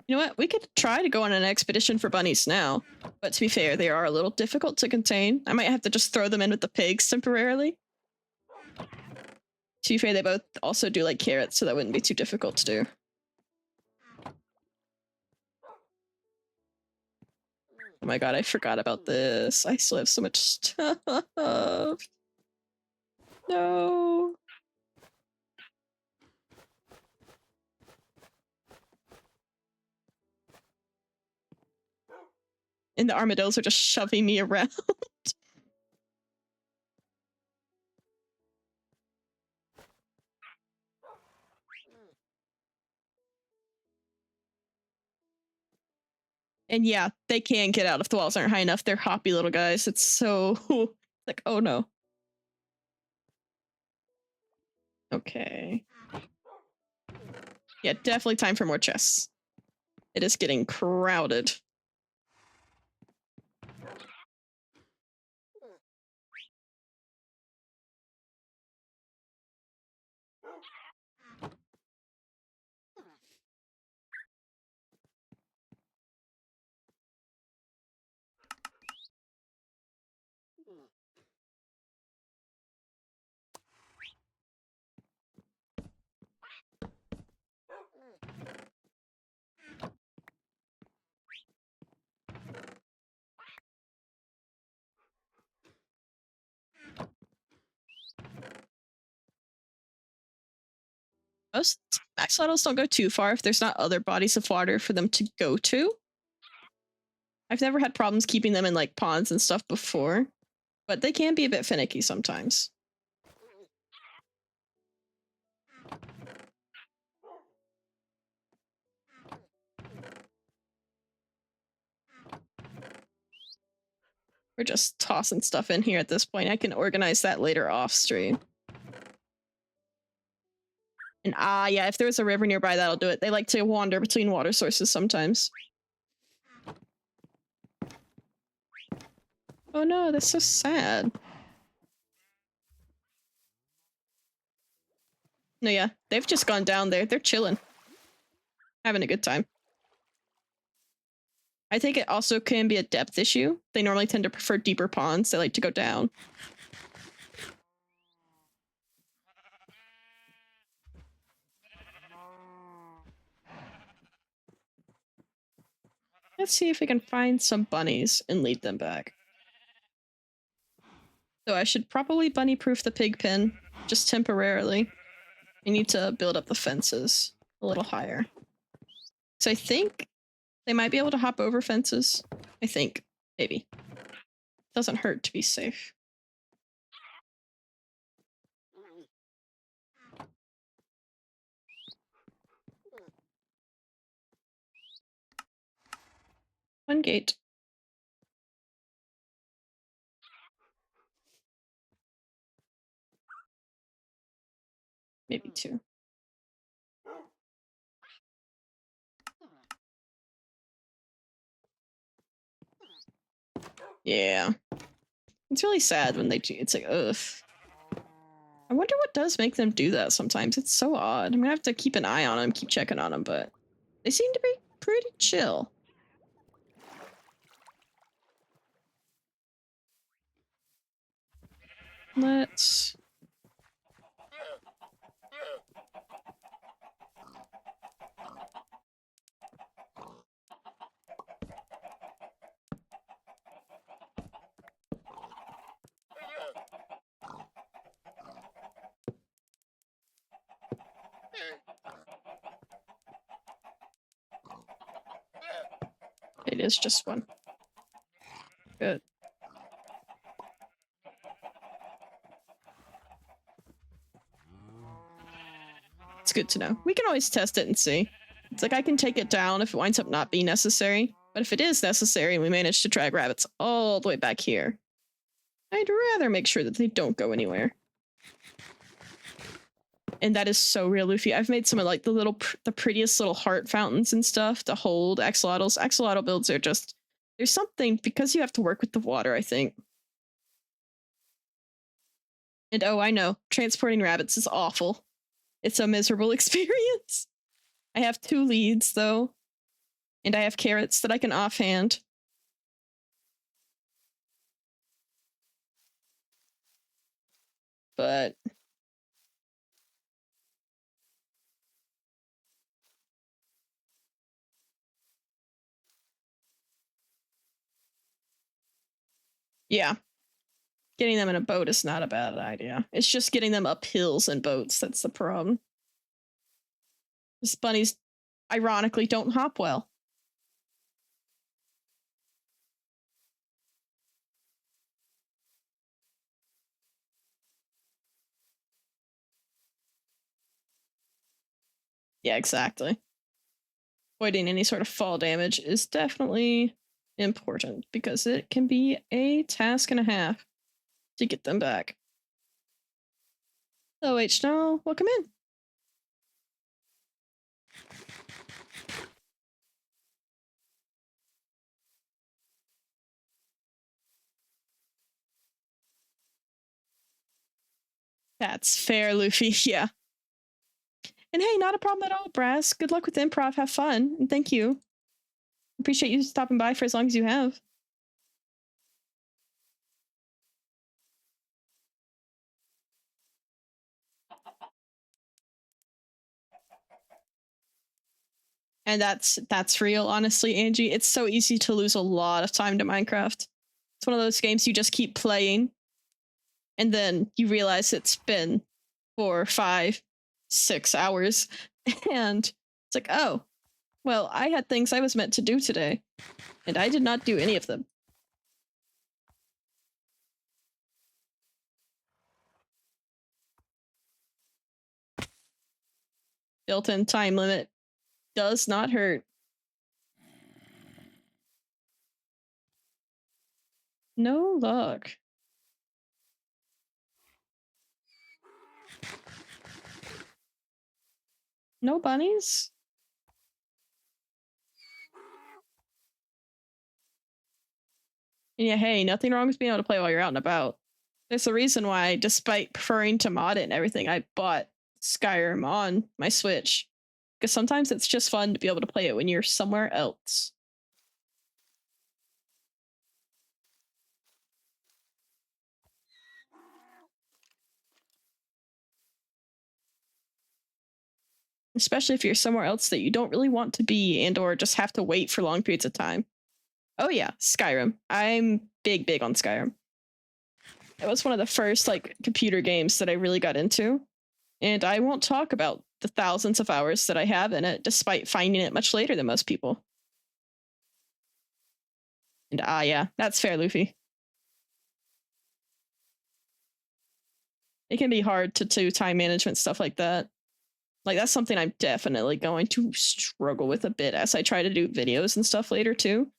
You know what? We could try to go on an expedition for bunnies now. But to be fair, they are a little difficult to contain. I might have to just throw them in with the pigs temporarily. To be fair, they both also do like carrots, so that wouldn't be too difficult to do. Oh my god, I forgot about this. I still have so much stuff. No. And the armadillos are just shoving me around. And yeah, they can get out if the walls aren't high enough. They're hoppy little guys. It's so like, oh no. Okay. Yeah, definitely time for more chests. It is getting crowded. Most axolotls don't go too far if there's not other bodies of water for them to go to. I've never had problems keeping them in like ponds and stuff before, but they can be a bit finicky sometimes. We're just tossing stuff in here at this point. I can organize that later off stream. And yeah, if there's a river nearby, that'll do it. They like to wander between water sources sometimes. Oh no, that's so sad. No, yeah, they've just gone down there. They're chilling. Having a good time. I think it also can be a depth issue. They normally tend to prefer deeper ponds. They like to go down. Let's see if we can find some bunnies and lead them back. So I should probably bunny-proof the pig pen, just temporarily. We need to build up the fences a little higher. So I think they might be able to hop over fences. I think. Maybe. Doesn't hurt to be safe. One gate. Maybe two. Yeah. It's really sad when they do. It's like, ugh. I wonder what does make them do that sometimes. It's so odd. I'm gonna have to keep an eye on them, keep checking on them, but they seem to be pretty chill. Let's... It is just one. Good. It's good to know. We can always test it and see. It's like I can take it down if it winds up not being necessary. But if it is necessary and we manage to drag rabbits all the way back here, I'd rather make sure that they don't go anywhere. And that is so real, Luffy. I've made some of like the prettiest little heart fountains and stuff to hold axolotls. Axolotl builds are just, there's something, because you have to work with the water, I think. And oh, I know, transporting rabbits is awful. It's a miserable experience. I have 2 leads though. And I have carrots that I can offhand. But yeah, getting them in a boat is not a bad idea. It's just getting them up hills in boats that's the problem. These bunnies, ironically, don't hop well. Yeah, exactly. Avoiding any sort of fall damage is definitely important because it can be a task and a half to get them back. So H now, welcome in. That's fair, Luffy. Yeah. And hey, not a problem at all, Brass. Good luck with improv. Have fun. And thank you. Appreciate you stopping by for as long as you have. And that's real, honestly, Angie. It's so easy to lose a lot of time to Minecraft. It's one of those games you just keep playing and then you realize it's been 4, 5, 6 hours. And it's like, oh, well, I had things I was meant to do today, and I did not do any of them. Built-in time limit does not hurt. No luck. No bunnies? And yeah, hey, nothing wrong with being able to play while you're out and about. There's a reason why, despite preferring to mod it and everything, I bought Skyrim on my Switch. Because sometimes it's just fun to be able to play it when you're somewhere else. Especially if you're somewhere else that you don't really want to be and or just have to wait for long periods of time. Oh yeah, Skyrim. I'm big on Skyrim. It was one of the first like computer games that I really got into. And I won't talk about the thousands of hours that I have in it, despite finding it much later than most people. And yeah, that's fair, Luffy. It can be hard to do time management stuff like that. Like that's something I'm definitely going to struggle with a bit as I try to do videos and stuff later too.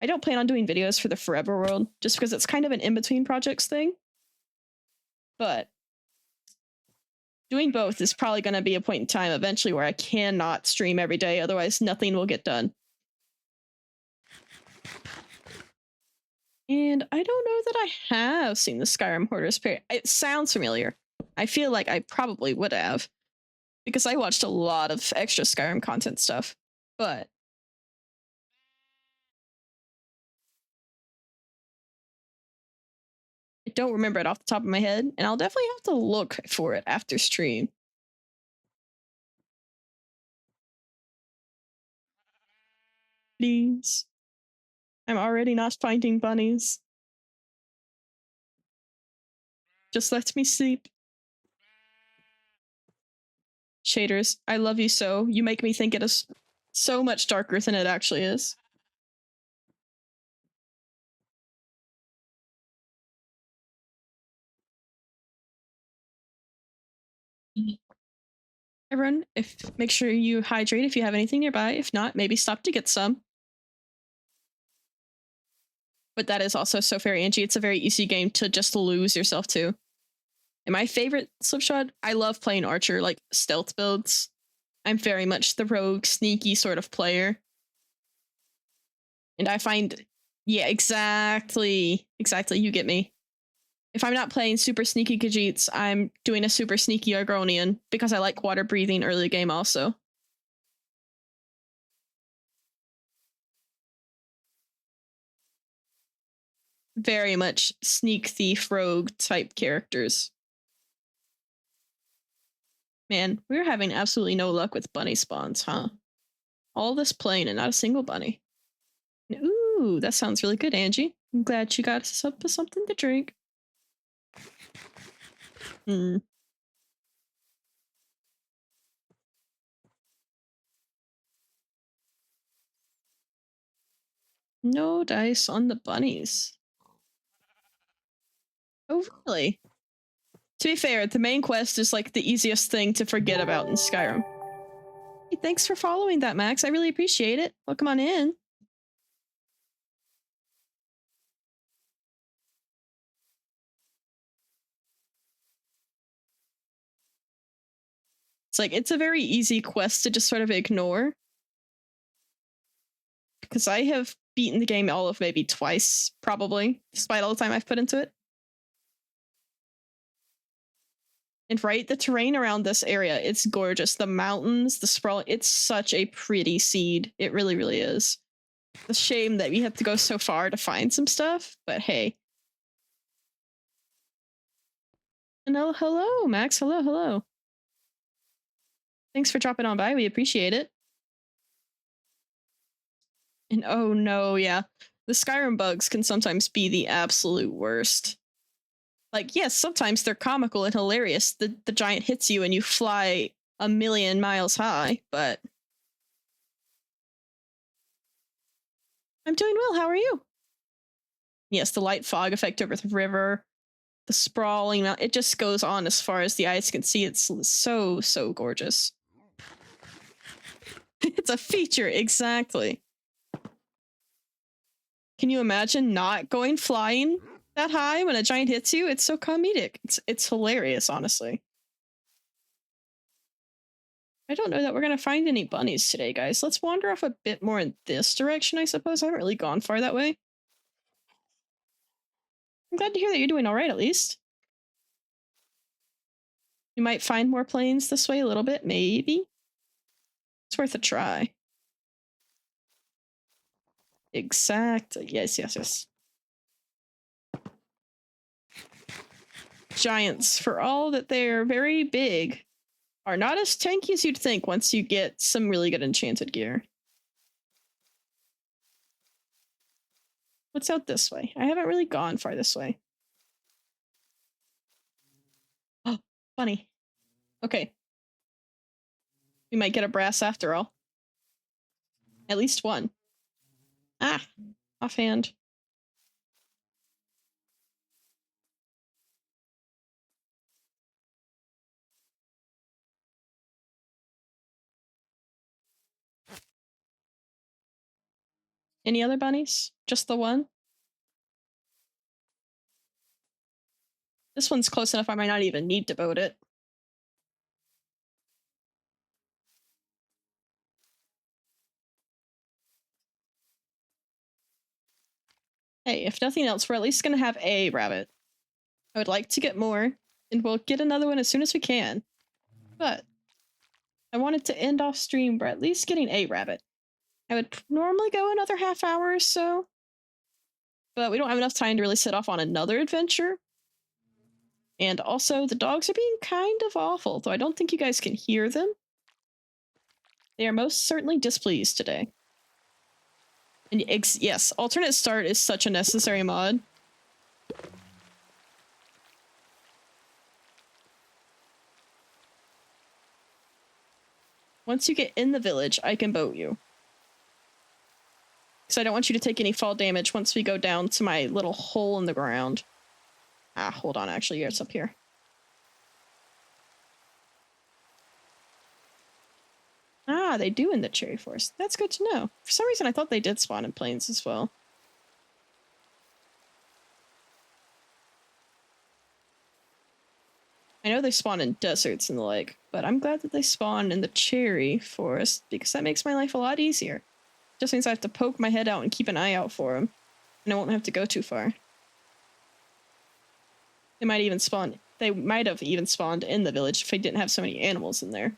I don't plan on doing videos for the Forever World just because it's kind of an in-between projects thing. But doing both is probably going to be a point in time eventually where I cannot stream every day, otherwise nothing will get done. And I don't know that I have seen the Skyrim Hoarders Pair. It sounds familiar. I feel like I probably would have, because I watched a lot of extra Skyrim content stuff. But I don't remember it off the top of my head, and I'll definitely have to look for it after stream. Please. I'm already not finding bunnies. Just let me sleep. Shaders, I love you so. You make me think it is so much darker than it actually is. Everyone, make sure you hydrate if you have anything nearby. If not, maybe stop to get some. But that is also so fair, Angie. It's a very easy game to just lose yourself to. And my favorite slipshod, I love playing Archer, like stealth builds. I'm very much the rogue, sneaky sort of player. And I find, yeah, exactly. You get me. If I'm not playing super sneaky Khajiits, I'm doing a super sneaky Argonian because I like water breathing early game also. very much sneak thief rogue type characters. Man, we're having absolutely no luck with bunny spawns, huh? All this plain and not a single bunny. Ooh, that sounds really good, Angie. I'm glad you got us up with something to drink. Hmm. No dice on the bunnies. Oh, really? To be fair, the main quest is like the easiest thing to forget about in Skyrim. Hey, thanks for following that, Max. I really appreciate it. Welcome on in. It's like, it's a very easy quest to just sort of ignore. Because I have beaten the game all of maybe twice, probably, despite all the time I've put into it. And right, the terrain around this area, it's gorgeous. The mountains, the sprawl, it's such a pretty seed. It really, really is. It's a shame that we have to go so far to find some stuff, but hey. And hello, Max. Hello, hello. Thanks for dropping on by. We appreciate it. And oh no, yeah. The Skyrim bugs can sometimes be the absolute worst. Like, yes, sometimes they're comical and hilarious. The giant hits you and you fly a million miles high, but I'm doing well. How are you? Yes, the light fog effect over the river, the sprawling mount, it just goes on as far as the eyes can see. It's so, so gorgeous. It's a feature, exactly. Can you imagine not going flying that high when a giant hits you? It's so comedic. It's hilarious, honestly. I don't know that we're gonna find any bunnies today, guys. Let's wander off a bit more in this direction, I suppose. I haven't really gone far that way. I'm glad to hear that you're doing all right, at least. You might find more planes this way a little bit, maybe. It's worth a try. Exactly. Yes, yes, yes. Giants, for all that they're very big, are not as tanky as you'd think once you get some really good enchanted gear. What's out this way? I haven't really gone far this way. Oh, funny. Okay. We might get a brass after all. At least one. Ah, offhand. Any other bunnies? Just the one? This one's close enough I might not even need to boat it. Hey, if nothing else, we're at least gonna have a rabbit. I would like to get more, and we'll get another one as soon as we can. But I wanted to end off stream by at least getting a rabbit. I would normally go another half hour or so, but we don't have enough time to really set off on another adventure. And also, the dogs are being kind of awful, though I don't think you guys can hear them. They are most certainly displeased today. And yes, alternate start is such a necessary mod. Once you get in the village, I can boat you. Because I don't want you to take any fall damage once we go down to my little hole in the ground. Ah, hold on, actually, it's up here. Ah, they do in the cherry forest. That's good to know. For some reason, I thought they did spawn in plains as well. I know they spawn in deserts and the like, but I'm glad that they spawn in the cherry forest because that makes my life a lot easier. Just means I have to poke my head out and keep an eye out for them, and I won't have to go too far. They might even spawn. They might have even spawned in the village if I didn't have so many animals in there.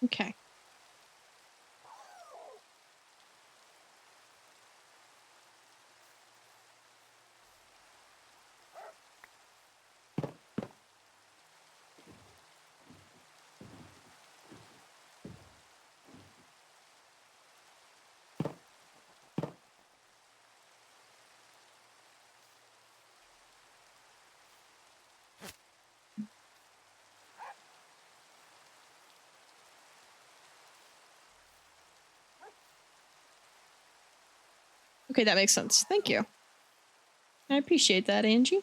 Okay. Okay, that makes sense. Thank you. I appreciate that, Angie.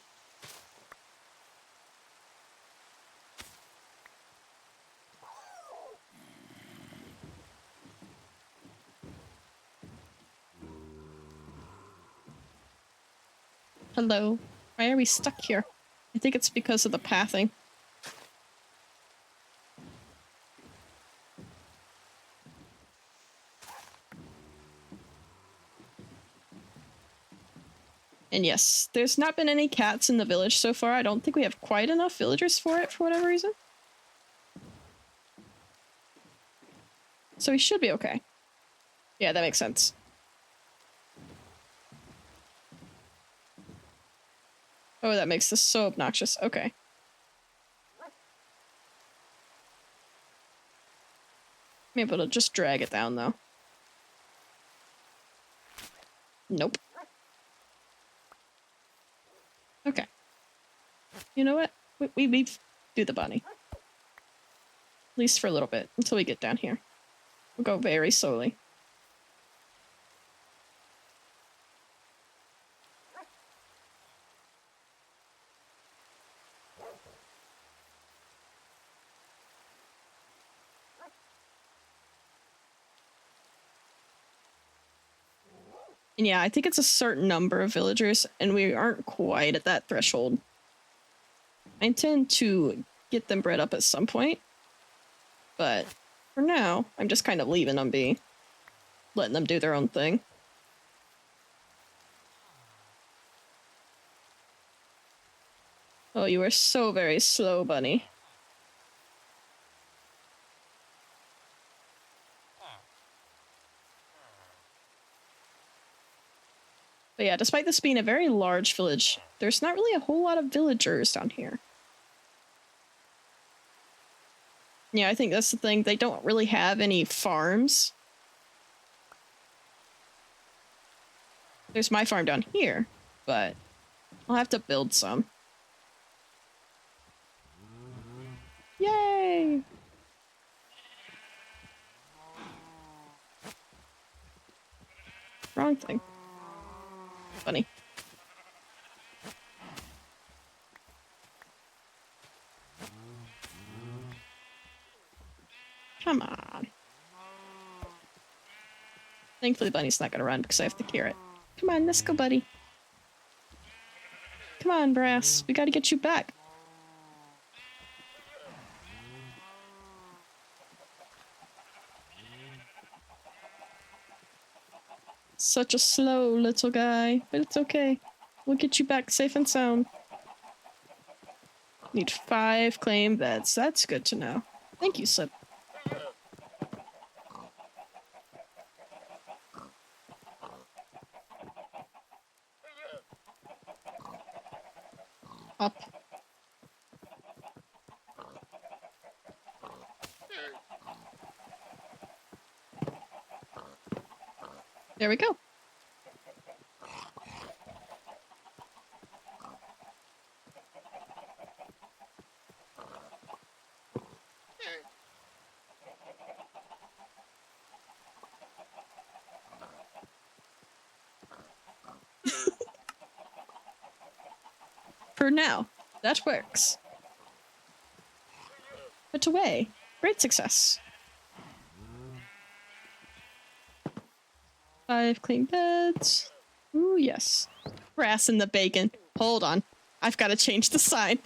Hello. Why are we stuck here? I think it's because of the pathing. And yes, there's not been any cats in the village so far. I don't think we have quite enough villagers for it for whatever reason. So we should be okay. Yeah, that makes sense. Oh, that makes this so obnoxious. Okay. I'm able to just drag it down, though. Nope. Okay. You know what? We do the bunny. At least for a little bit, until we get down here. We'll go very slowly. And yeah, I think it's a certain number of villagers, and we aren't quite at that threshold. I intend to get them bred up at some point, but for now, I'm just kind of leaving them be. Letting them do their own thing. Oh, you are so very slow, bunny. But yeah, despite this being a very large village, there's not really a whole lot of villagers down here. Yeah, I think that's the thing. They don't really have any farms. There's my farm down here, but I'll have to build some. Yay! Wrong thing. Funny. Come on. Thankfully, Bunny's not gonna run because I have the carrot. Come on, let's go, buddy. Come on, Brass. We gotta get you back. Such a slow little guy, but it's okay. We'll get you back safe and sound. Need 5 claim beds. That's good to know. Thank you, Slip. Up. There we go. For now, that works. Put away. Great success. 5 clean beds. Ooh, yes. Brass in the bacon. Hold on. I've got to change the sign.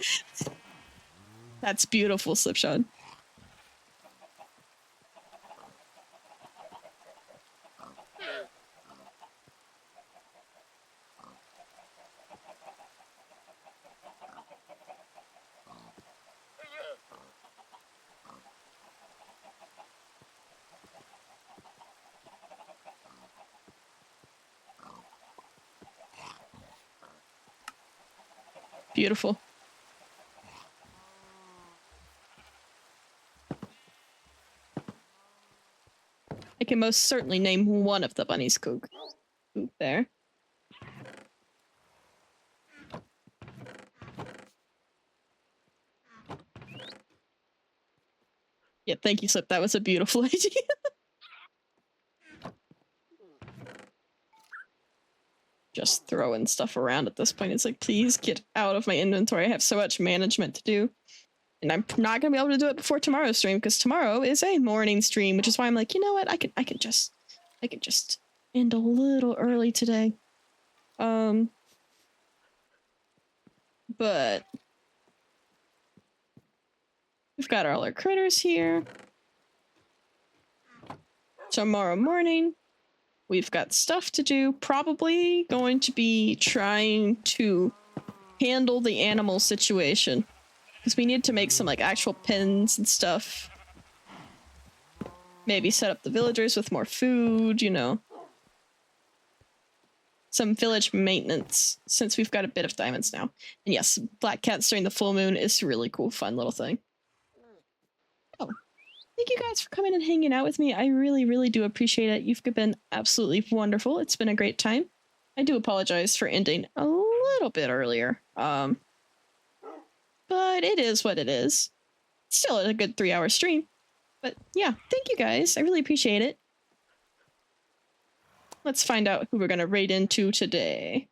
That's beautiful, Slipshod. Beautiful. I can most certainly name one of the bunnies coop there. Yeah, thank you, Slip. That was a beautiful idea. Just throwing stuff around at this point. It's like, please get out of my inventory. I have so much management to do. And I'm not gonna be able to do it before tomorrow's stream because tomorrow is a morning stream, which is why I'm like, you know what? I could just end a little early today. But we've got all our critters here. Tomorrow morning, we've got stuff to do. Probably going to be trying to handle the animal situation because we need to make some like actual pens and stuff. Maybe set up the villagers with more food, you know. Some village maintenance since we've got a bit of diamonds now. And yes, black cats during the full moon is a really cool, fun little thing. Oh, thank you guys for coming and hanging out with me. I really, really do appreciate it. You've been absolutely wonderful. It's been a great time. I do apologize for ending a little bit earlier. But it is what it is. Still a good 3-hour stream. But yeah, thank you guys. I really appreciate it. Let's find out who we're going to raid into today.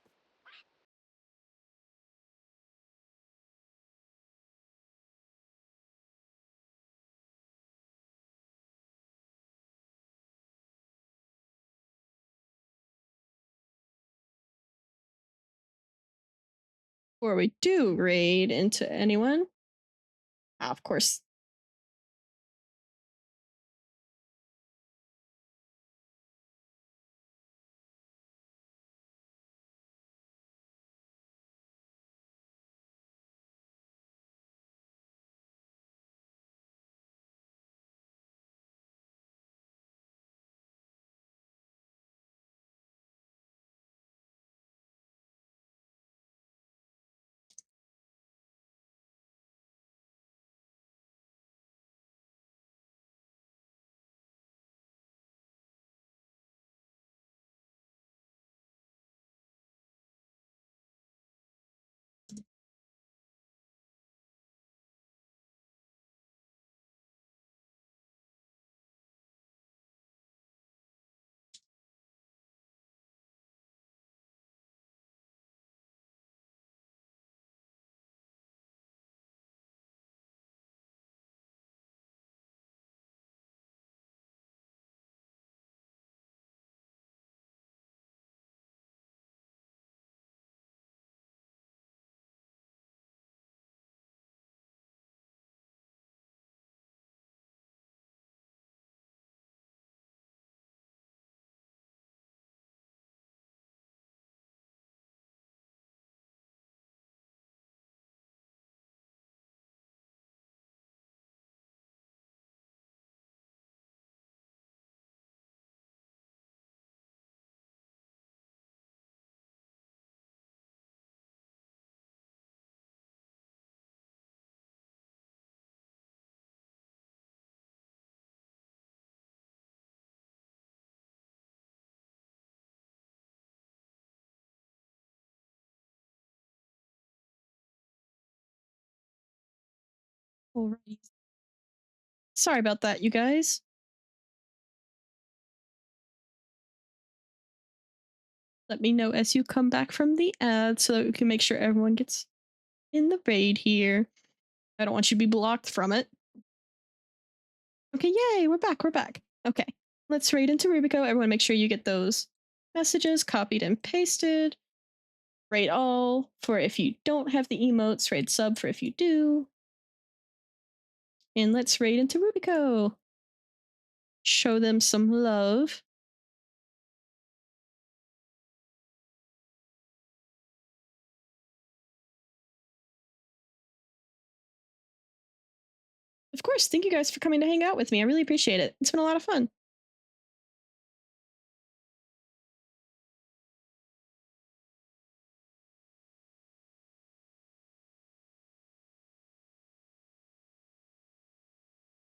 Before we do raid into anyone, of course. Alrighty. Sorry about that, you guys. Let me know as you come back from the ad so that we can make sure everyone gets in the raid here. I don't want you to be blocked from it. Okay, yay, we're back, we're back. Okay, let's raid into Rubico. Everyone make sure you get those messages copied and pasted. Raid all for if you don't have the emotes, raid sub for if you do. And let's raid into Rubico. Show them some love. Of course, thank you guys for coming to hang out with me. I really appreciate it. It's been a lot of fun.